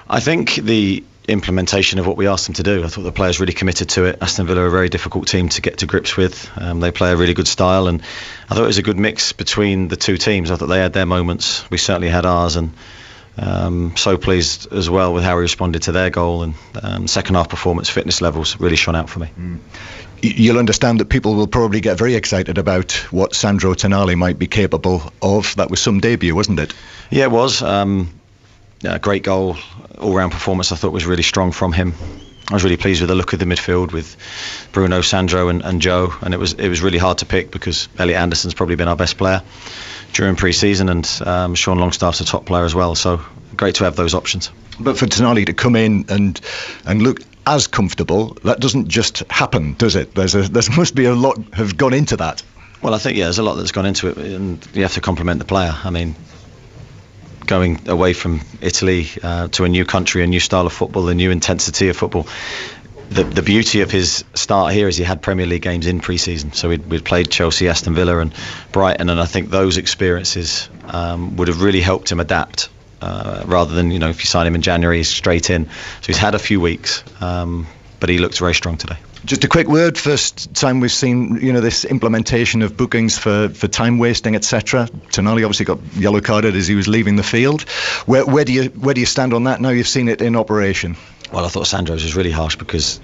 I think the implementation of what we asked them to do. I thought the players really committed to it. Aston Villa are a very difficult team to get to grips with. They play a really good style, and I thought it was a good mix between the two teams. I thought they had their moments. We certainly had ours, and So pleased as well with how he responded to their goal, and second half performance, fitness levels really shone out for me. You'll understand that people will probably get very excited about what Sandro Tonali might be capable of. That was some debut, wasn't it? Yeah, it was. Great goal, all-round performance I thought was really strong from him. I was really pleased with the look of the midfield with Bruno, Sandro and Joe, and it was really hard to pick because Elliot Anderson's probably been our best player during pre-season, and Sean Longstaff's a top player as well, so great to have those options. But for Tonali to come in and look as comfortable, that doesn't just happen, does it? There must be a lot have gone into that. Well, I think, there's a lot that's gone into it, and you have to compliment the player. I mean, going away from Italy to a new country, a new style of football, a new intensity of football. The beauty of his start here is he had Premier League games in pre-season, so we'd played Chelsea, Aston Villa and Brighton, and I think those experiences would have really helped him adapt rather than, if you sign him in January, he's straight in. So he's had a few weeks, but he looked very strong today. Just a quick word. First time we've seen, this implementation of bookings for time wasting, etc. Tonali obviously got yellow carded as he was leaving the field. Where do you stand on that now you've seen it in operation? Well, I thought Sandro's was really harsh because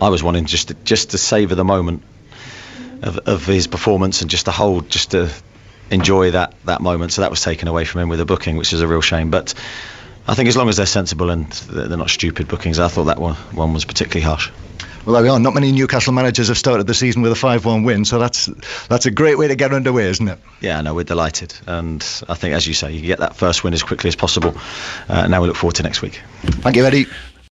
I was wanting just to savour the moment of his performance and just to enjoy that moment. So that was taken away from him with a booking, which is a real shame. But I think as long as they're sensible and they're not stupid bookings, I thought that one was particularly harsh. Well, there we are. Not many Newcastle managers have started the season with a 5-1 win, so that's a great way to get underway, isn't it? Yeah, no, we're delighted. And I think, as you say, you get that first win as quickly as possible. Now we look forward to next week. Thank you, Eddie.